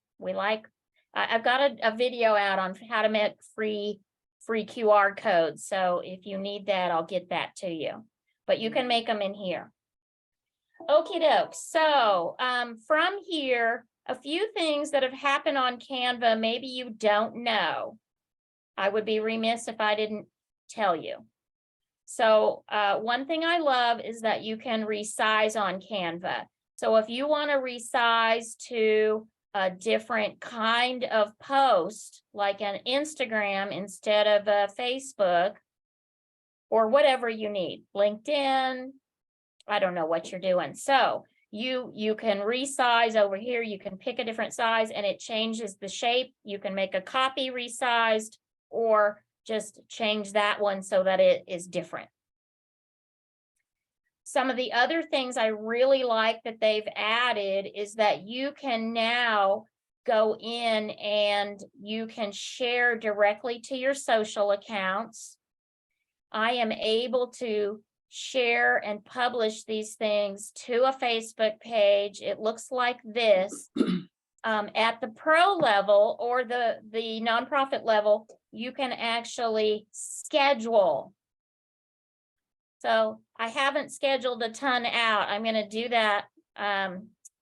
I've got a video out on how to make free QR codes. So if you need that, I'll get that to you. But you can make them in here. Okie doke. So from here, a few things that have happened on Canva, maybe you don't know. I would be remiss if I didn't tell you. So one thing I love is that you can resize on Canva. So if you want to resize to a different kind of post, like an Instagram instead of a Facebook, or whatever you need, LinkedIn, I don't know what you're doing. So you can resize over here. You can pick a different size and it changes the shape. You can make a copy resized or just change that one so that it is different. Some of the other things I really like that they've added is that you can now go in and you can share directly to your social accounts. I am able to share and publish these things to a Facebook page. It looks like this. At the pro level or the nonprofit level, you can actually schedule. So I haven't scheduled a ton out. I'm going to do that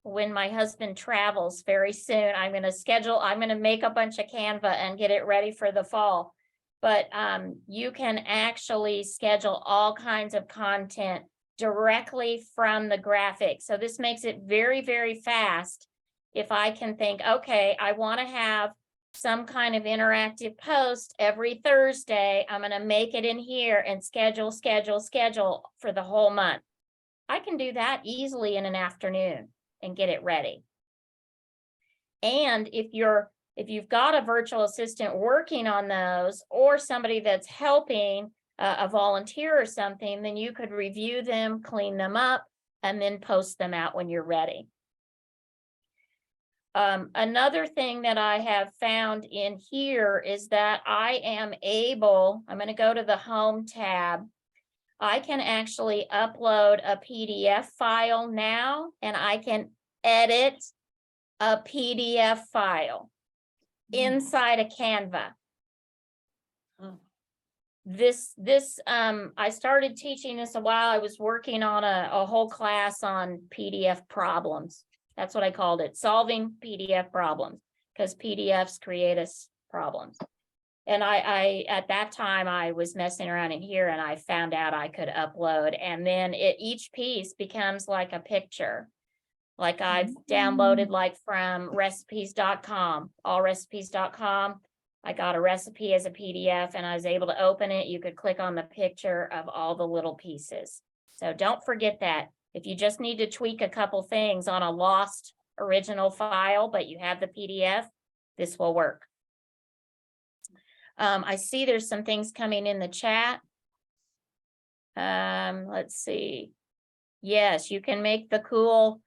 when my husband travels very soon. I'm going to make a bunch of Canva and get it ready for the fall. But you can actually schedule all kinds of content directly from the graphic. So this makes it very, very fast. If I can think, okay, I want to have some kind of interactive post every Thursday, I'm going to make it in here and schedule for the whole month. I can do that easily in an afternoon and get it ready. And if you've got a virtual assistant working on those or somebody that's helping, a volunteer or something, then you could review them, clean them up, and then post them out when you're ready. Another thing that I have found in here is that I'm going to go to the Home tab. I can actually upload a PDF file now, and I can edit a PDF file inside a Canva. I started teaching this a while. I was working on a whole class on PDF problems. That's what I called it, solving PDF problems, because PDFs create us problems. And I at that time, I was messing around in here and I found out I could upload, and then each piece becomes like a picture. Like I've downloaded like from recipes.com, allrecipes.com. I got a recipe as a PDF and I was able to open it. You could click on the picture of all the little pieces. So don't forget that. If you just need to tweak a couple things on a lost original file, but you have the PDF, this will work. I see there's some things coming in the chat. Let's see. Yes, you can make the cool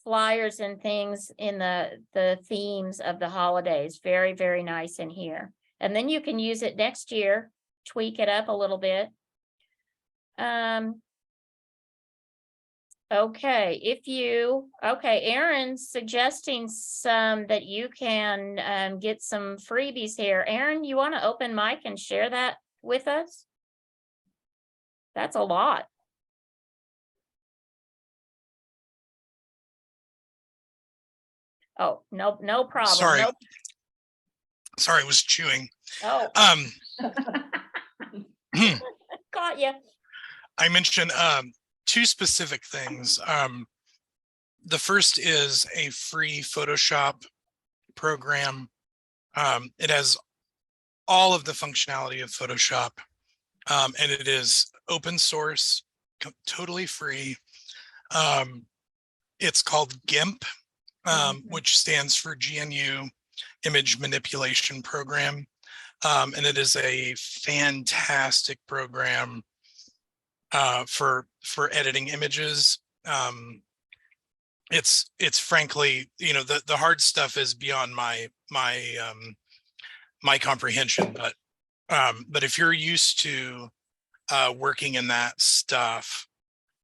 flyers and things in the themes of the holidays. Very, very nice in here. And then you can use it next year, tweak it up a little bit. Okay, Aaron's suggesting that you can get some freebies here. Aaron, you want to open mic and share that with us? That's a lot. Oh, no problem. Sorry. No. Sorry, I was chewing. Oh. Caught you. I mentioned two specific things. The first is a free Photoshop program. It has all of the functionality of Photoshop, And it is open source, totally free. It's called GIMP, which stands for GNU Image Manipulation Program. And it is a fantastic program for editing images. It's frankly, the hard stuff is beyond my comprehension, but if you're used to working in that stuff,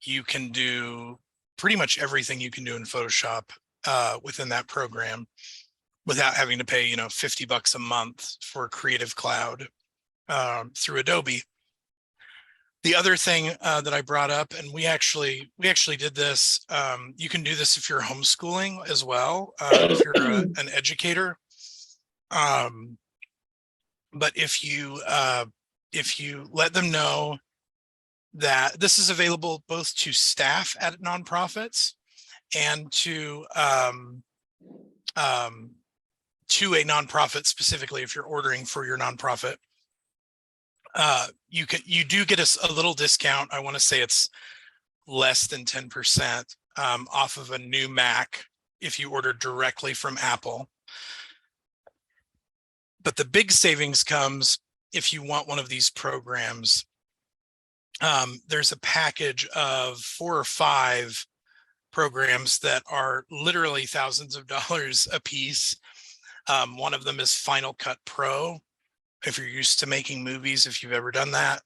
you can do pretty much everything you can do in Photoshop within that program without having to pay, $50 a month for Creative Cloud through Adobe. The other thing that I brought up, and we actually did this, you can do this if you're homeschooling as well, if you're an educator. But if you let them know that this is available both to staff at nonprofits and to a nonprofit specifically, if you're ordering for your nonprofit, you do get a little discount. I want to say it's less than 10% off of a new Mac if you order directly from Apple. But the big savings comes if you want one of these programs. There's a package of 4 or 5 programs that are literally thousands of dollars a piece. One of them is Final Cut Pro. If you're used to making movies, if you've ever done that,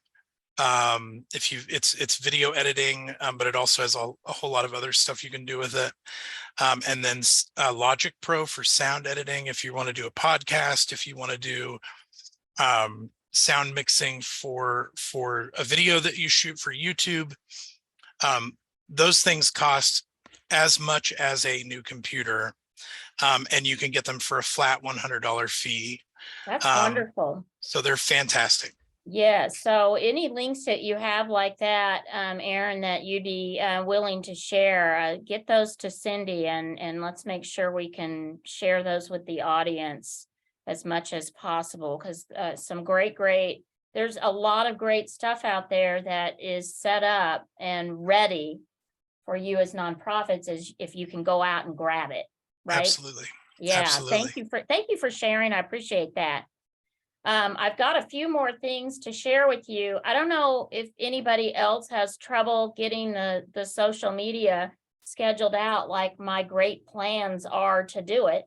it's video editing, but it also has a whole lot of other stuff you can do with it. And then Logic Pro for sound editing. If you want to do a podcast, if you want to do sound mixing for a video that you shoot for YouTube, those things cost as much as a new computer, and you can get them for a flat $100 fee. That's wonderful. So they're fantastic. Yeah, so any links that you have like that, Aaron, that you'd be willing to share, get those to Cindy, and let's make sure we can share those with the audience as much as possible, because some great, there's a lot of great stuff out there that is set up and ready for you as nonprofits, as if you can go out and grab it, right? Absolutely. Yeah, Absolutely. thank you for sharing. I appreciate that. I've got a few more things to share with you. I don't know if anybody else has trouble getting the social media scheduled out like my great plans are to do it.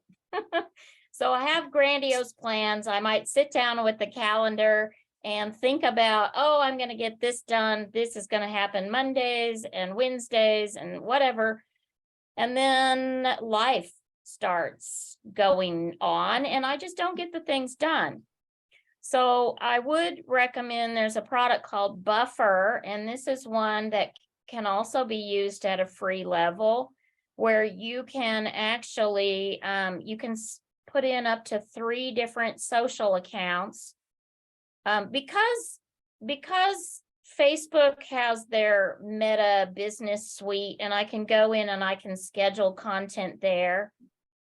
So I have grandiose plans. I might sit down with the calendar and think about, oh, I'm going to get this done. This is going to happen Mondays and Wednesdays and whatever. And then life starts going on and I just don't get the things done. So I would recommend, there's a product called Buffer, and this is one that can also be used at a free level, where you can actually, you can put in up to 3 different social accounts. Because Facebook has their Meta Business Suite, and I can go in and I can schedule content there,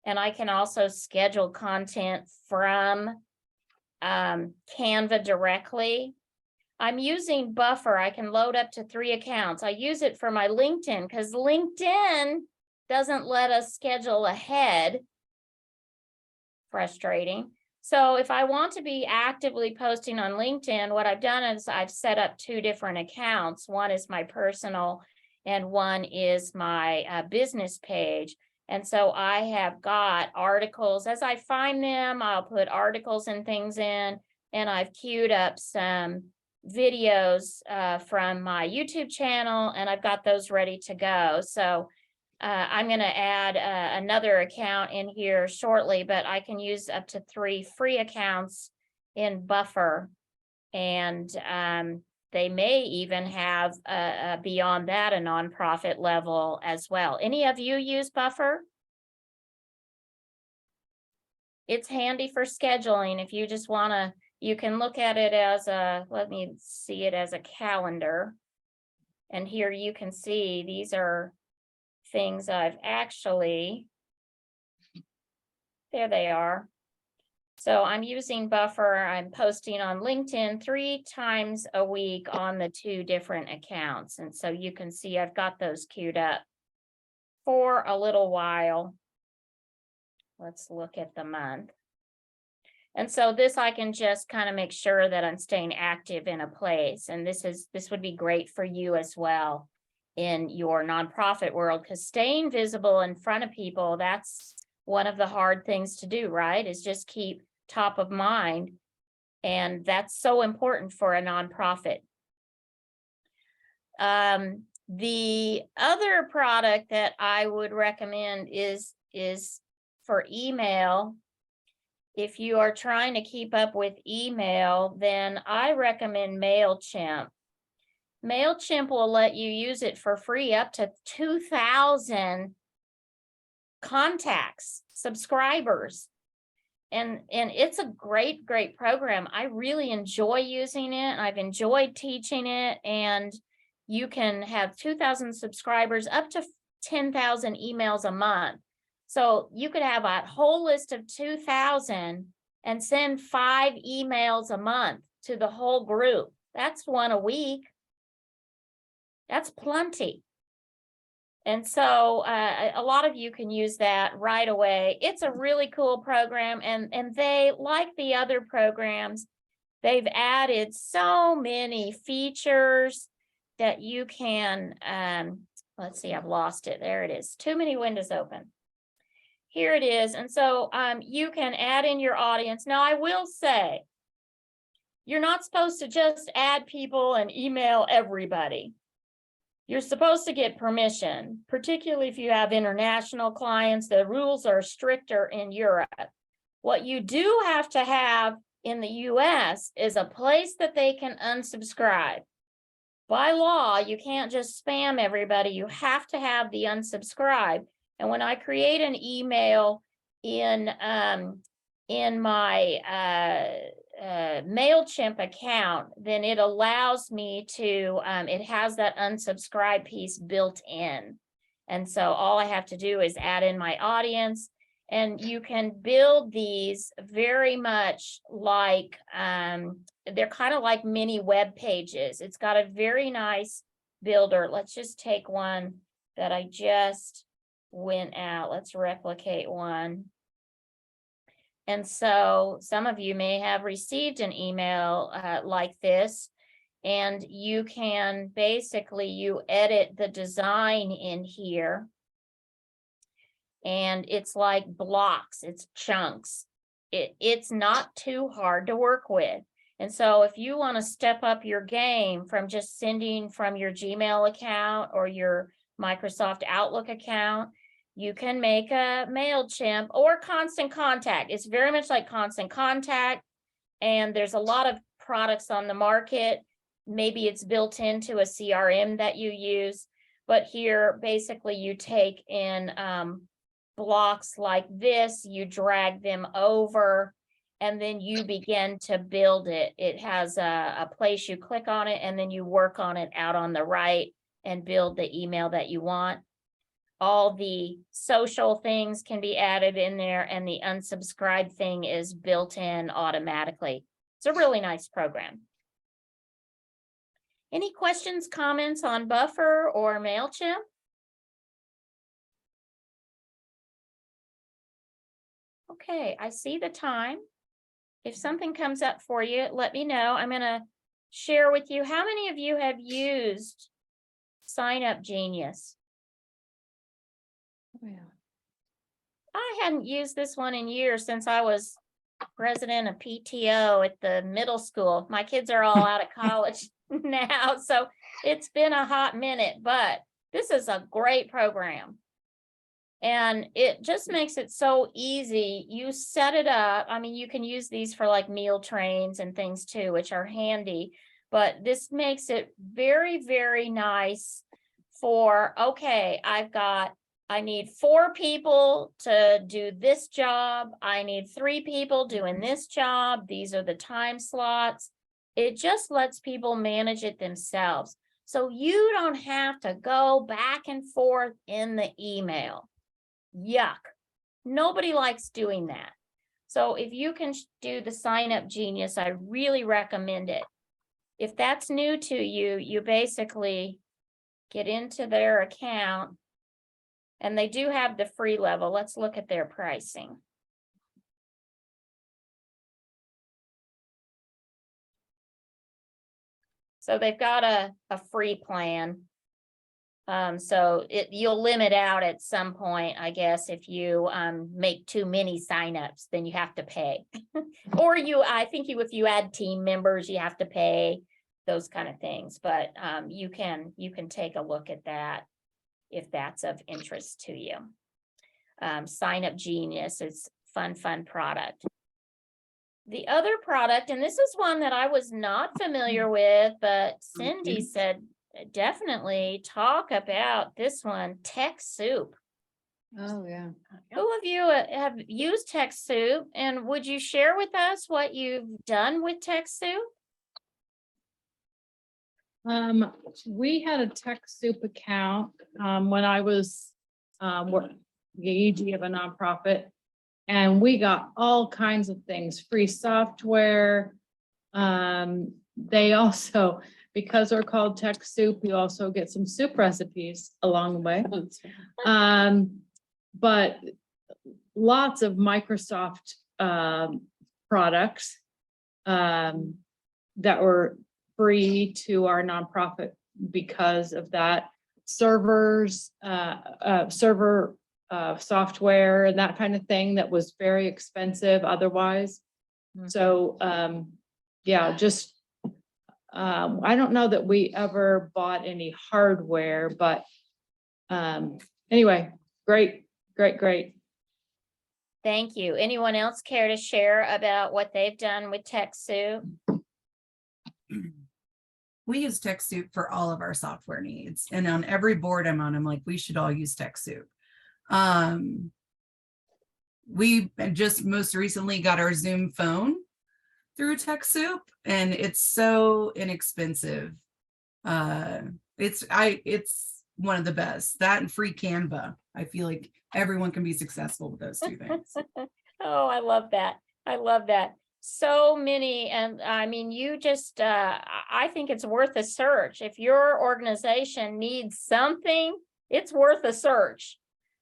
and I can also schedule content from Canva directly. I'm using Buffer. I can load up to 3 accounts. I use it for my LinkedIn because LinkedIn doesn't let us schedule ahead. Frustrating. So if I want to be actively posting on LinkedIn, what I've done is I've set up 2 different accounts. One is my personal and one is my business page. And so I have got articles. As I find them, I'll put articles and things in, and I've queued up some videos from my YouTube channel, and I've got those ready to go. So I'm going to add another account in here shortly, but I can use up to 3 free accounts in Buffer. And they may even have beyond that a nonprofit level as well. Any of you use Buffer? It's handy for scheduling. If you just want to, you can look at it as a, let me see it as a calendar. And here you can see these are things I've actually, there they are. So I'm using Buffer. I'm posting on LinkedIn 3 times a week on the 2 different accounts. And so you can see I've got those queued up for a little while. Let's look at the month. And so this, I can just kind of make sure that I'm staying active in a place. And this would be great for you as well in your nonprofit world, because staying visible in front of people, that's one of the hard things to do, right? Is just keep top of mind. And that's so important for a nonprofit. The other product that I would recommend is for email. If you are trying to keep up with email, then I recommend MailChimp. MailChimp will let you use it for free up to 2,000 contacts, subscribers. And it's a great program. I really enjoy using it. I've enjoyed teaching it, and you can have 2,000 subscribers, up to 10,000 emails a month. So you could have a whole list of 2,000 and send 5 emails a month to the whole group. That's 1 a week. That's plenty. And so a lot of you can use that right away. It's a really cool program, and they, like the other programs, they've added so many features that you can, let's see, I've lost it. There it is. Too many windows open. Here it is. And so you can add in your audience. Now, I will say, you're not supposed to just add people and email everybody. You're supposed to get permission, particularly if you have international clients. The rules are stricter in Europe. What you do have to have in the US is a place that they can unsubscribe. By law, you can't just spam everybody. You have to have the unsubscribe. And when I create an email in my MailChimp account, then it allows me to, it has that unsubscribe piece built in. And so all I have to do is add in my audience, and you can build these very much like, they're kind of like mini web pages. It's got a very nice builder. Let's just take one that I just went out. Let's replicate one. And so some of you may have received an email like this, and you can basically, you edit the design in here, and it's like blocks, it's chunks. It's not too hard to work with. And so if you want to step up your game from just sending from your Gmail account or your Microsoft Outlook account, you can make a MailChimp or Constant Contact. It's very much like Constant Contact, and there's a lot of products on the market. Maybe it's built into a CRM that you use, but here basically you take in blocks like this, you drag them over, and then you begin to build it. It has a place you click on it, and then you work on it out on the right and build the email that you want. All the social things can be added in there, and the unsubscribe thing is built in automatically. It's a really nice program. Any questions, comments on Buffer or MailChimp? Okay, I see the time. If something comes up for you, let me know. I'm going to share with you. How many of you have used Sign Up Genius? Oh, yeah. I hadn't used this one in years, since I was president of PTO at the middle school. My kids are all out of college now, so it's been a hot minute, but this is a great program. And it just makes it so easy. You set it up. I mean, you can use these for like meal trains and things too, which are handy, but this makes it very, very nice for, okay, I need 4 people to do this job. I need 3 people doing this job. These are the time slots. It just lets people manage it themselves. So you don't have to go back and forth in the email. Yuck. Nobody likes doing that. So if you can do the Sign Up Genius, I really recommend it. If that's new to you, you basically get into their account and they do have the free level. Let's look at their pricing. So they've got a free plan. So you'll limit out at some point, I guess, if you make too many signups, then you have to pay. Or I think if you add team members, you have to pay, those kind of things. But you can take a look at that if that's of interest to you. Sign Up Genius is fun product. The other product, and this is one that I was not familiar with, but Cindy said, definitely talk about this one, TechSoup. Oh, yeah. Who of you have used TechSoup, and would you share with us what you've done with TechSoup? We had a TechSoup account when I was the AG of a nonprofit, and we got all kinds of things, free software. They also, because we're called TechSoup, you also get some soup recipes along the way. But lots of Microsoft products that were free to our nonprofit because of that. Servers, server software and that kind of thing that was very expensive otherwise. So yeah, just I don't know that we ever bought any hardware, but anyway, great. Thank you. Anyone else care to share about what they've done with TechSoup? We use TechSoup for all of our software needs. And on every board I'm on, I'm like, we should all use TechSoup. We just most recently got our Zoom phone through TechSoup, and it's so inexpensive. It's one of the best. That and free Canva. I feel like everyone can be successful with those two things. Oh, I love that. I love that. So many, and I mean, you just, I think it's worth a search. If your organization needs something, it's worth a search.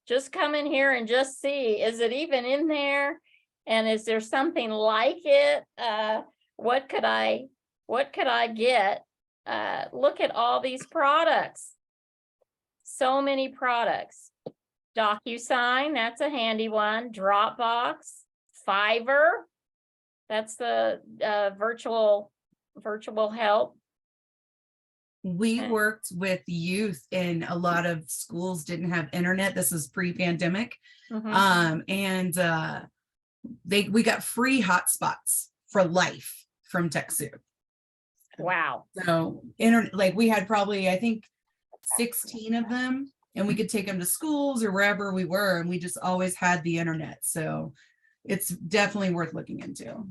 Just come in here and just see, is it even in there? And is there something like it? What could I get? Look at all these products. So many products. DocuSign, that's a handy one. Dropbox, Fiverr, that's the virtual help. We worked with youth, and a lot of schools didn't have internet. This is pre-pandemic. Mhm. We got free hotspots for life from TechSoup. Wow. So internet, like we had probably, I think 16 of them, and we could take them to schools or wherever we were, and we just always had the internet. So it's definitely worth looking into.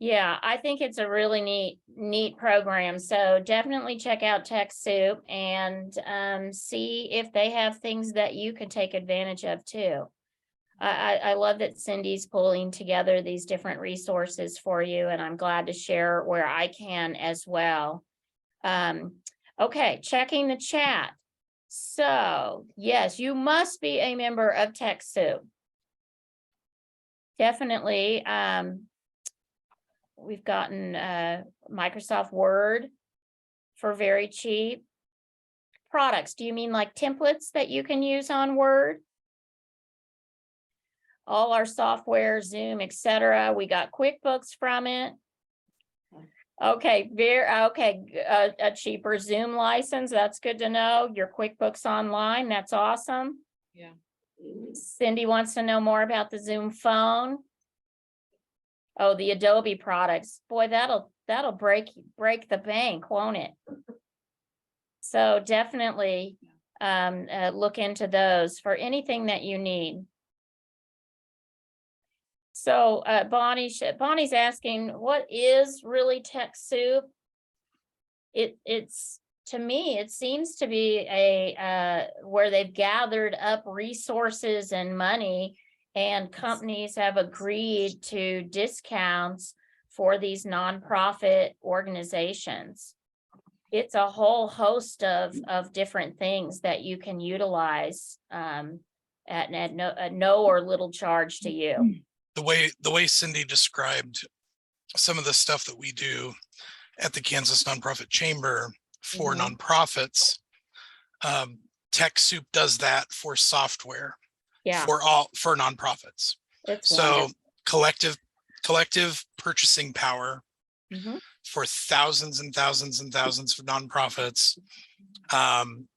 Yeah, I think it's a really neat program. So definitely check out TechSoup and see if they have things that you can take advantage of too. I love that Cindy's pulling together these different resources for you, and I'm glad to share where I can as well. Okay, checking the chat. So yes, you must be a member of TechSoup. Definitely. We've gotten Microsoft Word for very cheap. Products, do you mean like templates that you can use on Word? All our software, Zoom, etc. We got QuickBooks from it. Okay, a cheaper Zoom license. That's good to know. Your QuickBooks Online, that's awesome. Yeah. Cindy wants to know more about the Zoom phone. Oh, the Adobe products. Boy, that'll break the bank, won't it? So definitely look into those for anything that you need. So Bonnie's asking, what is really TechSoup? It's to me, it seems to be a where they've gathered up resources and money And companies have agreed to discounts for these nonprofit organizations. It's a whole host of different things that you can utilize at no or little charge to you. The way Cindy described some of the stuff that we do at the Kansas Nonprofit Chamber for nonprofits, TechSoup does that for software Yeah, for nonprofits. it's So collective purchasing power wonderful. for thousands and thousands and thousands of nonprofits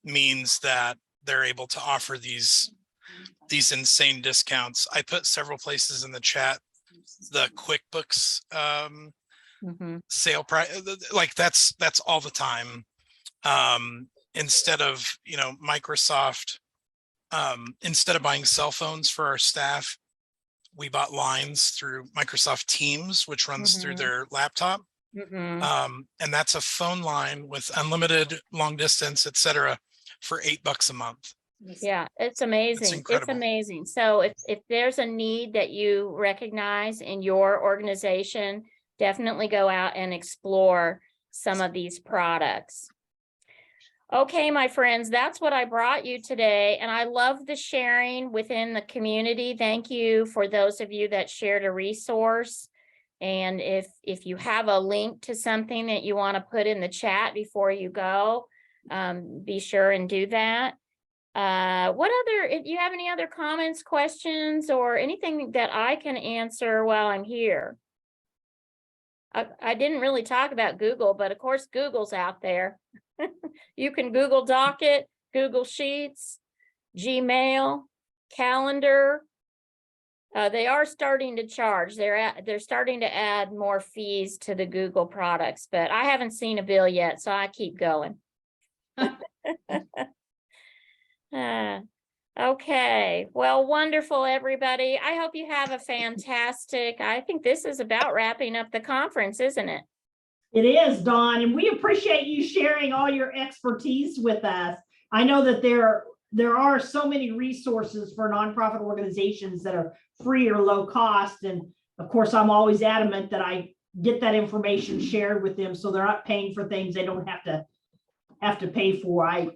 means that they're able to offer these insane discounts. I put several places in the chat, the QuickBooks sale price, like that's all the time. Instead of, Microsoft, instead of buying cell phones for our staff, we bought lines through Microsoft Teams, which runs through their laptop. And that's a phone line with unlimited long distance, et cetera, for $8 a month. Yeah, it's amazing. It's incredible. amazing. So if there's a need that you recognize in your organization, definitely go out and explore some of these products. Okay, my friends, that's what I brought you today. And I love the sharing within the community. Thank you for those of you that shared a resource. And if you have a link to something that you want to put in the chat before you go, be sure and do that. If you have any other comments, questions, or anything that I can answer while I'm here? I didn't really talk about Google, but of course Google's out there. You can Google Docket, Google Sheets, Gmail, Calendar. They are starting to charge. They're starting to add more fees to the Google products, but I haven't seen a bill yet, so I keep going. Okay, well, wonderful, everybody. I hope you have a fantastic, I think this is about wrapping up the conference, isn't it? It is, Dawn, and we appreciate you sharing all your expertise with us. I know that there are so many resources for nonprofit organizations that are free or low cost. And of course, I'm always adamant that I get that information shared with them so they're not paying for things they don't have to pay for. I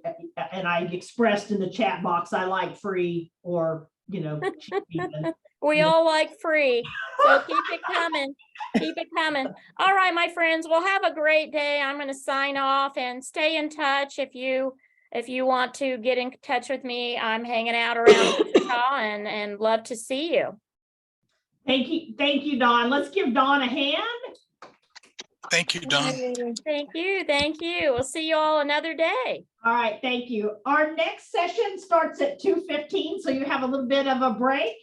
expressed in the chat box, I like free or, cheap even. We all like free, so keep it coming. Keep it coming. All right, my friends, well, have a great day. I'm going to sign off and stay in touch. If you want to get in touch with me, I'm hanging out around Wichita and love to see you. Thank you, Dawn. Let's give Dawn a hand. Thank you, Dawn. Thank you. Thank you. We'll see you all another day. All right, thank you. Our next session starts at 2:15, so you have a little bit of a break.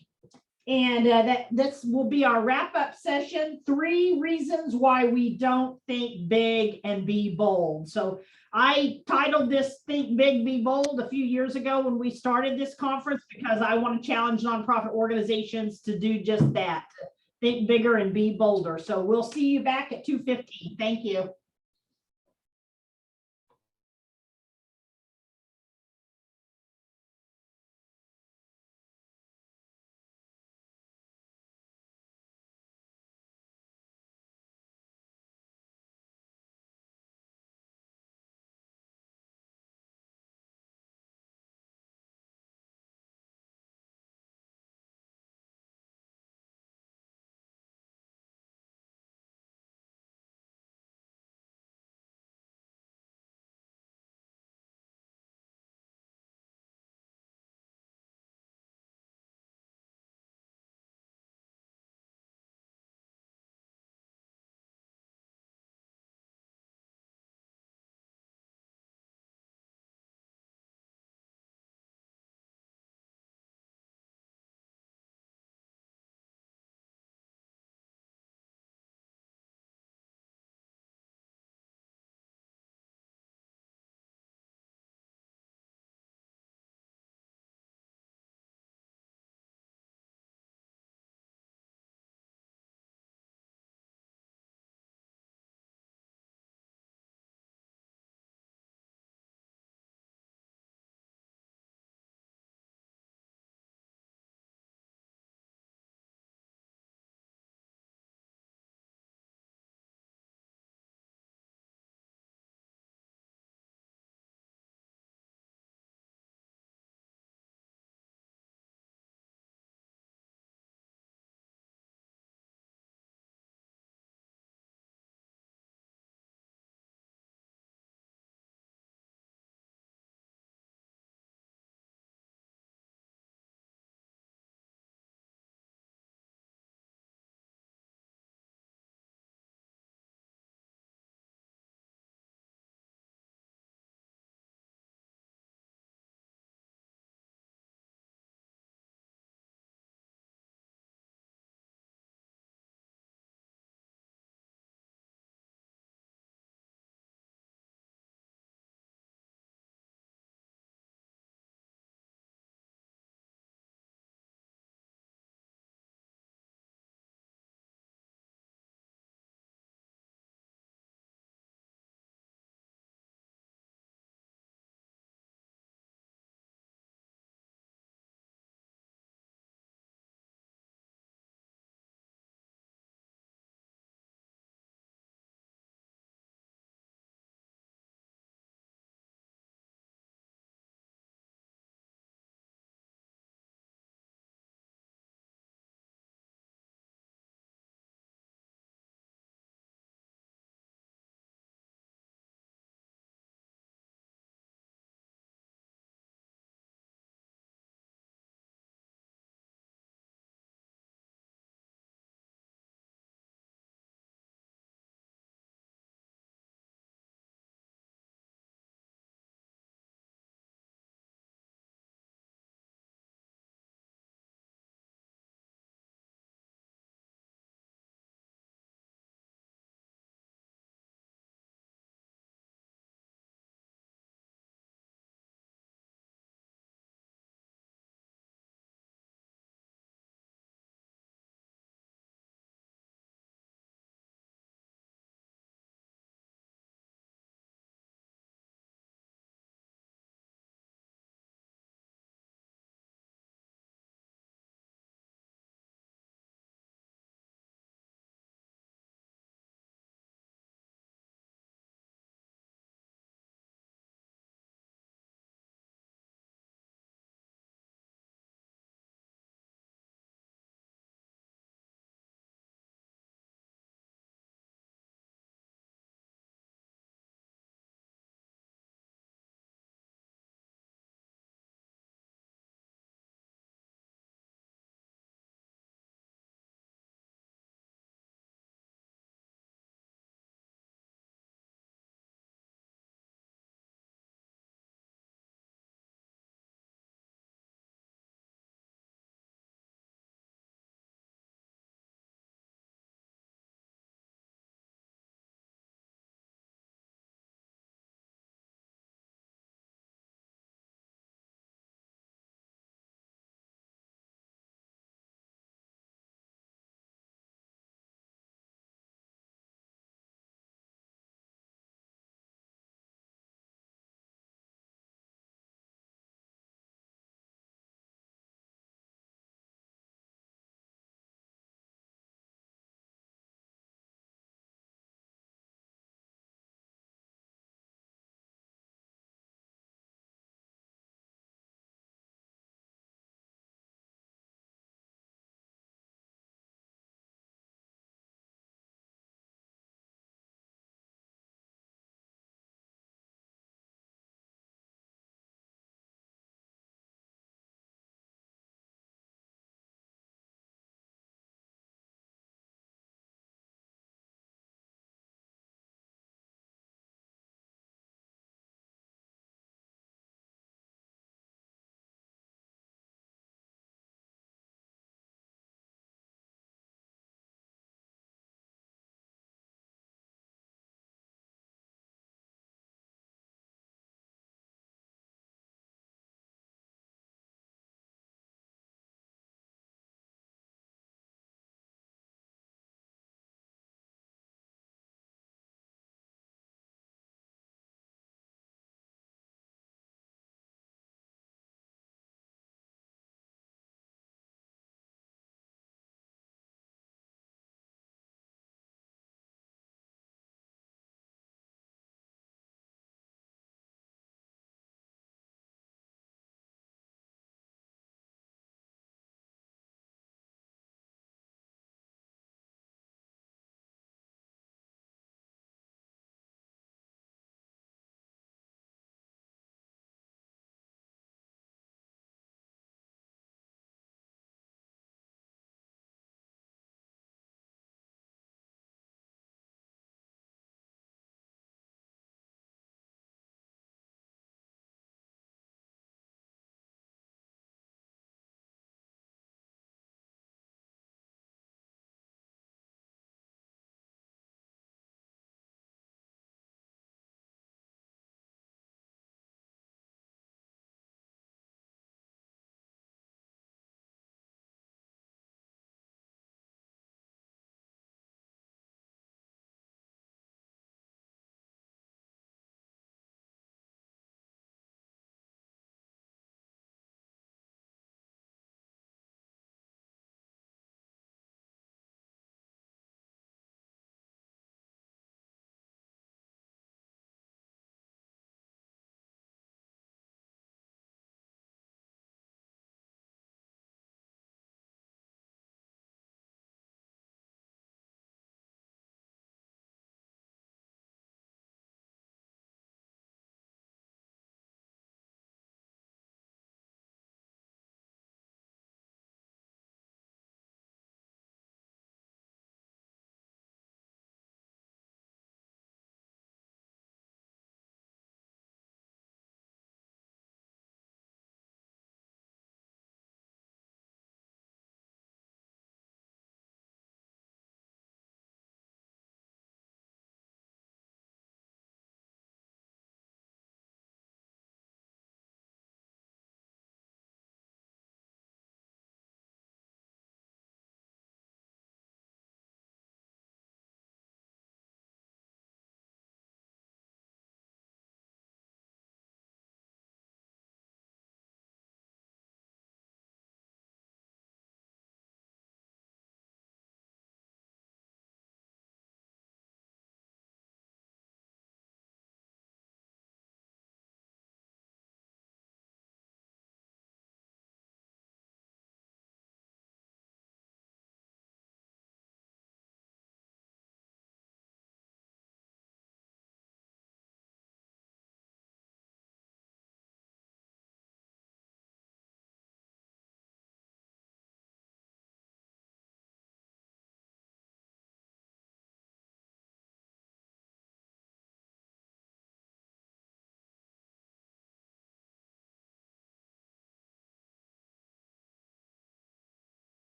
And this will be our wrap-up session, 3 reasons why we don't think big and be bold. So I titled this Think Big, Be Bold a few years ago when we started this conference because I want to challenge nonprofit organizations to do just that, think bigger and be bolder. So we'll see you back at 2:15. Thank you.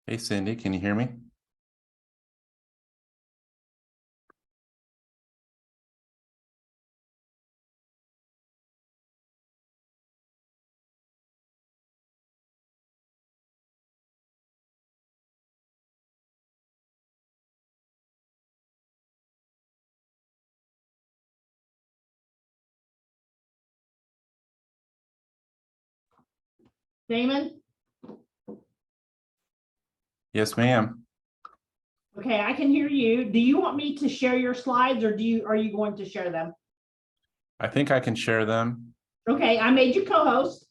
Hey Cindy, can you hear me? Damon? Yes, ma'am. Okay, I can hear you. Do you want me to share your slides or are you going to share them? I think I can share them. Okay, I made you co-host.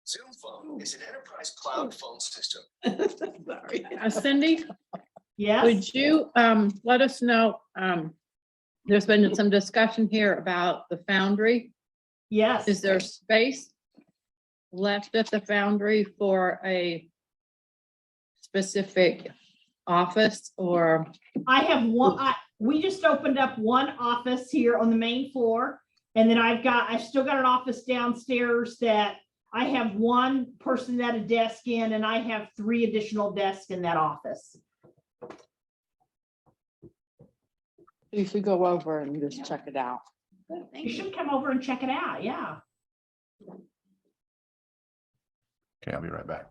Zoom Phone is an enterprise cloud phone system. Sorry. Cindy, Yes, would you let us know, there's been some discussion here about the Foundry. yes. Is there space left at the Foundry for a specific office or? I have one, we just opened up one office here on the main floor. And then I've still got an office downstairs that I have one person at a desk in, and I have 3 additional desks in that office. You should go over and just check it out. You should come over and check it out, yeah. Okay, I'll be right back.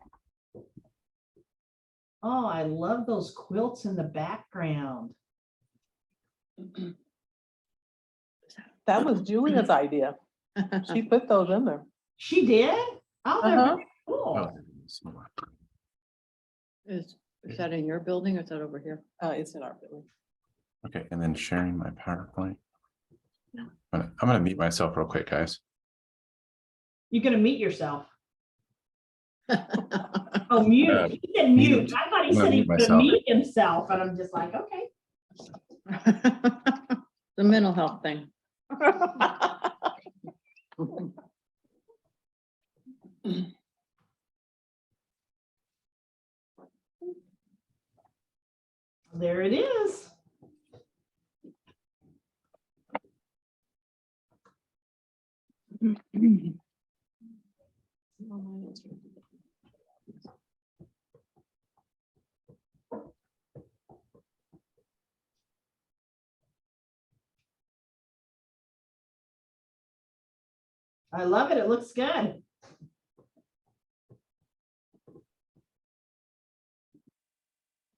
Oh, I love those quilts in the background. That was Julia's idea. She put those in there. She did? Oh, they're Uh-huh. very cool. Is that in your building or is that over here? It's in our building. Okay, and then sharing my PowerPoint. I'm gonna mute myself real quick, guys. You're gonna meet yourself. Oh, mute. He said mute. mute. I thought he I'm gonna said he mute was gonna myself. meet himself, and I'm just like, okay. The mental health thing. There it is. I love it. It looks good.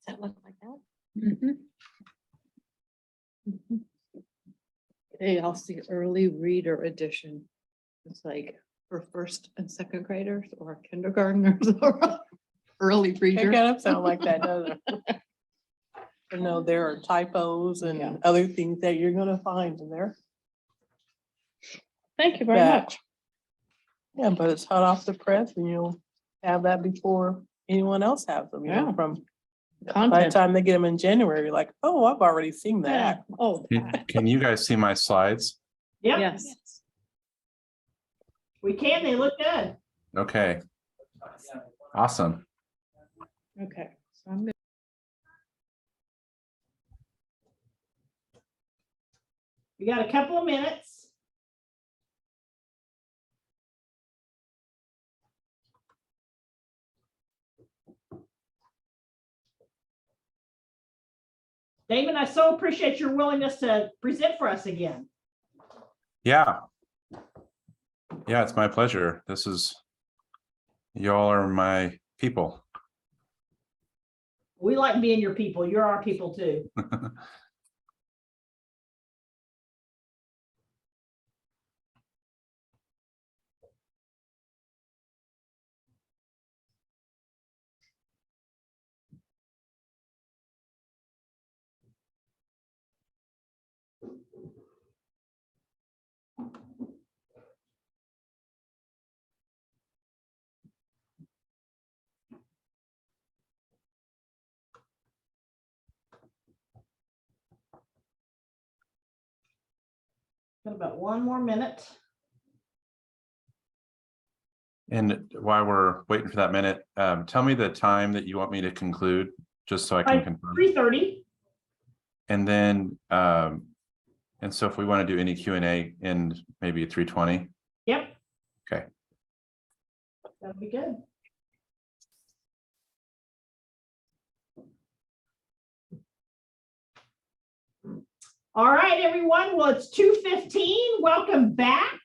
Does that look like that? Mhm. Mhm. Hey, I'll see early reader edition. It's like for first and second graders or kindergartners or early It reader. kind of sound like that, doesn't it? You know, there are typos Yeah. and other things that you're gonna find in there. Thank you very that- much. Yeah, but it's hot off the press and you'll have that before anyone else has them, you know, Yeah. from by the Content. time they get them in January, you're like, oh, I've already seen Yeah. that. Oh, Can you guys see my slides? Yep, yes. we can. They look good. Okay. Awesome. Okay. So I'm gonna. We got a couple of minutes. Damon, I so appreciate your willingness to present for us again. Yeah. Yeah, it's my pleasure. Y'all are my people. We like being your people. You're our people too. Got about 1 more minute. And while we're waiting for that minute, tell me the time that you want me to conclude, just so I can confirm. 3:30. And then, and so if we want to do any Q&A in maybe 3:20. Yep. Okay. That'll be good. All right, everyone. Well, it's 2:15. Welcome back.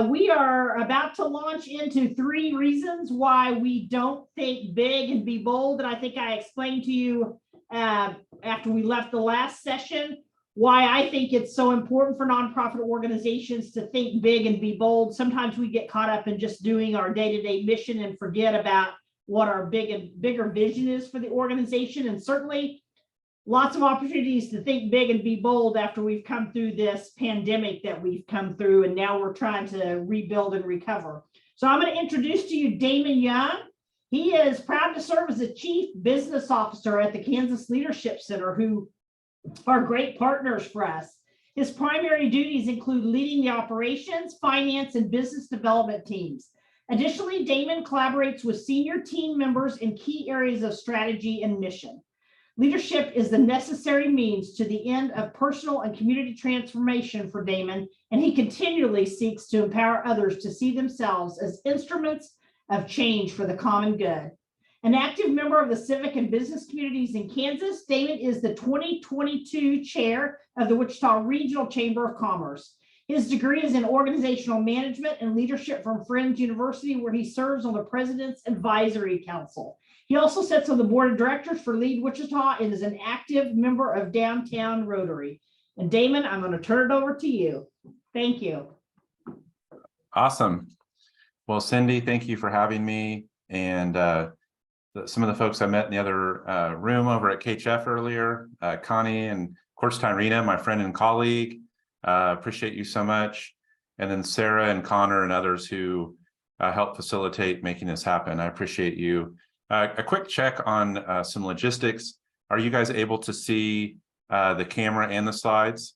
We are about to launch into 3 reasons why we don't think big and be bold. And I think I explained to you after we left the last session why I think it's so important for nonprofit organizations to think big and be bold. Sometimes we get caught up in just doing our day-to-day mission and forget about what our bigger vision is for the organization. And certainly lots of opportunities to think big and be bold after we've come through this pandemic that we've come through, and now we're trying to rebuild and recover. So I'm going to introduce to you Damon Young. He is proud to serve as the Chief Business Officer at the Kansas Leadership Center, who are great partners for us. His primary duties include leading the operations, finance, and business development teams. Additionally, Damon collaborates with senior team members in key areas of strategy and mission. Leadership is the necessary means to the end of personal and community transformation for Damon, and he continually seeks to empower others to see themselves as instruments of change for the common good. An active member of the civic and business communities in Kansas, Damon is the 2022 chair of the Wichita Regional Chamber of Commerce. His degree is in organizational management and leadership from Friends University, where he serves on the President's Advisory Council. He also sits on the board of directors for Lead Wichita and is an active member of Downtown Rotary. And Damon, I'm going to turn it over to you. Thank you. Awesome. Well, Cindy, thank you for having me. And some of the folks I met in the other room over at KHF earlier, Connie and of course, Tyrena, my friend and colleague, appreciate you so much. And then Sarah and Connor and others who helped facilitate making this happen. I appreciate you. A quick check on some logistics. Are you guys able to see the camera and the slides?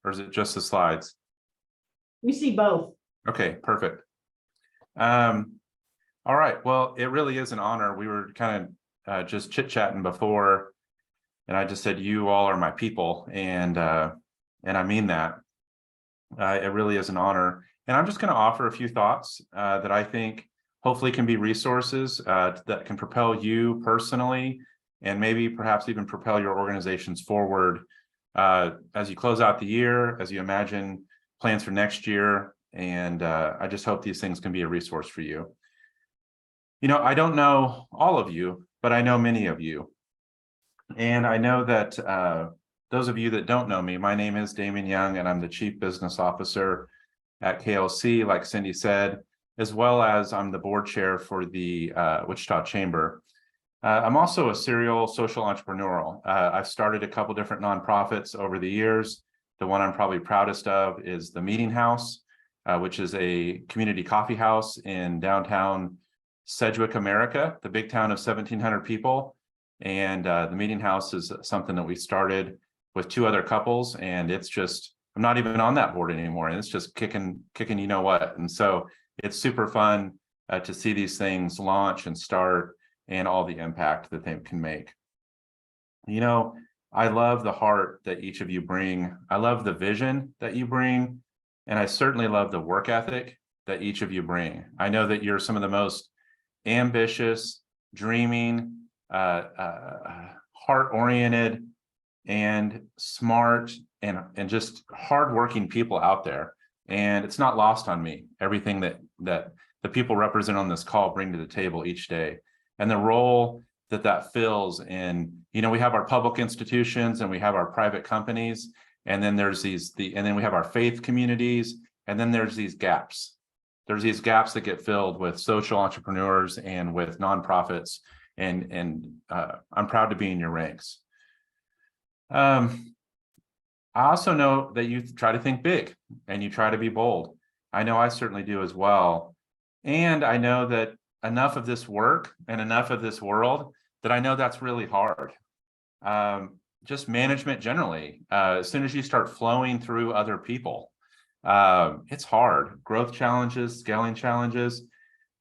Or is it just the slides? We see both. Okay, perfect. All right, well, it really is an honor. We were kind of just chit-chatting before, and I just said, you all are my people, and I mean that. It really is an honor. And I'm just going to offer a few thoughts that I think hopefully can be resources that can propel you personally, and maybe perhaps even propel your organizations forward as you close out the year, as you imagine plans for next year. And I just hope these things can be a resource for you. You know, I don't know all of you, but I know many of you. And I know that those of you that don't know me, my name is Damon Young, and I'm the Chief Business Officer at KLC, like Cindy said, as well as I'm the board chair for the Wichita Chamber. I'm also a serial social entrepreneur. I've started a couple different nonprofits over the years. The one I'm probably proudest of is the Meeting House, which is a community coffee house in downtown Sedgwick, America, the big town of 1,700 people. And the Meeting House is something that we started with 2 other couples, and it's just, I'm not even on that board anymore, and it's just kicking you know what. And so it's super fun to see these things launch and start and all the impact that they can make. You know, I love the heart that each of you bring. I love the vision that you bring, and I certainly love the work ethic that each of you bring. I know that you're some of the most ambitious, dreaming, heart-oriented, and smart, and just hardworking people out there. And it's not lost on me, everything that the people represent on this call bring to the table each day, and the role that fills in, you know, we have our public institutions and we have our private companies, and then there's and then we have our faith communities, and then there's these gaps. There's these gaps that get filled with social entrepreneurs and with nonprofits, and I'm proud to be in your ranks. I also know that you try to think big and you try to be bold. I know I certainly do as well. And I know that enough of this work and enough of this world that I know that's really hard. Just management generally, as soon as you start flowing through other people, it's hard. Growth challenges, scaling challenges.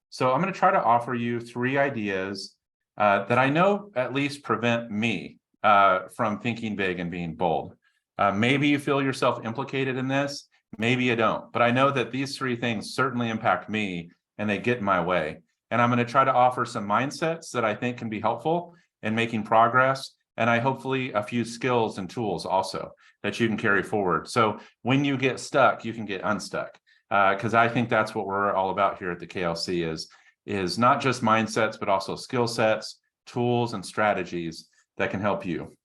So I'm going to try to offer you 3 ideas that I know at least prevent me from thinking big and being bold. Maybe you feel yourself implicated in this, maybe you don't, but I know that these 3 things certainly impact me and they get in my way. And I'm going to try to offer some mindsets that I think can be helpful in making progress, and I hopefully a few skills and tools also that you can carry forward. So when you get stuck, you can get unstuck. Because I think that's what we're all about here at the KLC is not just mindsets, but also skill sets, tools, and strategies that can help you.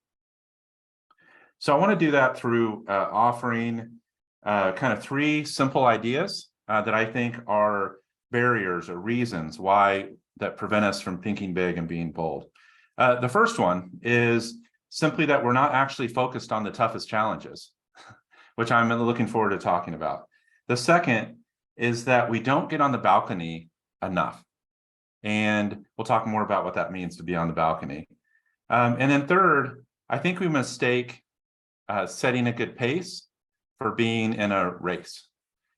So I want to do that through offering kind of 3 simple ideas that I think are barriers or reasons why that prevent us from thinking big and being bold. The first one is simply that we're not actually focused on the toughest challenges, which I'm looking forward to talking about. The second is that we don't get on the balcony enough. And we'll talk more about what that means to be on the balcony. And then third, I think we mistake setting a good pace for being in a race.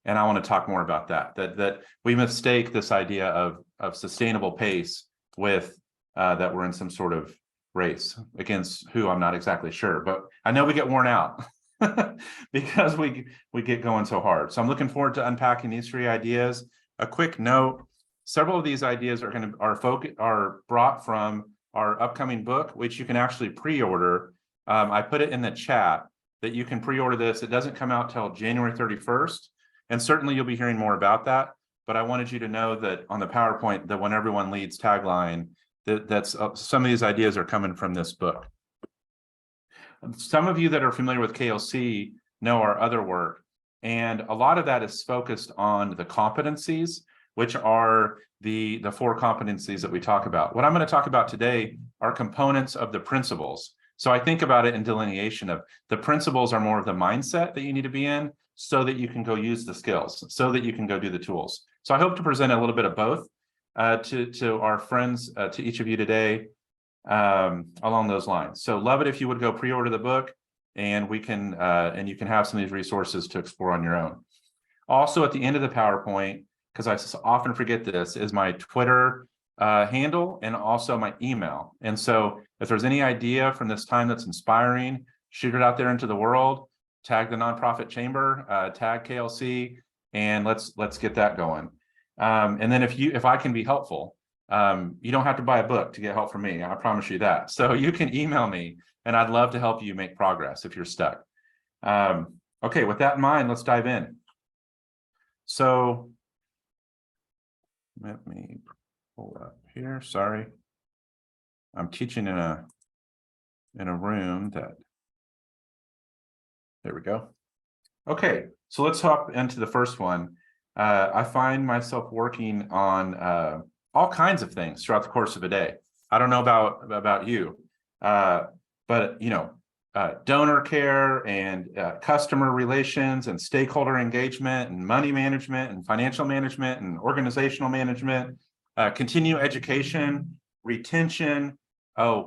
And I want to talk more about that we mistake this idea of sustainable pace with that we're in some sort of race against who, I'm not exactly sure, but I know we get worn out because we get going so hard. So I'm looking forward to unpacking these 3 ideas. A quick note, several of these ideas are brought from our upcoming book, which you can actually pre-order. I put it in the chat that you can pre-order this. It doesn't come out till January 31st. And certainly you'll be hearing more about that. But I wanted you to know that on the PowerPoint, that when everyone leads tagline, that's some of these ideas are coming from this book. Some of you that are familiar with KLC know our other work. And a lot of that is focused on the competencies, which are the 4 competencies that we talk about. What I'm going to talk about today are components of the principles. So I think about it in delineation of the principles are more of the mindset that you need to be in so that you can go use the skills, so that you can go do the tools. So I hope to present a little bit of both to our friends, to each of you today along those lines. So love it if you would go pre-order the book and we can and you can have some of these resources to explore on your own. Also at the end of the PowerPoint, because I often forget this, is my Twitter handle and also my email. And so if there's any idea from this time that's inspiring, shoot it out there into the world, tag the Nonprofit Chamber, tag KLC, and let's get that going. And then if I can be helpful, you don't have to buy a book to get help from me. I promise you that. So you can email me and I'd love to help you make progress if you're stuck. Okay, with that in mind, let's dive in. So let me pull up here. Sorry. I'm teaching in a room that, there we go. Okay, so let's hop into the first one. I find myself working on all kinds of things throughout the course of a day. I don't know about you, but you know, donor care and customer relations and stakeholder engagement and money management and financial management and organizational management, continuing education, retention,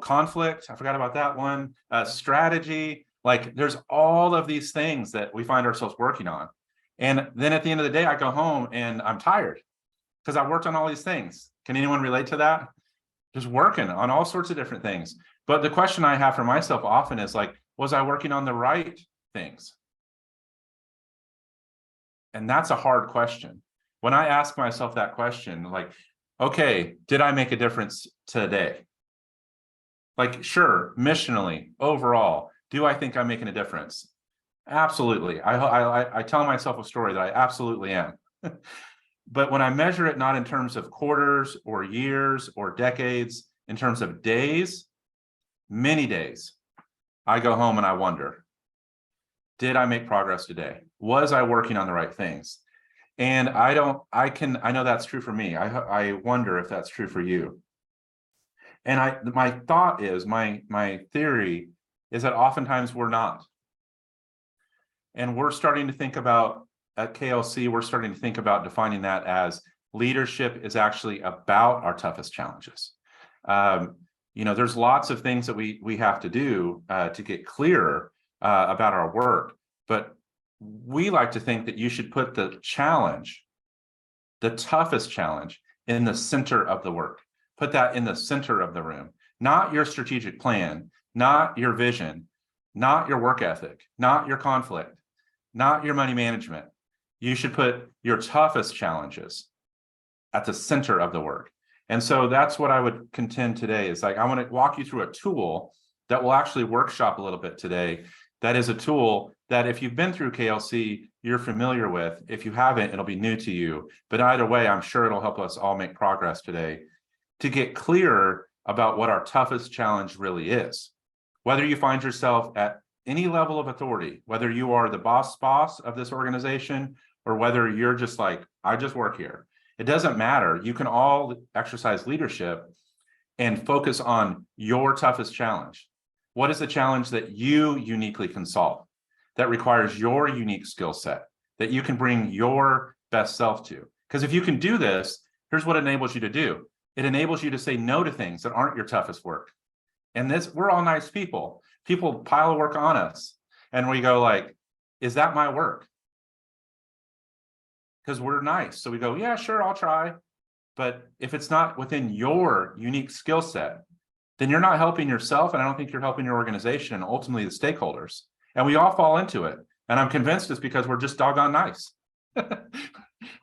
conflict, I forgot about that one, strategy. Like there's all of these things that we find ourselves working on. And then at the end of the day, I go home and I'm tired because I worked on all these things. Can anyone relate to that? Just working on all sorts of different things. But the question I have for myself often is like, was I working on the right things? And that's a hard question. When I ask myself that question, like, okay, did I make a difference today? Like, sure, missionally, overall, do I think I'm making a difference? Absolutely. I tell myself a story that I absolutely am. But when I measure it not in terms of quarters or years or decades, in terms of days, many days, I go home and I wonder, did I make progress today? Was I working on the right things? And I know that's true for me. I wonder if that's true for you. And my thought is, my theory is that oftentimes we're not. And we're starting to think about, at KLC, we're starting to think about defining that as leadership is actually about our toughest challenges. You know, there's lots of things that we have to do to get clearer about our work, but we like to think that you should put the challenge, the toughest challenge, in the center of the work. Put that in the center of the room, not your strategic plan, not your vision, not your work ethic, not your conflict, not your money management. You should put your toughest challenges at the center of the work. And so that's what I would contend today is like, I want to walk you through a tool that we'll actually workshop a little bit today. That is a tool that if you've been through KLC, you're familiar with. If you haven't, it'll be new to you. But either way, I'm sure it'll help us all make progress today to get clearer about what our toughest challenge really is. Whether you find yourself at any level of authority, whether you are the boss of this organization, or whether you're just like, I just work here. It doesn't matter. You can all exercise leadership and focus on your toughest challenge. What is the challenge that you uniquely can solve, that requires your unique skill set, that you can bring your best self to? Because if you can do this, here's what it enables you to do. It enables you to say no to things that aren't your toughest work. And this, we're all nice people. People pile of work on us. And we go like, is that my work? Because we're nice. So we go, yeah, sure, I'll try. But if it's not within your unique skill set, then you're not helping yourself. And I don't think you're helping your organization and ultimately the stakeholders. And we all fall into it. And I'm convinced it's because we're just doggone nice.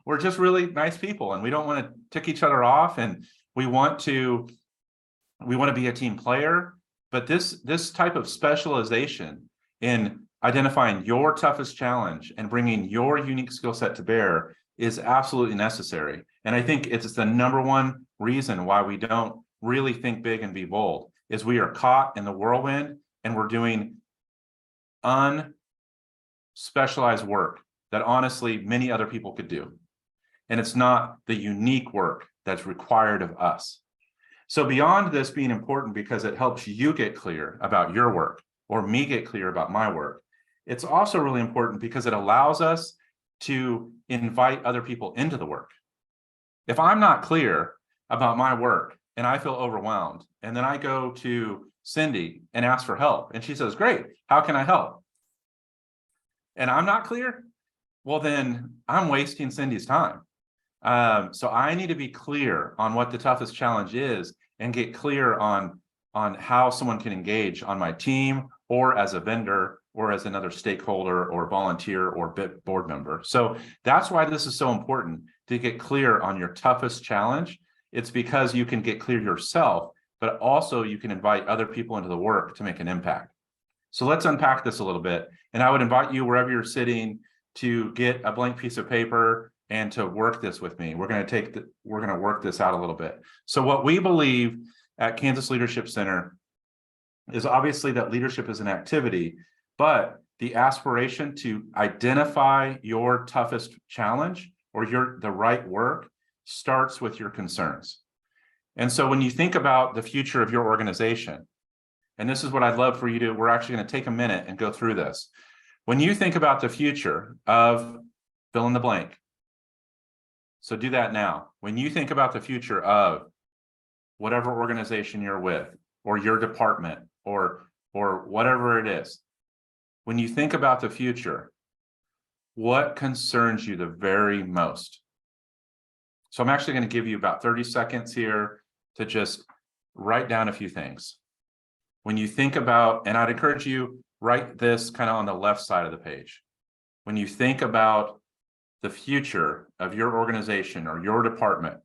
We're just really nice people, and we don't want to tick each other off. And we want to be a team player. But this type of specialization in identifying your toughest challenge and bringing your unique skill set to bear is absolutely necessary. And I think it's the number one reason why we don't really think big and be bold, is we are caught in the whirlwind and we're doing unspecialized work that honestly many other people could do. And it's not the unique work that's required of us. So beyond this being important because it helps you get clear about your work, or me get clear about my work, it's also really important because it allows us to invite other people into the work. If I'm not clear about my work and I feel overwhelmed, and then I go to Cindy and ask for help, and she says, great, how can I help? And I'm not clear, well, then I'm wasting Cindy's time. So I need to be clear on what the toughest challenge is and get clear on how someone can engage on my team, or as a vendor, or as another stakeholder or volunteer or board member. So that's why this is so important, to get clear on your toughest challenge. It's because you can get clear yourself, but also you can invite other people into the work to make an impact. So let's unpack this a little bit. And I would invite you, wherever you're sitting, to get a blank piece of paper and to work this with me. We're going to work this out a little bit. So what we believe at Kansas Leadership Center is obviously that leadership is an activity, but the aspiration to identify your toughest challenge or the right work starts with your concerns. And so when you think about the future of your organization, and this is what I'd love for you to, we're actually going to take a minute and go through this. When you think about the future of fill in the blank, so do that now. When you think about the future of whatever organization you're with, or your department, or whatever it is, when you think about the future, what concerns you the very most? So I'm actually going to give you about 30 seconds here to just write down a few things. When you think about, and I'd encourage you, write this kind of on the left side of the page. When you think about the future of your organization or your department,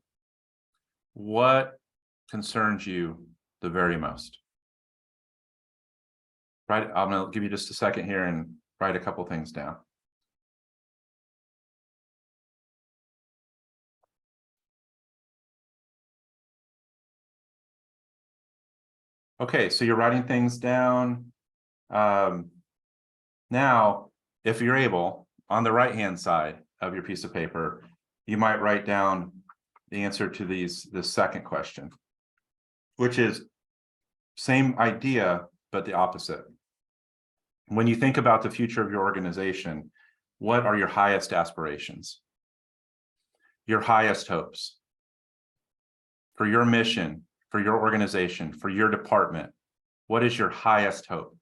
what concerns you the very most? Right, I'm going to give you just a second here and write a couple things down. Okay, so you're writing things down. Now, if you're able, on the right-hand side of your piece of paper, you might write down the answer to this second question, which is same idea, but the opposite. When you think about the future of your organization, what are your highest aspirations? Your highest hopes for your mission, for your organization, for your department? What is your highest hope?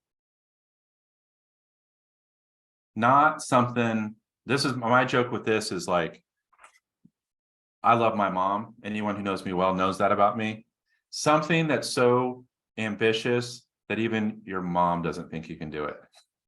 Not something, this is my joke with this is like, I love my mom. Anyone who knows me well knows that about me. Something that's so ambitious that even your mom doesn't think you can do it.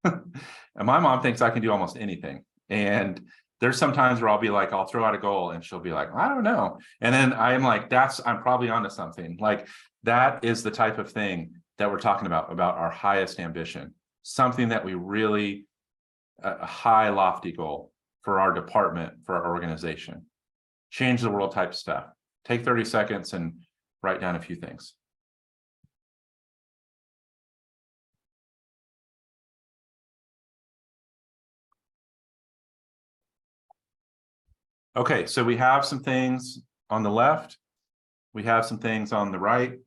And my mom thinks I can do almost anything. And there's some times where I'll be like, I'll throw out a goal and she'll be like, I don't know. And then I'm like, I'm probably onto something. Like, that is the type of thing that we're talking about our highest ambition, something that we really, a high lofty goal for our department, for our organization, change the world type stuff. Take 30 seconds and write down a few things. Okay, so we have some things on the left. We have some things on the right.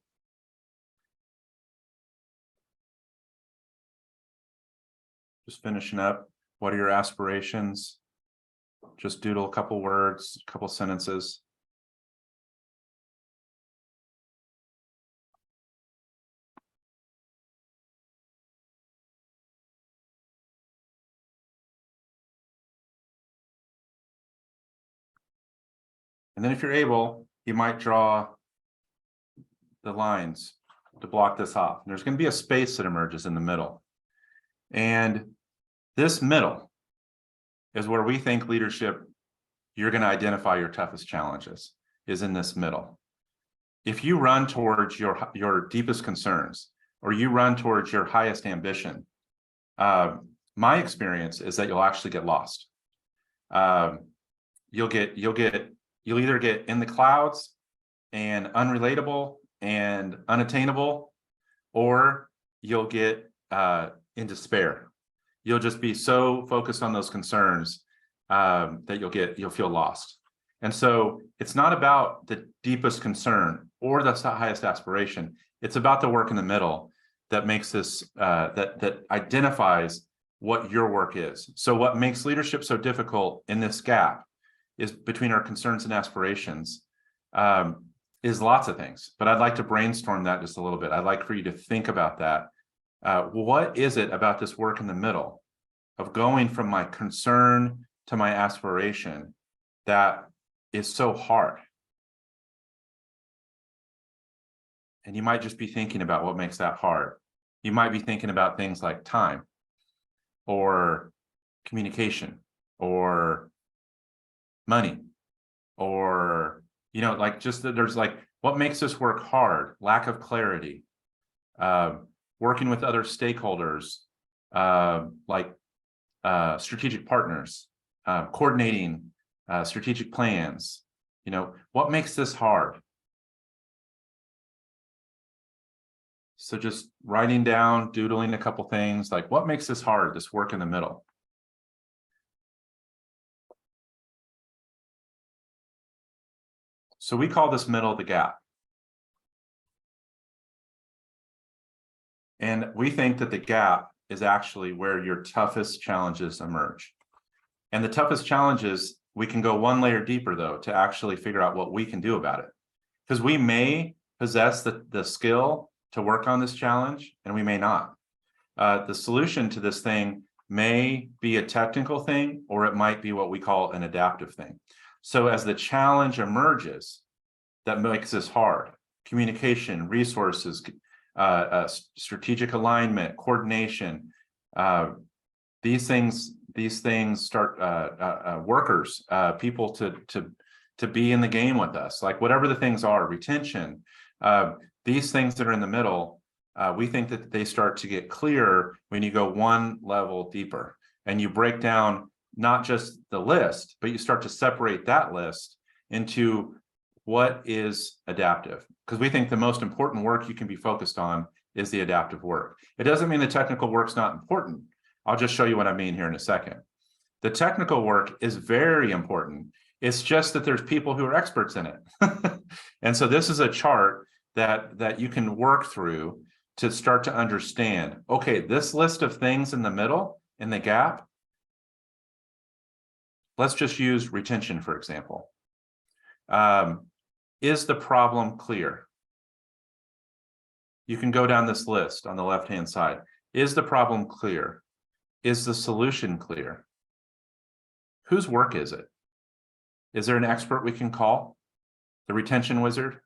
Just finishing up. What are your aspirations? Just doodle a couple words, a couple sentences. And then if you're able, you might draw the lines to block this off. And there's going to be a space that emerges in the middle. And this middle is where we think leadership, you're going to identify your toughest challenges, is in this middle. If you run towards your deepest concerns, or you run towards your highest ambition, my experience is that you'll actually get lost. You'll either get in the clouds and unrelatable and unattainable, or you'll get in despair. You'll just be so focused on those concerns that you'll feel lost. And so it's not about the deepest concern or the highest aspiration. It's about the work in the middle that makes this, that identifies what your work is. So what makes leadership so difficult in this gap is between our concerns and aspirations, is lots of things, but I'd like to brainstorm that just a little bit. I'd like for you to think about that. What is it about this work in the middle of going from my concern to my aspiration that is so hard? And you might just be thinking about what makes that hard. You might be thinking about things like time or communication or money, or, like just that there's like, what makes this work hard? Lack of clarity, working with other stakeholders, like strategic partners, coordinating strategic plans. What makes this hard? So just writing down, doodling a couple things, like what makes this hard, this work in the middle? So we call this middle the gap. And we think that the gap is actually where your toughest challenges emerge. And the toughest challenges, we can go one layer deeper though, to actually figure out what we can do about it. Because we may possess the skill to work on this challenge, and we may not. The solution to this thing may be a technical thing, or it might be what we call an adaptive thing. So as the challenge emerges that makes this hard, communication, resources, strategic alignment, coordination, these things start workers, people to be in the game with us, like whatever the things are, retention, these things that are in the middle, we think that they start to get clearer when you go one level deeper and you break down not just the list, but you start to separate that list into what is adaptive. Because we think the most important work you can be focused on is the adaptive work. It doesn't mean the technical work's not important. I'll just show you what I mean here in a second. The technical work is very important. It's just that there's people who are experts in it. And so this is a chart that you can work through to start to understand, okay, this list of things in the middle, in the gap, let's just use retention, for example. Is the problem clear? You can go down this list on the left-hand side. Is the problem clear? Is the solution clear? Whose work is it? Is there an expert we can call? The retention wizard?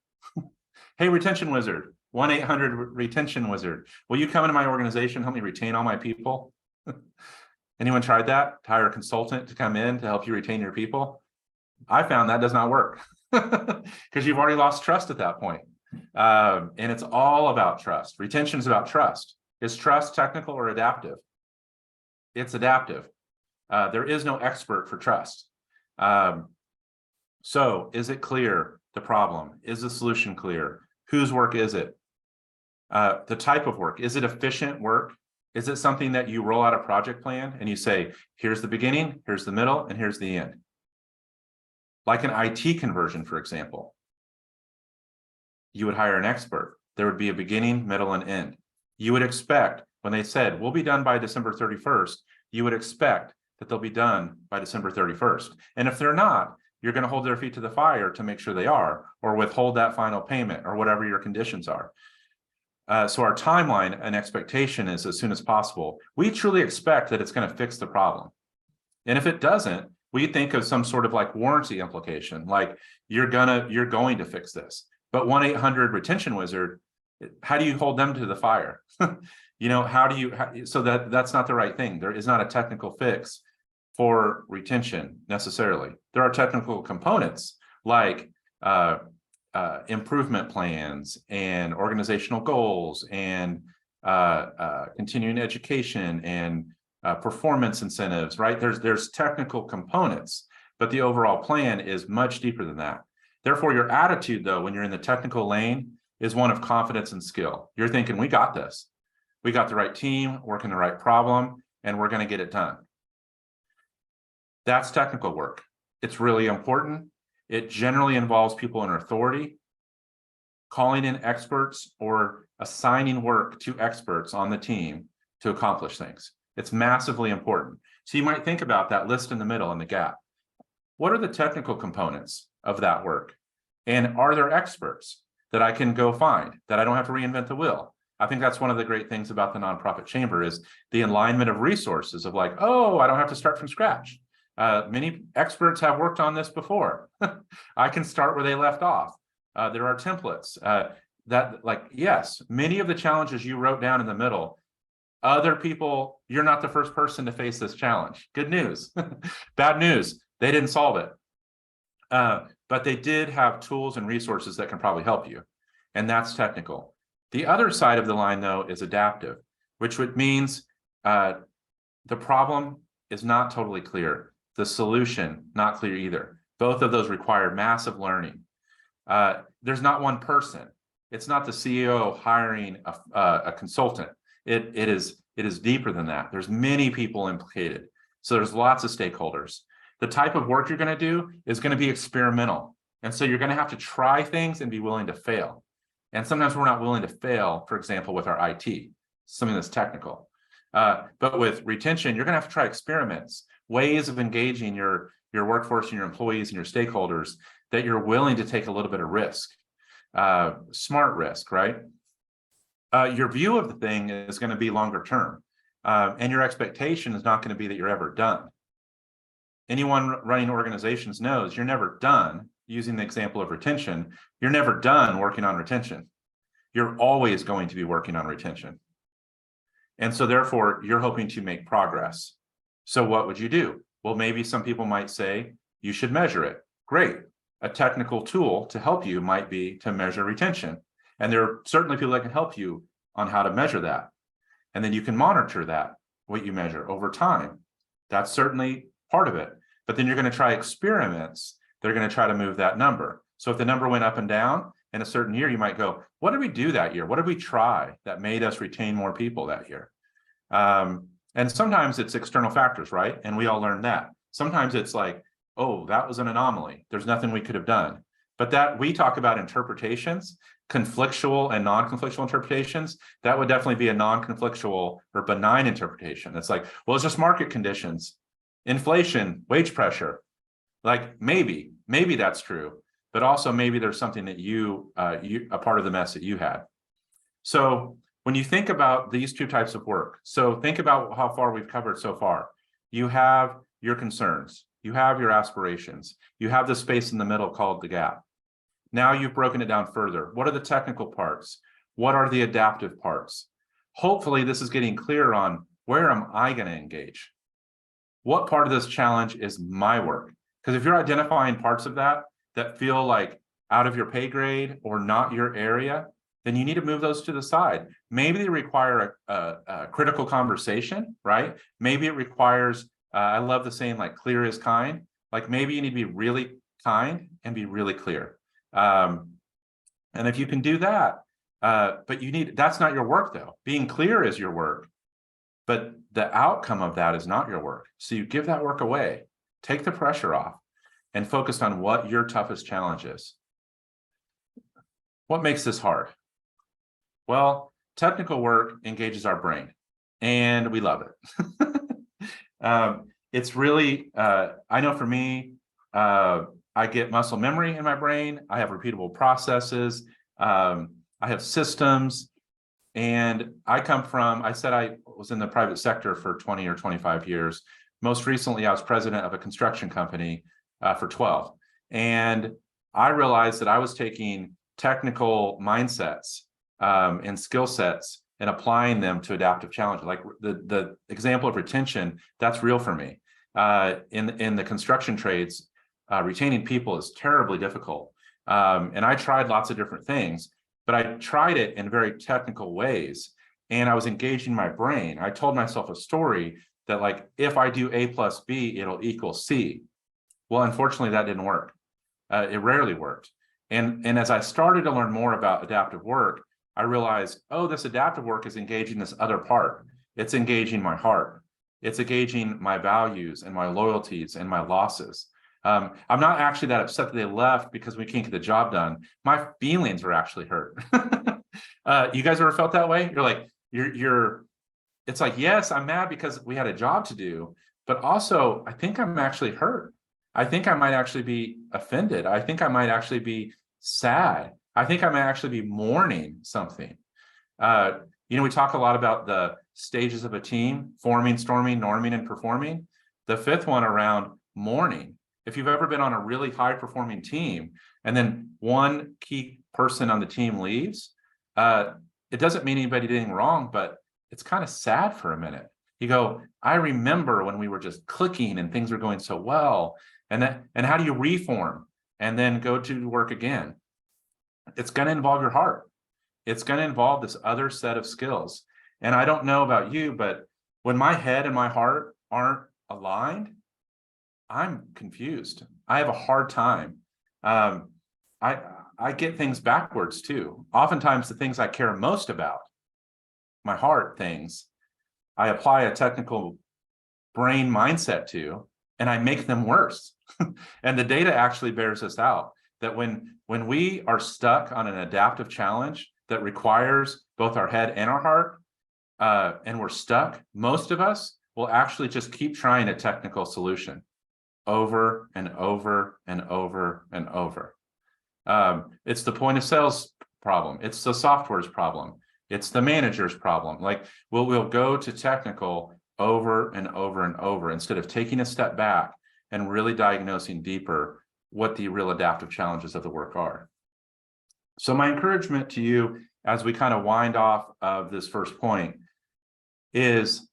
Hey, retention wizard, 1-800-retention wizard. Will you come into my organization, help me retain all my people? Anyone tried that? To hire a consultant to come in to help you retain your people? I found that does not work because you've already lost trust at that point. And it's all about trust. Retention is about trust. Is trust technical or adaptive? It's adaptive. There is no expert for trust. So is it clear, the problem? Is the solution clear? Whose work is it? The type of work, is it efficient work? Is it something that you roll out a project plan and you say, here's the beginning, here's the middle, and here's the end? Like an IT conversion, for example. You would hire an expert. There would be a beginning, middle, and end. You would expect, when they said, we'll be done by December 31st, you would expect that they'll be done by December 31st. And if they're not, you're going to hold their feet to the fire to make sure they are, or withhold that final payment, or whatever your conditions are. So our timeline and expectation is as soon as possible. We truly expect that it's going to fix the problem. And if it doesn't, we think of some sort of like warranty implication, like you're going to fix this. But 1-800 retention wizard, how do you hold them to the fire? You know, so that's not the right thing. There is not a technical fix for retention necessarily. There are technical components like improvement plans and organizational goals and continuing education and performance incentives, right? There's technical components, but the overall plan is much deeper than that. Therefore, your attitude, though, when you're in the technical lane is one of confidence and skill. You're thinking, we got this. We got the right team, working the right problem, and we're going to get it done. That's technical work. It's really important. It generally involves people in authority, calling in experts or assigning work to experts on the team to accomplish things. It's massively important. So you might think about that list in the middle in the gap. What are the technical components of that work? And are there experts that I can go find, that I don't have to reinvent the wheel? I think that's one of the great things about the nonprofit chamber is the alignment of resources of like, oh, I don't have to start from scratch. Many experts have worked on this before. I can start where they left off. There are templates that like, yes, many of the challenges you wrote down in the middle, other people, you're not the first person to face this challenge. Good news. Bad news, they didn't solve it. But they did have tools and resources that can probably help you. And that's technical. The other side of the line, though, is adaptive, which means the problem is not totally clear. The solution, not clear either. Both of those require massive learning. There's not one person. It's not the CEO hiring a consultant. It is deeper than that. There's many people implicated. So there's lots of stakeholders. The type of work you're going to do is going to be experimental. And so you're going to have to try things and be willing to fail. And sometimes we're not willing to fail, for example, with our IT, something that's technical. But with retention, you're going to have to try experiments, ways of engaging your workforce and your employees and your stakeholders that you're willing to take a little bit of risk, smart risk, right? Your view of the thing is going to be longer term. And your expectation is not going to be that you're ever done. Anyone running organizations knows you're never done. Using the example of retention, you're never done working on retention. You're always going to be working on retention. And so therefore, you're hoping to make progress. So what would you do? Well, maybe some people might say you should measure it. Great. A technical tool to help you might be to measure retention. And there are certainly people that can help you on how to measure that. And then you can monitor that, what you measure over time. That's certainly part of it. But then you're going to try experiments. They're going to try to move that number. So if the number went up and down in a certain year, you might go, what did we do that year? What did we try that made us retain more people that year? And sometimes it's external factors, right? And we all learned that. Sometimes it's like, oh, that was an anomaly. There's nothing we could have done. But that we talk about interpretations, conflictual and non-conflictual interpretations, that would definitely be a non-conflictual or benign interpretation. It's like, well, it's just market conditions, inflation, wage pressure. Like maybe that's true, but also maybe there's something that a part of the mess that you had. So when you think about these two types of work, so think about how far we've covered so far. You have your concerns, you have your aspirations, you have the space in the middle called the gap. Now you've broken it down further. What are the technical parts? What are the adaptive parts? Hopefully this is getting clear on where am I going to engage? What part of this challenge is my work? Because if you're identifying parts of that feel like out of your pay grade or not your area, then you need to move those to the side. Maybe they require a critical conversation, right? Maybe it requires, I love the saying like clear is kind. Like maybe you need to be really kind and be really clear. And if you can do that, but that's not your work though. Being clear is your work, but the outcome of that is not your work. So you give that work away, take the pressure off, and focus on what your toughest challenge is. What makes this hard? Well, technical work engages our brain, and we love it. It's really, I know for me, I get muscle memory in my brain. I have repeatable processes. I have systems. And I said I was in the private sector for 20 or 25 years. Most recently, I was president of a construction company for 12. And I realized that I was taking technical mindsets and skill sets and applying them to adaptive challenges. Like the example of retention, that's real for me. In the construction trades, retaining people is terribly difficult. And I tried lots of different things, but I tried it in very technical ways. And I was engaging my brain. I told myself a story that like, if I do A plus B, it'll equal C. Well, unfortunately, that didn't work. It rarely worked. And as I started to learn more about adaptive work, I realized, oh, this adaptive work is engaging this other part. It's engaging my heart. It's engaging my values and my loyalties and my losses. I'm not actually that upset that they left because we can't get the job done. My feelings are actually hurt. You guys ever felt that way? You're like, it's like, yes, I'm mad because we had a job to do, but also I think I'm actually hurt. I think I might actually be offended. I think I might actually be sad. I think I might actually be mourning something. We talk a lot about the stages of a team: forming, storming, norming, and performing. The fifth one around mourning. If you've ever been on a really high performing team and then one key person on the team leaves, it doesn't mean anybody did anything wrong, but it's kind of sad for a minute. You go, I remember when we were just clicking and things were going so well. And how do you reform and then go to work again? It's going to involve your heart. It's going to involve this other set of skills. And I don't know about you, but when my head and my heart aren't aligned, I'm confused. I have a hard time. I get things backwards too. Oftentimes the things I care most about, my heart things, I apply a technical brain mindset to, and I make them worse. And the data actually bears this out, that when we are stuck on an adaptive challenge that requires both our head and our heart, and we're stuck, most of us will actually just keep trying a technical solution over and over and over and over. It's the point of sales problem. It's the software's problem. It's the manager's problem. Like we'll go to technical over and over and over instead of taking a step back and really diagnosing deeper what the real adaptive challenges of the work are. So my encouragement to you as we kind of wind off of this first point is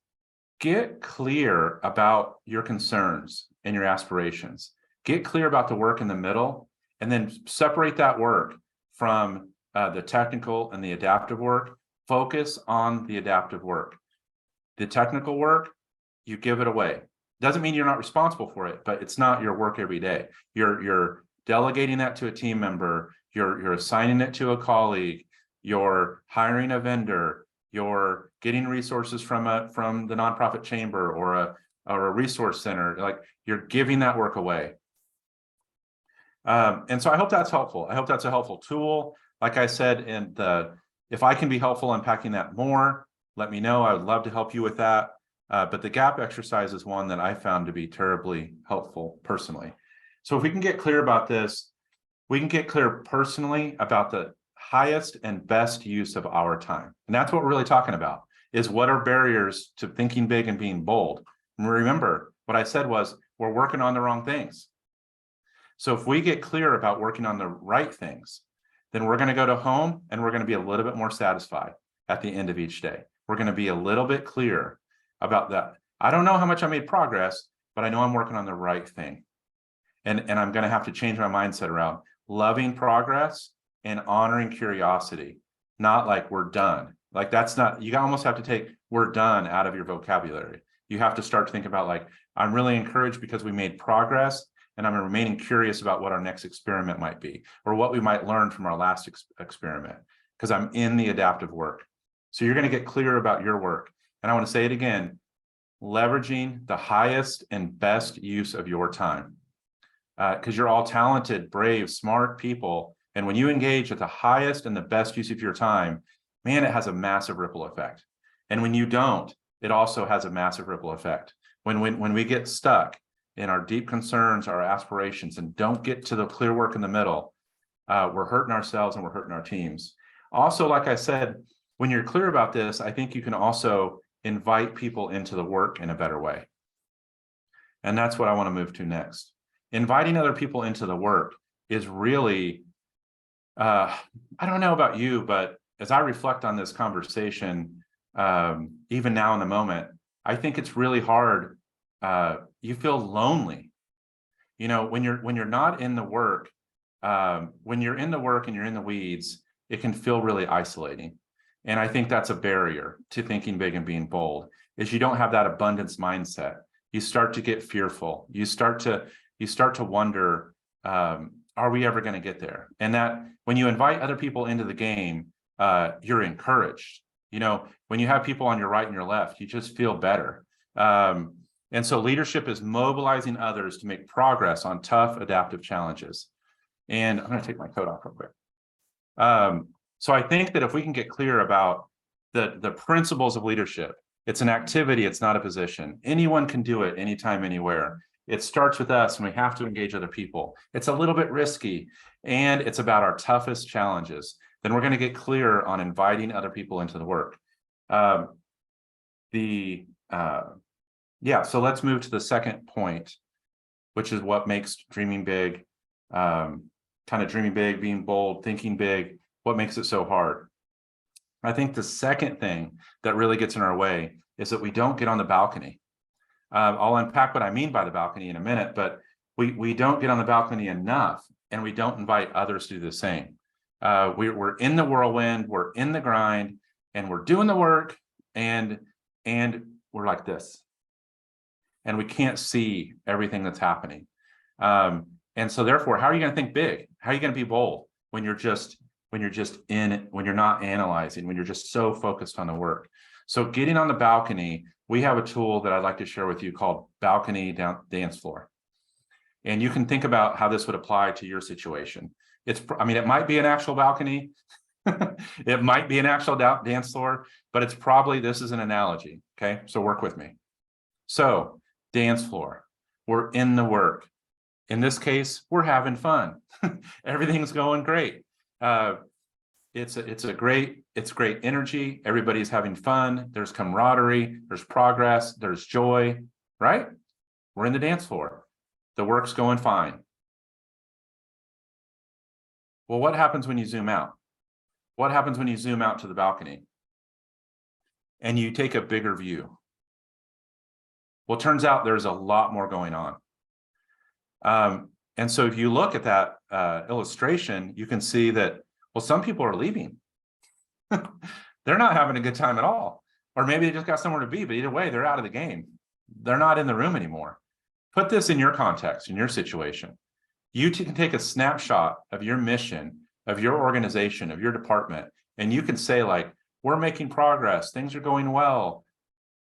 get clear about your concerns and your aspirations. Get clear about the work in the middle, and then separate that work from the technical and the adaptive work. Focus on the adaptive work. The technical work, you give it away. Doesn't mean you're not responsible for it, but it's not your work every day. You're delegating that to a team member. You're assigning it to a colleague. You're hiring a vendor. You're getting resources from the nonprofit chamber or a resource center. Like you're giving that work away. And so I hope that's helpful. I hope that's a helpful tool. Like I said, if I can be helpful unpacking that more, let me know. I would love to help you with that. But the gap exercise is one that I found to be terribly helpful personally. So if we can get clear about this, we can get clear personally about the highest and best use of our time. And that's what we're really talking about, is what are barriers to thinking big and being bold. And remember, what I said was, we're working on the wrong things. So if we get clear about working on the right things, then we're going to go to home and we're going to be a little bit more satisfied at the end of each day. We're going to be a little bit clear about that. I don't know how much I made progress, but I know I'm working on the right thing. And I'm going to have to change my mindset around loving progress and honoring curiosity, not like we're done. Like that's not, you almost have to take we're done out of your vocabulary. You have to start to think about like, I'm really encouraged because we made progress and I'm remaining curious about what our next experiment might be or what we might learn from our last experiment because I'm in the adaptive work. So you're going to get clear about your work. And I want to say it again, leveraging the highest and best use of your time. Because you're all talented, brave, smart people. And when you engage at the highest and the best use of your time, man, it has a massive ripple effect. And when you don't, it also has a massive ripple effect. When we get stuck in our deep concerns, our aspirations, and don't get to the clear work in the middle, we're hurting ourselves and we're hurting our teams. Also, like I said, when you're clear about this, I think you can also invite people into the work in a better way. And that's what I want to move to next. Inviting other people into the work is really, I don't know about you, but as I reflect on this conversation, even now in the moment, I think it's really hard. You feel lonely, you know, when you're not in the work. When you're in the work and you're in the weeds, it can feel really isolating. And I think that's a barrier to thinking big and being bold, is you don't have that abundance mindset. You start to get fearful. You start to wonder, are we ever going to get there? And that when you invite other people into the game, you're encouraged. You know, when you have people on your right and your left, you just feel better. And so leadership is mobilizing others to make progress on tough adaptive challenges. And I'm going to take my coat off real quick. So I think that if we can get clear about the principles of leadership, it's an activity, it's not a position. Anyone can do it anytime, anywhere. It starts with us and we have to engage other people. It's a little bit risky and it's about our toughest challenges. Then we're going to get clear on inviting other people into the work. So let's move to the second point, which is what makes dreaming big, kind of dreaming big, being bold, thinking big, what makes it so hard? I think the second thing that really gets in our way is that we don't get on the balcony. I'll unpack what I mean by the balcony in a minute, but we don't get on the balcony enough and we don't invite others to do the same. We're in the whirlwind, we're in the grind, and we're doing the work, and we're like this. And we can't see everything that's happening. And so therefore, how are you going to think big? How are you going to be bold when you're not analyzing, when you're just so focused on the work? So getting on the balcony, we have a tool that I'd like to share with you called Balcony Dance Floor. And you can think about how this would apply to your situation. It might be an actual balcony. It might be an actual dance floor, but it's probably, this is an analogy. Okay, so work with me. So dance floor, we're in the work. In this case, we're having fun. Everything's going great. It's great energy. Everybody's having fun. There's camaraderie, there's progress, there's joy, right? We're in the dance floor. The work's going fine. Well, what happens when you zoom out? What happens when you zoom out to the balcony and you take a bigger view? Well, it turns out there's a lot more going on. And so if you look at that illustration, you can see that, well, some people are leaving. They're not having a good time at all. Or maybe they just got somewhere to be, but either way, they're out of the game. They're not in the room anymore. Put this in your context, in your situation. You can take a snapshot of your mission, of your organization, of your department, and you can say like, we're making progress, things are going well.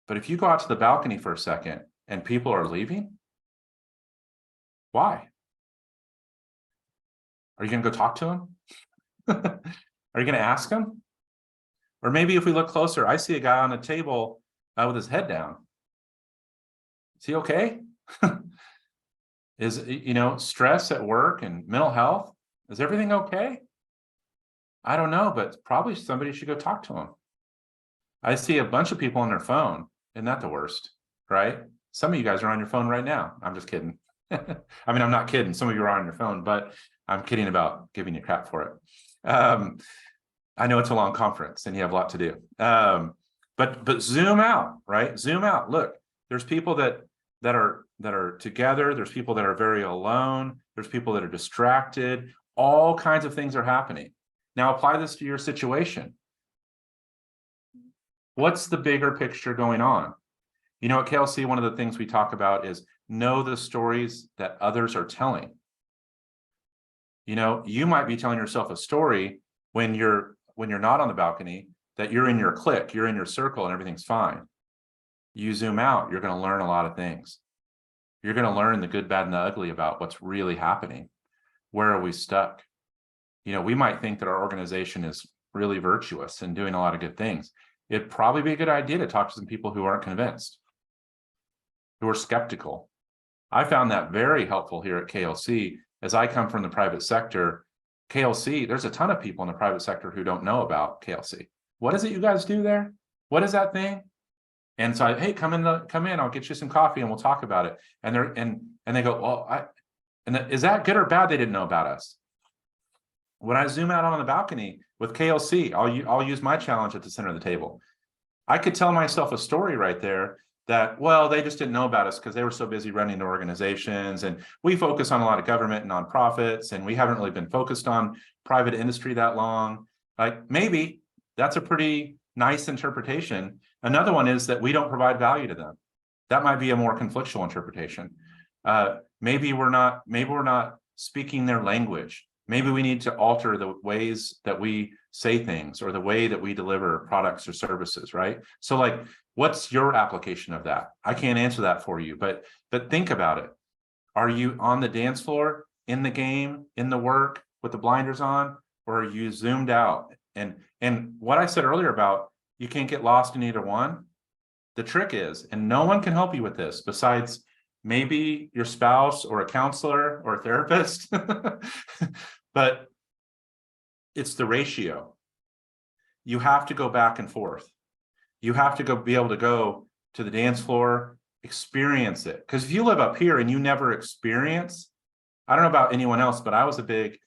But if you go out to the balcony for a second and people are leaving, why? Are you going to go talk to them? Are you going to ask them? Or maybe if we look closer, I see a guy on a table with his head down. Is he okay? Is, stress at work and mental health, is everything okay? I don't know, but probably somebody should go talk to him. I see a bunch of people on their phone. Isn't that the worst, right? Some of you guys are on your phone right now. I'm just kidding. I'm not kidding. Some of you are on your phone, but I'm kidding about giving you crap for it. I know it's a long conference and you have a lot to do. But zoom out, right? Zoom out. Look, there's people that are together. There's people that are very alone. There's people that are distracted. All kinds of things are happening. Now apply this to your situation. What's the bigger picture going on? You know, at KLC, one of the things we talk about is know the stories that others are telling. You know, you might be telling yourself a story when you're not on the balcony, that you're in your clique, you're in your circle and everything's fine. You zoom out, you're going to learn a lot of things. You're going to learn the good, bad, and the ugly about what's really happening. Where are we stuck? You know, we might think that our organization is really virtuous and doing a lot of good things. It'd probably be a good idea to talk to some people who aren't convinced, who are skeptical. I found that very helpful here at KLC. As I come from the private sector, KLC, there's a ton of people in the private sector who don't know about KLC. What is it you guys do there? What is that thing? And so hey, come in, I'll get you some coffee and we'll talk about it. And they go, well, is that good or bad? They didn't know about us. When I zoom out on the balcony with KLC, I'll use my challenge at the center of the table. I could tell myself a story right there that, well, they just didn't know about us because they were so busy running their organizations. And we focus on a lot of government and nonprofits, and we haven't really been focused on private industry that long. Like, maybe that's a pretty nice interpretation. Another one is that we don't provide value to them. That might be a more conflictual interpretation. Maybe we're not speaking their language. Maybe we need to alter the ways that we say things or the way that we deliver products or services, right? So like, what's your application of that? I can't answer that for you, but think about it. Are you on the dance floor, in the game, in the work with the blinders on, or are you zoomed out? And what I said earlier about you can't get lost in either one. The trick is, and no one can help you with this besides maybe your spouse or a counselor or a therapist, but it's the ratio. You have to go back and forth. You have to be able to go to the dance floor, experience it. Because if you live up here and you never experience, I don't know about anyone else, but I was a big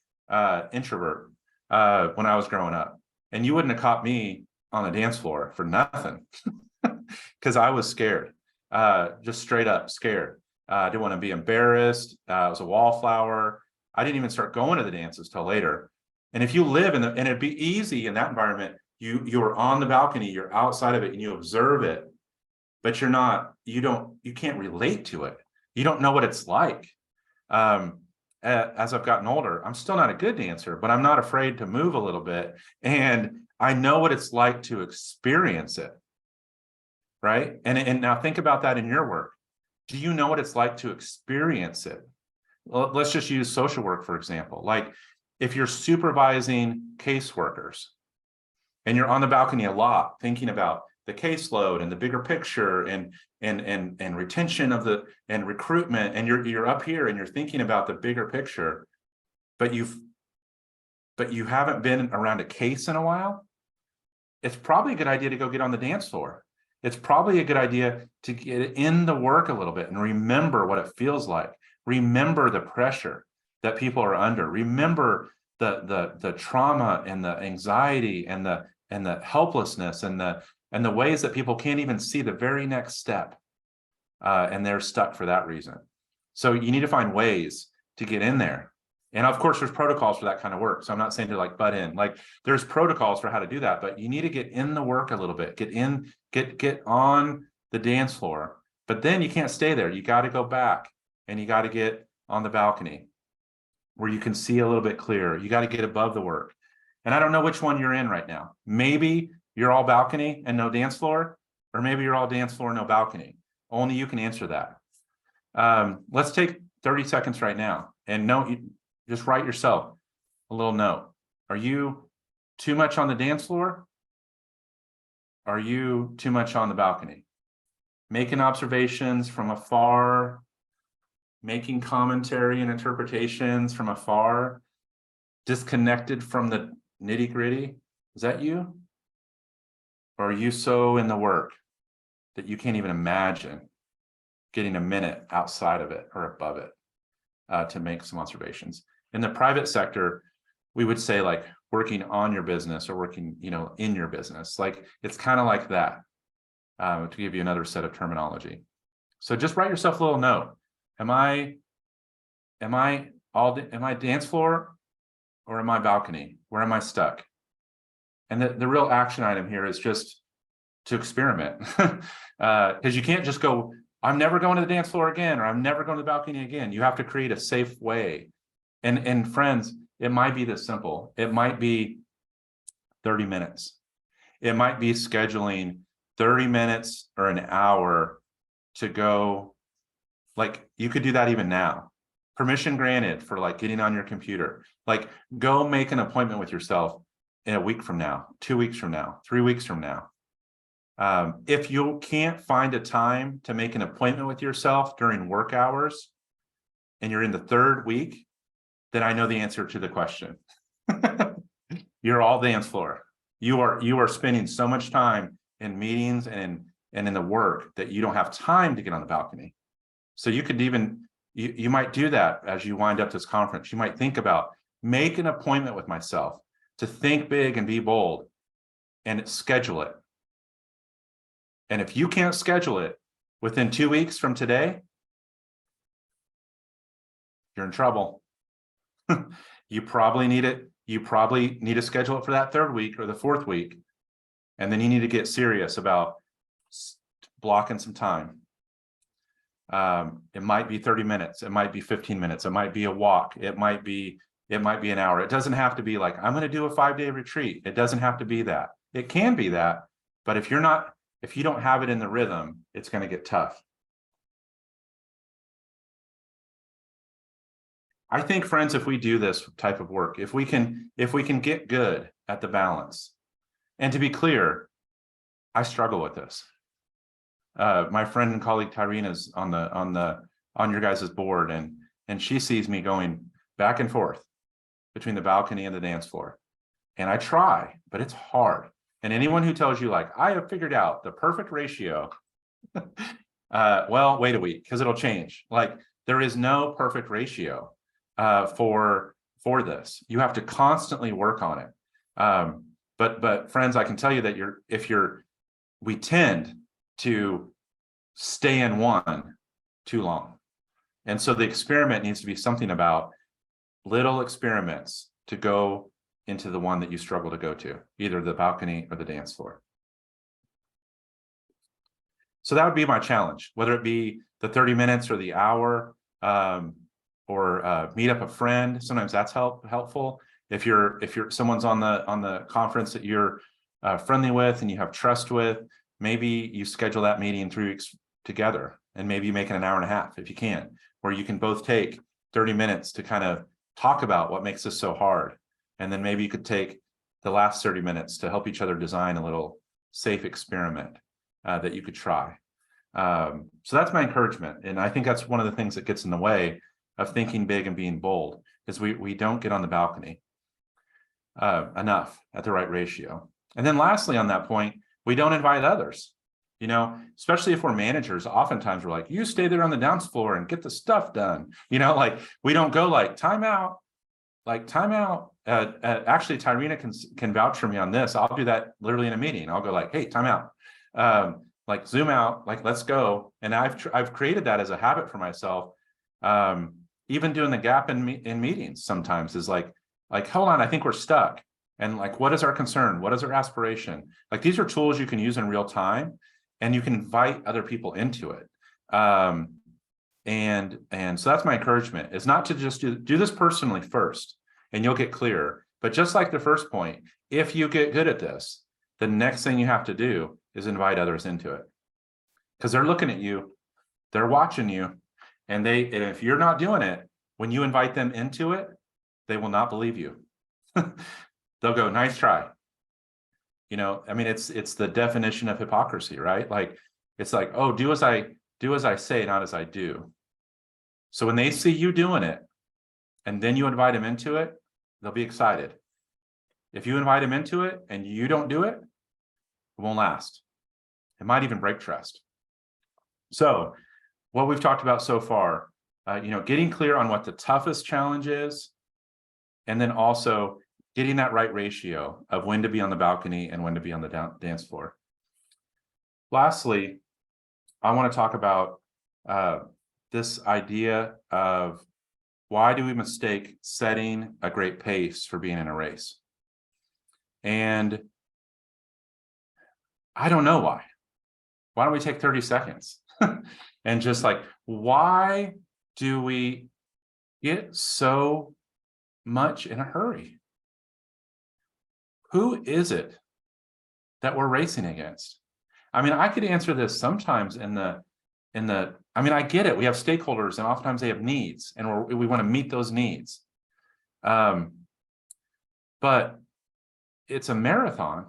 introvert when I was growing up. And you wouldn't have caught me on a dance floor for nothing because I was scared, just straight up scared. I didn't want to be embarrassed. I was a wallflower. I didn't even start going to the dances till later. And if you live and it'd be easy in that environment, you're on the balcony, you're outside of it and you observe it, but you can't relate to it. You don't know what it's like. As I've gotten older, I'm still not a good dancer, but I'm not afraid to move a little bit. And I know what it's like to experience it. Right. And now think about that in your work. Do you know what it's like to experience it? Well, let's just use social work, for example. Like if you're supervising caseworkers and you're on the balcony a lot, thinking about the caseload and the bigger picture and retention of and recruitment, and you're up here and you're thinking about the bigger picture, but you haven't been around a case in a while, it's probably a good idea to go get on the dance floor. It's probably a good idea to get in the work a little bit and remember what it feels like. Remember the pressure that people are under. Remember the trauma and the anxiety and the helplessness and the ways that people can't even see the very next step. And they're stuck for that reason. So you need to find ways to get in there. And of course, there's protocols for that kind of work. So I'm not saying to like butt in, like there's protocols for how to do that, but you need to get in the work a little bit, get on the dance floor, but then you can't stay there. You got to go back and you got to get on the balcony where you can see a little bit clearer. You got to get above the work. And I don't know which one you're in right now. Maybe you're all balcony and no dance floor, or maybe you're all dance floor, no balcony. Only you can answer that. Let's take 30 seconds right now and just write yourself a little note. Are you too much on the dance floor? Are you too much on the balcony? Making observations from afar, making commentary and interpretations from afar, disconnected from the nitty-gritty. Is that you? Or are you so in the work that you can't even imagine getting a minute outside of it or above it to make some observations? In the private sector, we would say like working on your business or working, in your business. Like it's kind of like that, to give you another set of terminology. So just write yourself a little note. Am I dance floor or in my balcony? Where am I stuck? And the real action item here is just to experiment. Because you can't just go, I'm never going to the dance floor again, or I'm never going to the balcony again. You have to create a safe way. And friends, it might be this simple. It might be 30 minutes. It might be scheduling 30 minutes or an hour to go. Like, you could do that even now. Permission granted for like getting on your computer. Like, go make an appointment with yourself in a week from now, 2 weeks from now, 3 weeks from now. If you can't find a time to make an appointment with yourself during work hours and you're in the 3rd week, then I know the answer to the question. You're all dance floor. You are spending so much time in meetings and in the work that you don't have time to get on the balcony. So you could even, you might do that as you wind up this conference. You might think about, make an appointment with myself to think big and be bold, and schedule it. And if you can't schedule it within 2 weeks from today, you're in trouble. You probably need it. You probably need to schedule it for that 3rd week or the 4th week. And then you need to get serious about blocking some time. It might be 30 minutes. It might be 15 minutes. It might be a walk. It might be an hour. It doesn't have to be like, I'm going to do a 5-day retreat. It doesn't have to be that. It can be that, but if you don't have it in the rhythm, it's going to get tough. I think, friends, if we do this type of work, if we can get good at the balance, and to be clear, I struggle with this. My friend and colleague Tyrena is on your guys' board, and she sees me going back and forth between the balcony and the dance floor. And I try, but it's hard. And anyone who tells you like, I have figured out the perfect ratio, well, wait a week, because it'll change. Like, there is no perfect ratio for this. You have to constantly work on it. But friends, I can tell you that we tend to stay in one too long. And so the experiment needs to be something about little experiments to go into the one that you struggle to go to, either the balcony or the dance floor. So that would be my challenge, whether it be the 30 minutes or the hour, or meet up a friend. Sometimes that's helpful. If someone's on the conference that you're friendly with and you have trust with, maybe you schedule that meeting 3 weeks together, and maybe you make it an hour and a half if you can, where you can both take 30 minutes to kind of talk about what makes this so hard. And then maybe you could take the last 30 minutes to help each other design a little safe experiment that you could try. So that's my encouragement. And I think that's one of the things that gets in the way of thinking big and being bold, is we don't get on the balcony enough at the right ratio. And then lastly, on that point, we don't invite others. Especially if we're managers, oftentimes we're like, you stay there on the dance floor and get the stuff done. Like, we don't go like time out. Actually, Tyrena can vouch for me on this. I'll do that literally in a meeting. I'll go like, hey, time out. Like, zoom out, like, let's go. And I've created that as a habit for myself. Even doing the gap in meetings sometimes is like, hold on, I think we're stuck. And like, what is our concern? What is our aspiration? Like, these are tools you can use in real time, and you can invite other people into it. And so that's my encouragement, is not to just do this personally first, and you'll get clearer. But just like the first point, if you get good at this, the next thing you have to do is invite others into it, because they're looking at you, they're watching you, and if you're not doing it, when you invite them into it, they will not believe you. They'll go, nice try. It's the definition of hypocrisy, right? Like, it's like, oh, do as I say, not as I do. So when they see you doing it, and then you invite them into it, they'll be excited. If you invite them into it and you don't do it, it won't last. It might even break trust. So what we've talked about so far, getting clear on what the toughest challenge is, and then also getting that right ratio of when to be on the balcony and when to be on the dance floor. Lastly, I want to talk about this idea of why do we mistake setting a great pace for being in a race? And I don't know why. Why don't we take 30 seconds and just like, why do we get so much in a hurry? Who is it that we're racing against? I mean, I could answer this sometimes I mean, I get it. We have stakeholders and oftentimes they have needs and we want to meet those needs. But it's a marathon.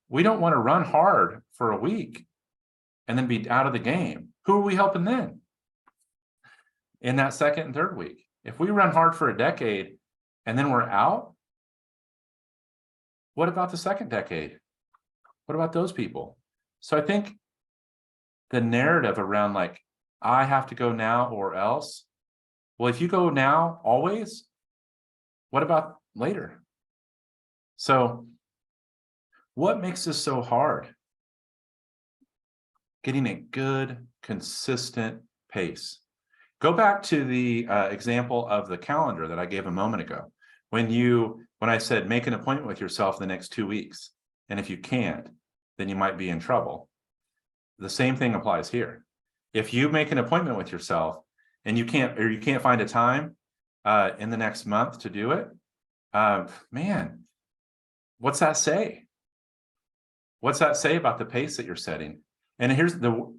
We don't want to run hard for a week and then be out of the game. Who are we helping then? In that second and third week, if we run hard for a decade and then we're out, what about the second decade? What about those people? So I think the narrative around like, I have to go now or else. Well, if you go now, always, what about later? So what makes this so hard? Getting a good, consistent pace. Go back to the example of the calendar that I gave a moment ago. When I said, make an appointment with yourself in the next 2 weeks. And if you can't, then you might be in trouble. The same thing applies here. If you make an appointment with yourself and you can't find a time in the next month to do it, man, what's that say? What's that say about the pace that you're setting? And here's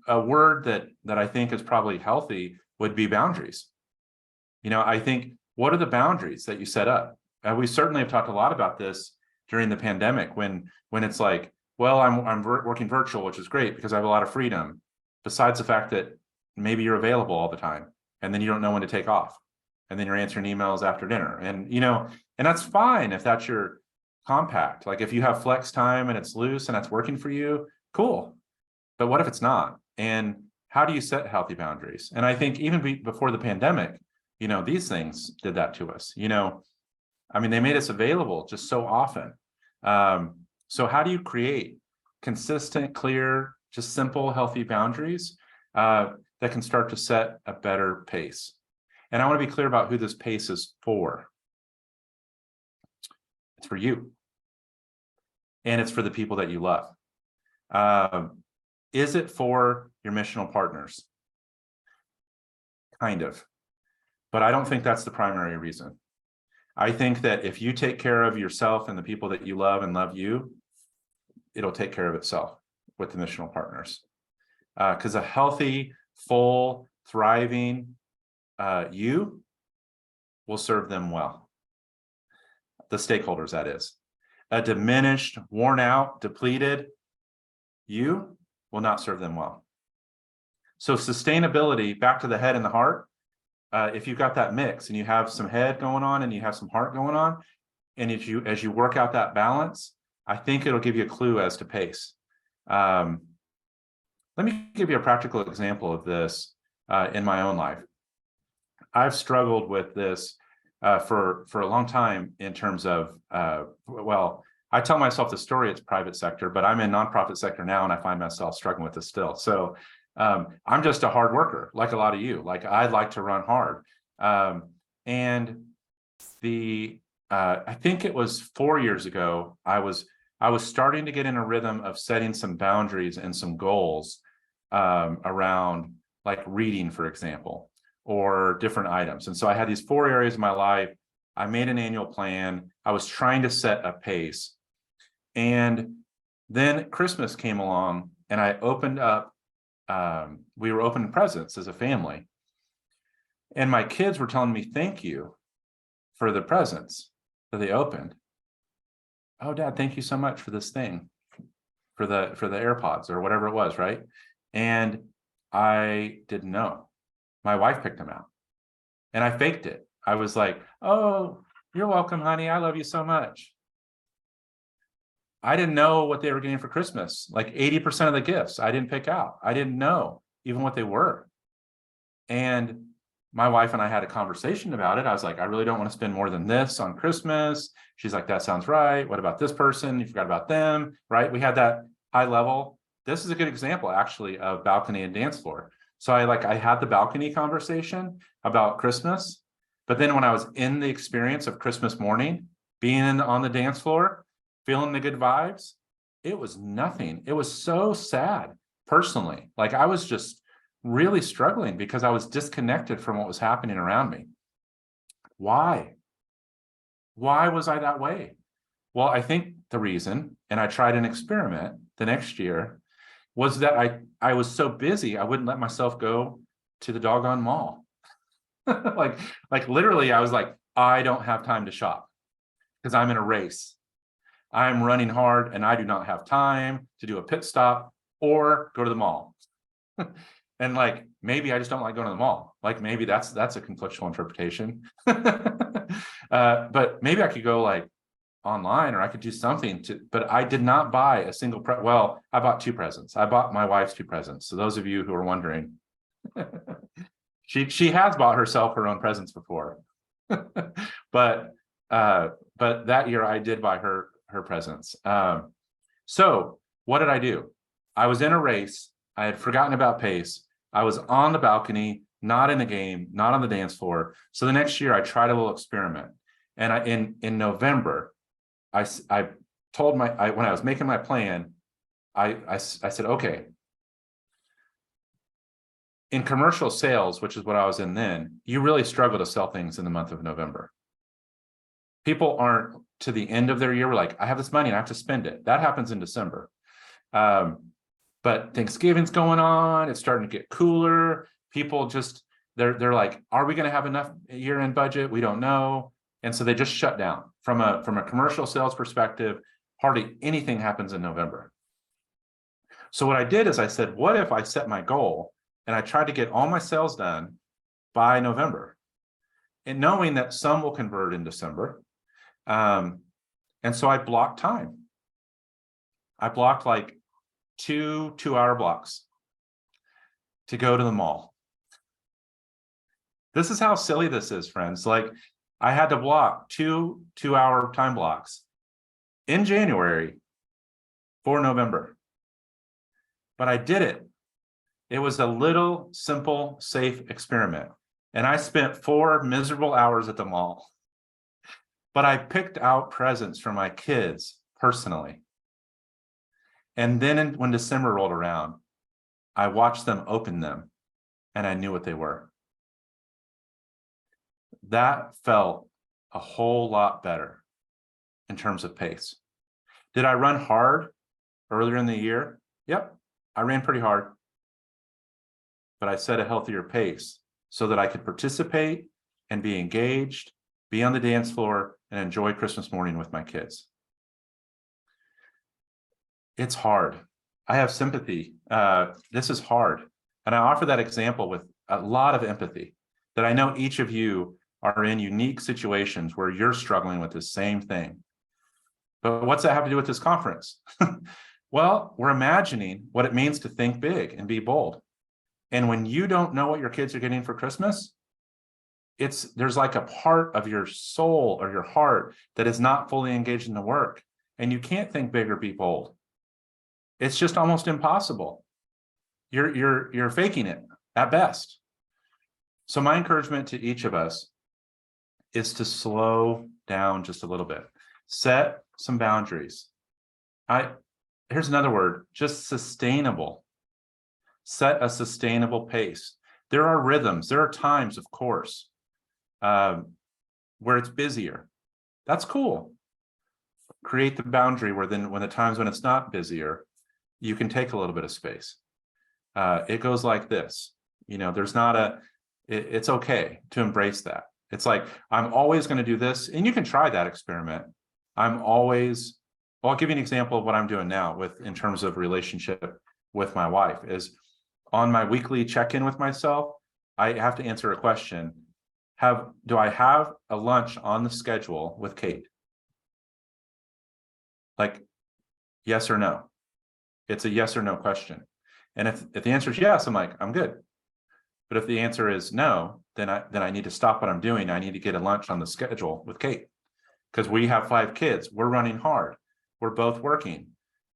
a word that I think is probably healthy would be boundaries. You know, I think, what are the boundaries that you set up? We certainly have talked a lot about this during the pandemic when it's like, well, I'm working virtual, which is great because I have a lot of freedom, besides the fact that maybe you're available all the time and then you don't know when to take off. And then you're answering emails after dinner. And, you know, and that's fine if that's your compact. Like if you have flex time and it's loose and that's working for you, cool. But what if it's not? And how do you set healthy boundaries? And I think even before the pandemic, you know, these things did that to us. You know, I mean, they made us available just so often. So how do you create consistent, clear, just simple, healthy boundaries that can start to set a better pace? And I want to be clear about who this pace is for. It's for you. And it's for the people that you love. Is it for your missional partners? Kind of. But I don't think that's the primary reason. I think that if you take care of yourself and the people that you love and love you, it'll take care of itself with the missional partners. Because a healthy, full, thriving you will serve them well. The stakeholders, that is. A diminished, worn out, depleted you will not serve them well. So sustainability, back to the head and the heart, if you've got that mix and you have some head going on and you have some heart going on, and as you work out that balance, I think it'll give you a clue as to pace. Let me give you a practical example of this in my own life. I've struggled with this for a long time in terms of, well, I tell myself the story, it's private sector, but I'm in nonprofit sector now and I find myself struggling with this still. So I'm just a hard worker, like a lot of you. Like I like to run hard. And I think it was 4 years ago, I was starting to get in a rhythm of setting some boundaries and some goals around like reading, for example, or different items. And so I had these 4 areas of my life. I made an annual plan. I was trying to set a pace. And then Christmas came along and I opened up, we were opening presents as a family. And my kids were telling me, thank you for the presents that they opened. Oh, Dad, thank you so much for this thing, for the AirPods or whatever it was, right? And I didn't know. My wife picked them out and I faked it. I was like, oh, you're welcome, honey. I love you so much. I didn't know what they were getting for Christmas. Like 80% of the gifts I didn't pick out. I didn't know even what they were. And my wife and I had a conversation about it. I was like, I really don't want to spend more than this on Christmas. She's like, that sounds right. What about this person? You forgot about them, right? We had that high level. This is a good example, actually, of balcony and dance floor. So I had the balcony conversation about Christmas, but then when I was in the experience of Christmas morning, being on the dance floor, feeling the good vibes, it was nothing. It was so sad personally. Like I was just really struggling because I was disconnected from what was happening around me. Why? Why was I that way? Well, I think the reason, and I tried an experiment the next year, was that I was so busy, I wouldn't let myself go to the doggone mall. like literally, I was like, I don't have time to shop because I'm in a race. I'm running hard and I do not have time to do a pit stop or go to the mall. And like, maybe I just don't like going to the mall. Like maybe that's a conflictual interpretation. But maybe I could go like online, or I could do something but I did not buy a single well, I bought 2 presents. I bought my wife's 2 presents. So those of you who are wondering, she has bought herself her own presents before. But that year I did buy her presents. So what did I do? I was in a race. I had forgotten about pace. I was on the balcony, not in the game, not on the dance floor. So the next year I tried a little experiment. And in November, I told when I was making my plan, I said, okay, in commercial sales, which is what I was in then, you really struggle to sell things in the month of November. People aren't to the end of their year, we're like, I have this money and I have to spend it. That happens in December. But Thanksgiving's going on, it's starting to get cooler. People just, they're like, are we going to have enough year-end budget? We don't know. And so they just shut down. From a commercial sales perspective, hardly anything happens in November. So what I did is I said, what if I set my goal and I tried to get all my sales done by November, and knowing that some will convert in December. And so I blocked time. I blocked like 2 2-hour blocks to go to the mall. This is how silly this is, friends. Like I had to block 2 2-hour time blocks in January for November. But I did it. It was a little simple, safe experiment. And I spent 4 miserable hours at the mall. But I picked out presents for my kids personally. And then when December rolled around, I watched them open them and I knew what they were. That felt a whole lot better in terms of pace. Did I run hard earlier in the year? Yep, I ran pretty hard. But I set a healthier pace so that I could participate and be engaged, be on the dance floor, and enjoy Christmas morning with my kids. It's hard. I have sympathy. This is hard. And I offer that example with a lot of empathy, that I know each of you are in unique situations where you're struggling with the same thing. But what's that have to do with this conference? Well, we're imagining what it means to think big and be bold. And when you don't know what your kids are getting for Christmas, there's like a part of your soul or your heart that is not fully engaged in the work. And you can't think big or be bold. It's just almost impossible. You're faking it at best. So my encouragement to each of us is to slow down just a little bit. Set some boundaries. Here's another word, just sustainable. Set a sustainable pace. There are rhythms, there are times, of course, where it's busier. That's cool. Create the boundary where then when the times when it's not busier, you can take a little bit of space. It goes like this, there's not it's okay to embrace that. It's like, I'm always going to do this, and you can try that experiment. I'll give you an example of what I'm doing now in terms of relationship with my wife is on my weekly check-in with myself, I have to answer a question. Do I have a lunch on the schedule with Kate? Like, yes or no? It's a yes or no question. And if the answer is yes, I'm like, I'm good. But if the answer is no, then I need to stop what I'm doing. I need to get a lunch on the schedule with Kate. Because we have 5 kids. We're running hard. We're both working.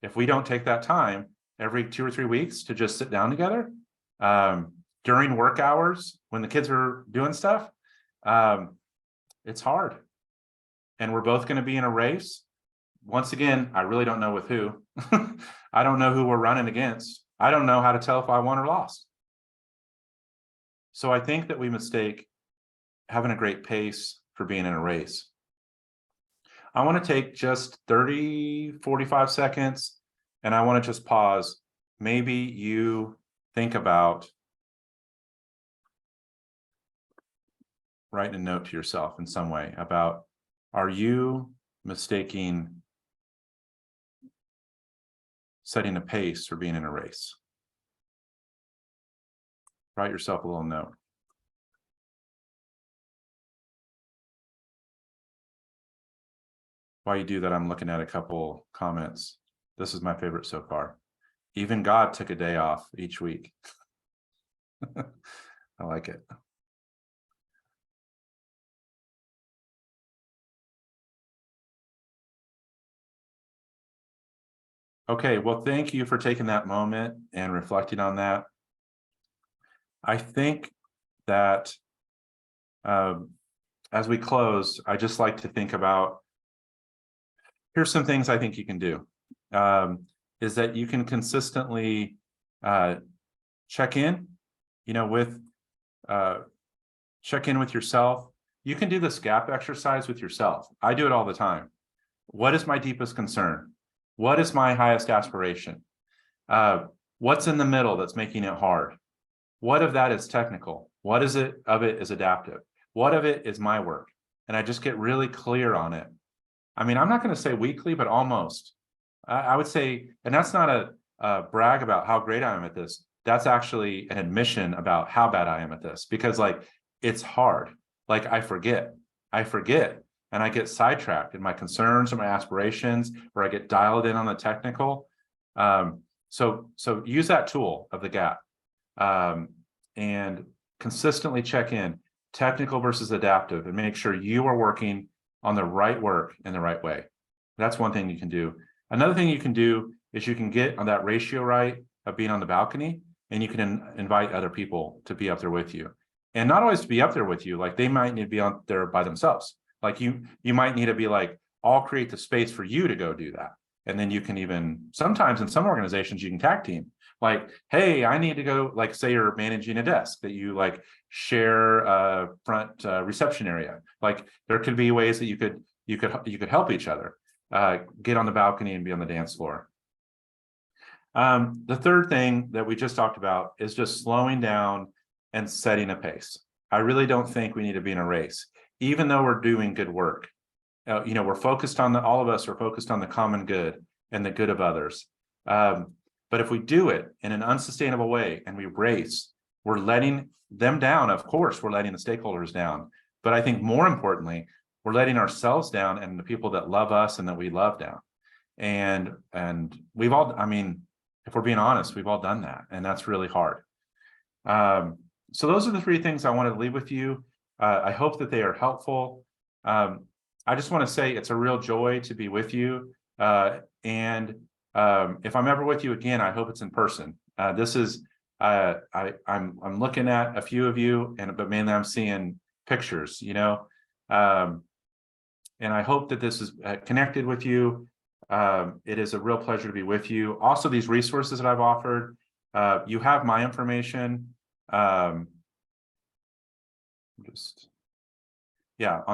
If we don't take that time every 2 or 3 weeks to just sit down together, during work hours when the kids are doing stuff, it's hard. And we're both going to be in a race. Once again, I really don't know with who. I don't know who we're running against. I don't know how to tell if I won or lost. So I think that we mistake having a great pace for being in a race. I want to take just 30, 45 seconds, and I want to just pause. Maybe you think about writing a note to yourself in some way about, are you mistaking setting a pace for being in a race? Write yourself a little note. While you do that, I'm looking at a couple comments. This is my favorite so far. Even God took a day off each week. I like it. Okay, well, thank you for taking that moment and reflecting on that. I think that as we close, I just like to think about, here's some things I think you can do. Is that you can consistently check in, check in with yourself. You can do this gap exercise with yourself. I do it all the time. What is my deepest concern? What is my highest aspiration? What's in the middle that's making it hard? What of that is technical? What is it of it is adaptive? What of it is my work? And I just get really clear on it. I mean, I'm not going to say weekly, but almost. I would say, and that's not a brag about how great I am at this. That's actually an admission about how bad I am at this, because it's hard. I forget, and I get sidetracked in my concerns or my aspirations, or I get dialed in on the technical. So use that tool of the gap, and consistently check in, technical versus adaptive, and make sure you are working on the right work in the right way. That's one thing you can do. Another thing you can do is you can get on that ratio right of being on the balcony, and you can invite other people to be up there with you. And not always to be up there with you, they might need to be on there by themselves. You might need to be I'll create the space for you to go do that. And then you can even, sometimes in some organizations, you can tag team. Hey, I need to go, say you're managing a desk that you share a front reception area. There could be ways that you could help each other. Get on the balcony and be on the dance floor. The third thing that we just talked about is just slowing down and setting a pace. I really don't think we need to be in a race, even though we're doing good work. We're focused on all of us are focused on the common good and the good of others. But if we do it in an unsustainable way and we race, we're letting them down. Of course, we're letting the stakeholders down. But I think more importantly, we're letting ourselves down and the people that love us and that we love down. And we've all, if we're being honest, we've all done that. And that's really hard. So those are the three things I wanted to leave with you. I hope that they are helpful. I just want to say it's a real joy to be with you. And if I'm ever with you again, I hope it's in person. This is, I'm looking at a few of you, but mainly I'm seeing pictures, and I hope that this is connected with you. It is a real pleasure to be with you. Also, these resources that I've offered, you have my information. On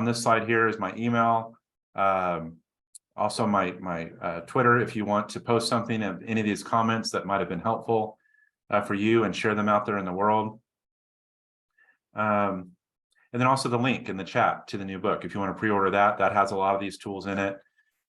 this slide here is my email. Also my Twitter, if you want to post something of any of these comments that might have been helpful for you and share them out there in the world. And then also the link in the chat to the new book. If you want to pre-order that has a lot of these tools in it.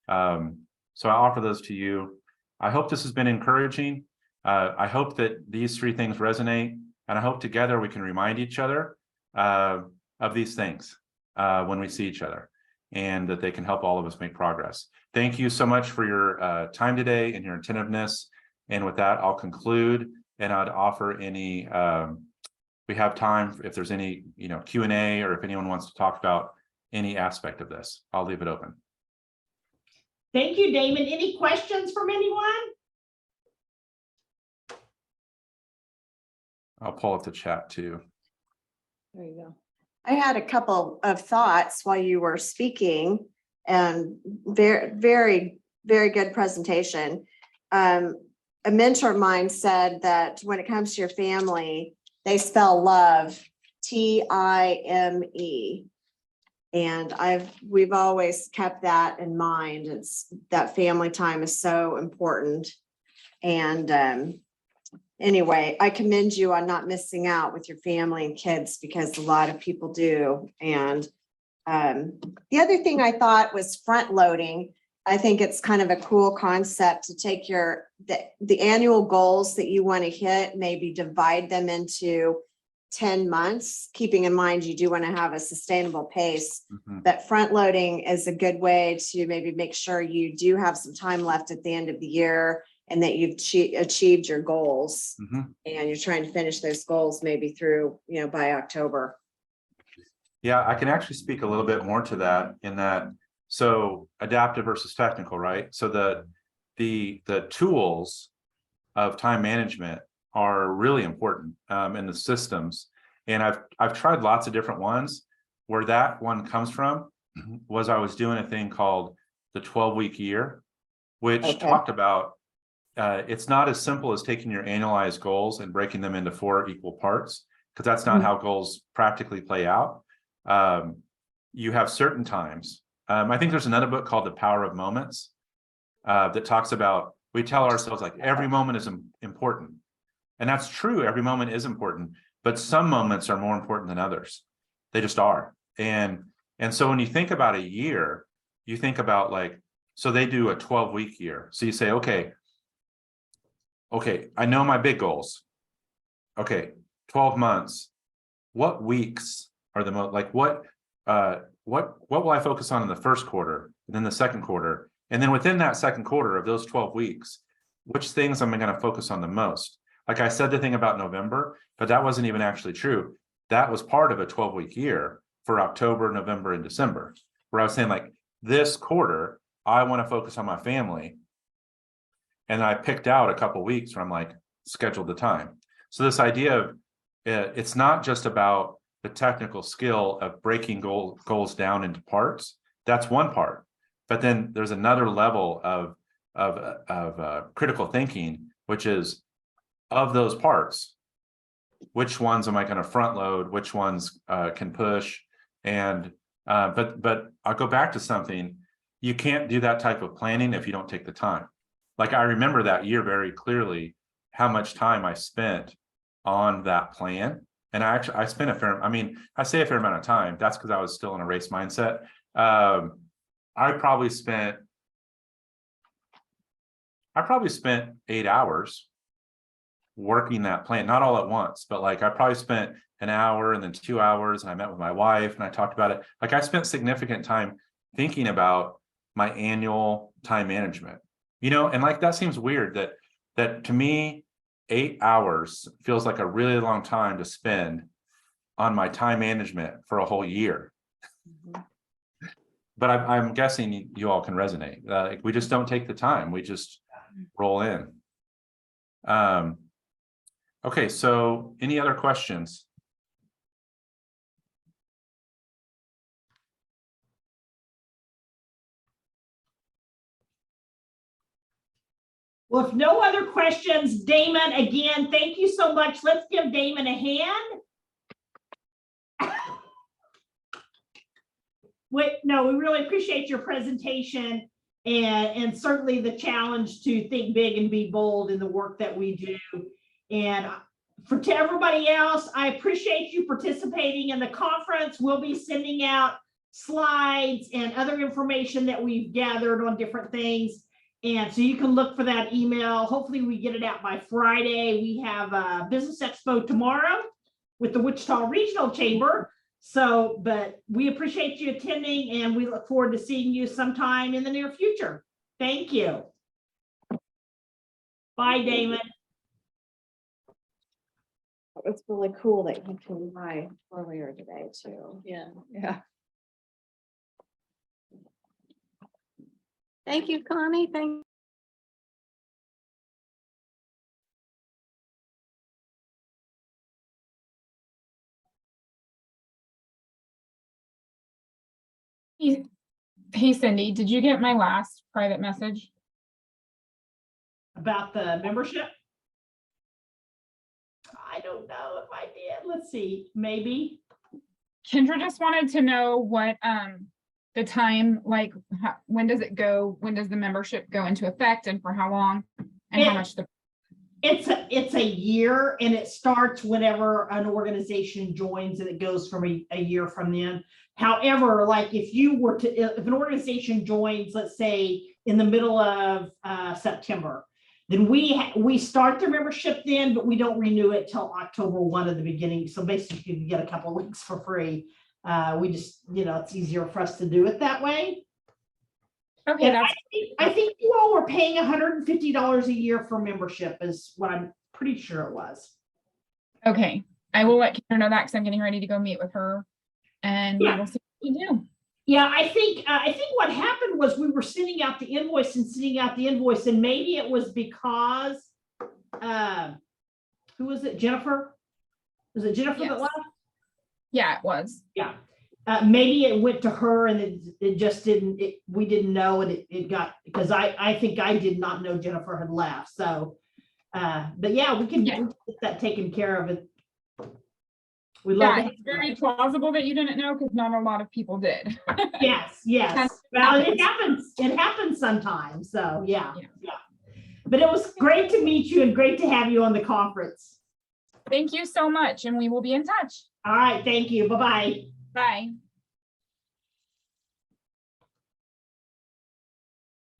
So I offer those to you. I hope this has been encouraging. I hope that these three things resonate, and I hope together we can remind each other of these things when we see each other, and that they can help all of us make progress. Thank you so much for your time today and your attentiveness. And with that, I'll conclude, and I'd offer any, we have time if there's any, Q&A, or if anyone wants to talk about any aspect of this, I'll leave it open. Thank you, Damon. Any questions from anyone? I'll pull up the chat too. There you go. I had a couple of thoughts while you were speaking and very good presentation. A mentor of mine said that when it comes to your family, they spell love, Time. And we've always kept that in mind. It's that family time is so important. And anyway, I commend you on not missing out with your family and kids because a lot of people do. And the other thing I thought was front loading. I think it's kind of a cool concept to take the annual goals that you want to hit, maybe divide them into 10 months, keeping in mind you do want to have a sustainable pace. That front loading is a good way to maybe make sure you do have some time left at the end of the year and that you've achieved your goals and you're trying to finish those goals maybe through, by October. Yeah, I can actually speak a little bit more to that in that. So adaptive versus technical, right? So the tools of time management are really important in the systems. And I've tried lots of different ones. Where that one comes from was I was doing a thing called the 12-week year, which talked about it's not as simple as taking your annualized goals and breaking them into 4 equal parts, because that's not how goals practically play out. You have certain times. I think there's another book called The Power of Moments that talks about, we tell ourselves like every moment is important. And that's true, every moment is important, but some moments are more important than others. They just are. And so when you think about a year, you think about so they do a 12-week year. So you say, okay, I know my big goals. Okay, 12 months. What weeks are the most, what will I focus on in the first quarter, and then the second quarter? And then within that second quarter of those 12 weeks, which things am I going to focus on the most? Like I said, the thing about November, but that wasn't even actually true. That was part of a 12-week year for October, November, and December, where I was saying this quarter, I want to focus on my family. And I picked out a couple weeks where I'm scheduled the time. So this idea of it's not just about the technical skill of breaking goals down into parts. That's one part. But then there's another level of critical thinking, which is of those parts, which ones am I going to front load? Which ones can push? And but I'll go back to something. You can't do that type of planning if you don't take the time. I remember that year very clearly, how much time I spent on that plan. And I spent I say a fair amount of time. That's because I was still in a race mindset. I probably spent 8 hours working that plan, not all at once, but I probably spent an hour and then 2 hours, and I met with my wife and I talked about it. I spent significant time thinking about my annual time management, and that seems weird that to me, 8 hours feels like a really long time to spend on my time management for a whole year. But I'm guessing you all can resonate. We just don't take the time. We just roll in. Okay, so any other questions? Well, if no other questions, Damon, again, thank you so much. Let's give Damon a hand. We really appreciate your presentation and certainly the challenge to think big and be bold in the work that we do. And to everybody else, I appreciate you participating in the conference. We'll be sending out slides and other information that we've gathered on different things. And so you can look for that email. Hopefully we get it out by Friday. We have a business expo tomorrow with the Wichita Regional Chamber. But we appreciate you attending and we look forward to seeing you sometime in the near future. Thank you. Bye, Damon. It's really cool that you came by earlier today too. Yeah. Thank you, Connie. Thank Hey Cindy, did you get my last private message? About the membership? I don't know if I did. Let's see, maybe. Kendra just wanted to know what the time, like when does it go, when does the membership go into effect and for how long? And how much the It's a year, and it starts whenever an organization joins, and it goes from a year from then. However, like if an organization joins, let's say in the middle of September, then we start the membership then, but we don't renew it till October 1 at the beginning. So basically you get a couple of weeks for free. We just, it's easier for us to do it that way. Okay, And I think you all were paying $150 a year for membership is what I'm pretty sure it was. Okay, I will let Kendra know that because I'm getting ready to go meet with her and we Yeah. will see what we can do. Yeah, I think what happened was we were sending out the invoice, and maybe it was because who was it? Jennifer? Was it Jennifer that Yes. left? Yeah, it was. Yeah. Maybe it went to her and it just didn't, we didn't know, and it got, because I think I did not know Jennifer had left. So, but yeah, we can get that taken care of. It. We love Yeah, it. it's very plausible that you didn't know because not a lot of people did. Yes. Well, it happens. It happens sometimes. So yeah. But it was great to meet you and great to have you on the conference. Thank you so much, and we will be in touch. All right. Thank you. Bye-bye. Bye.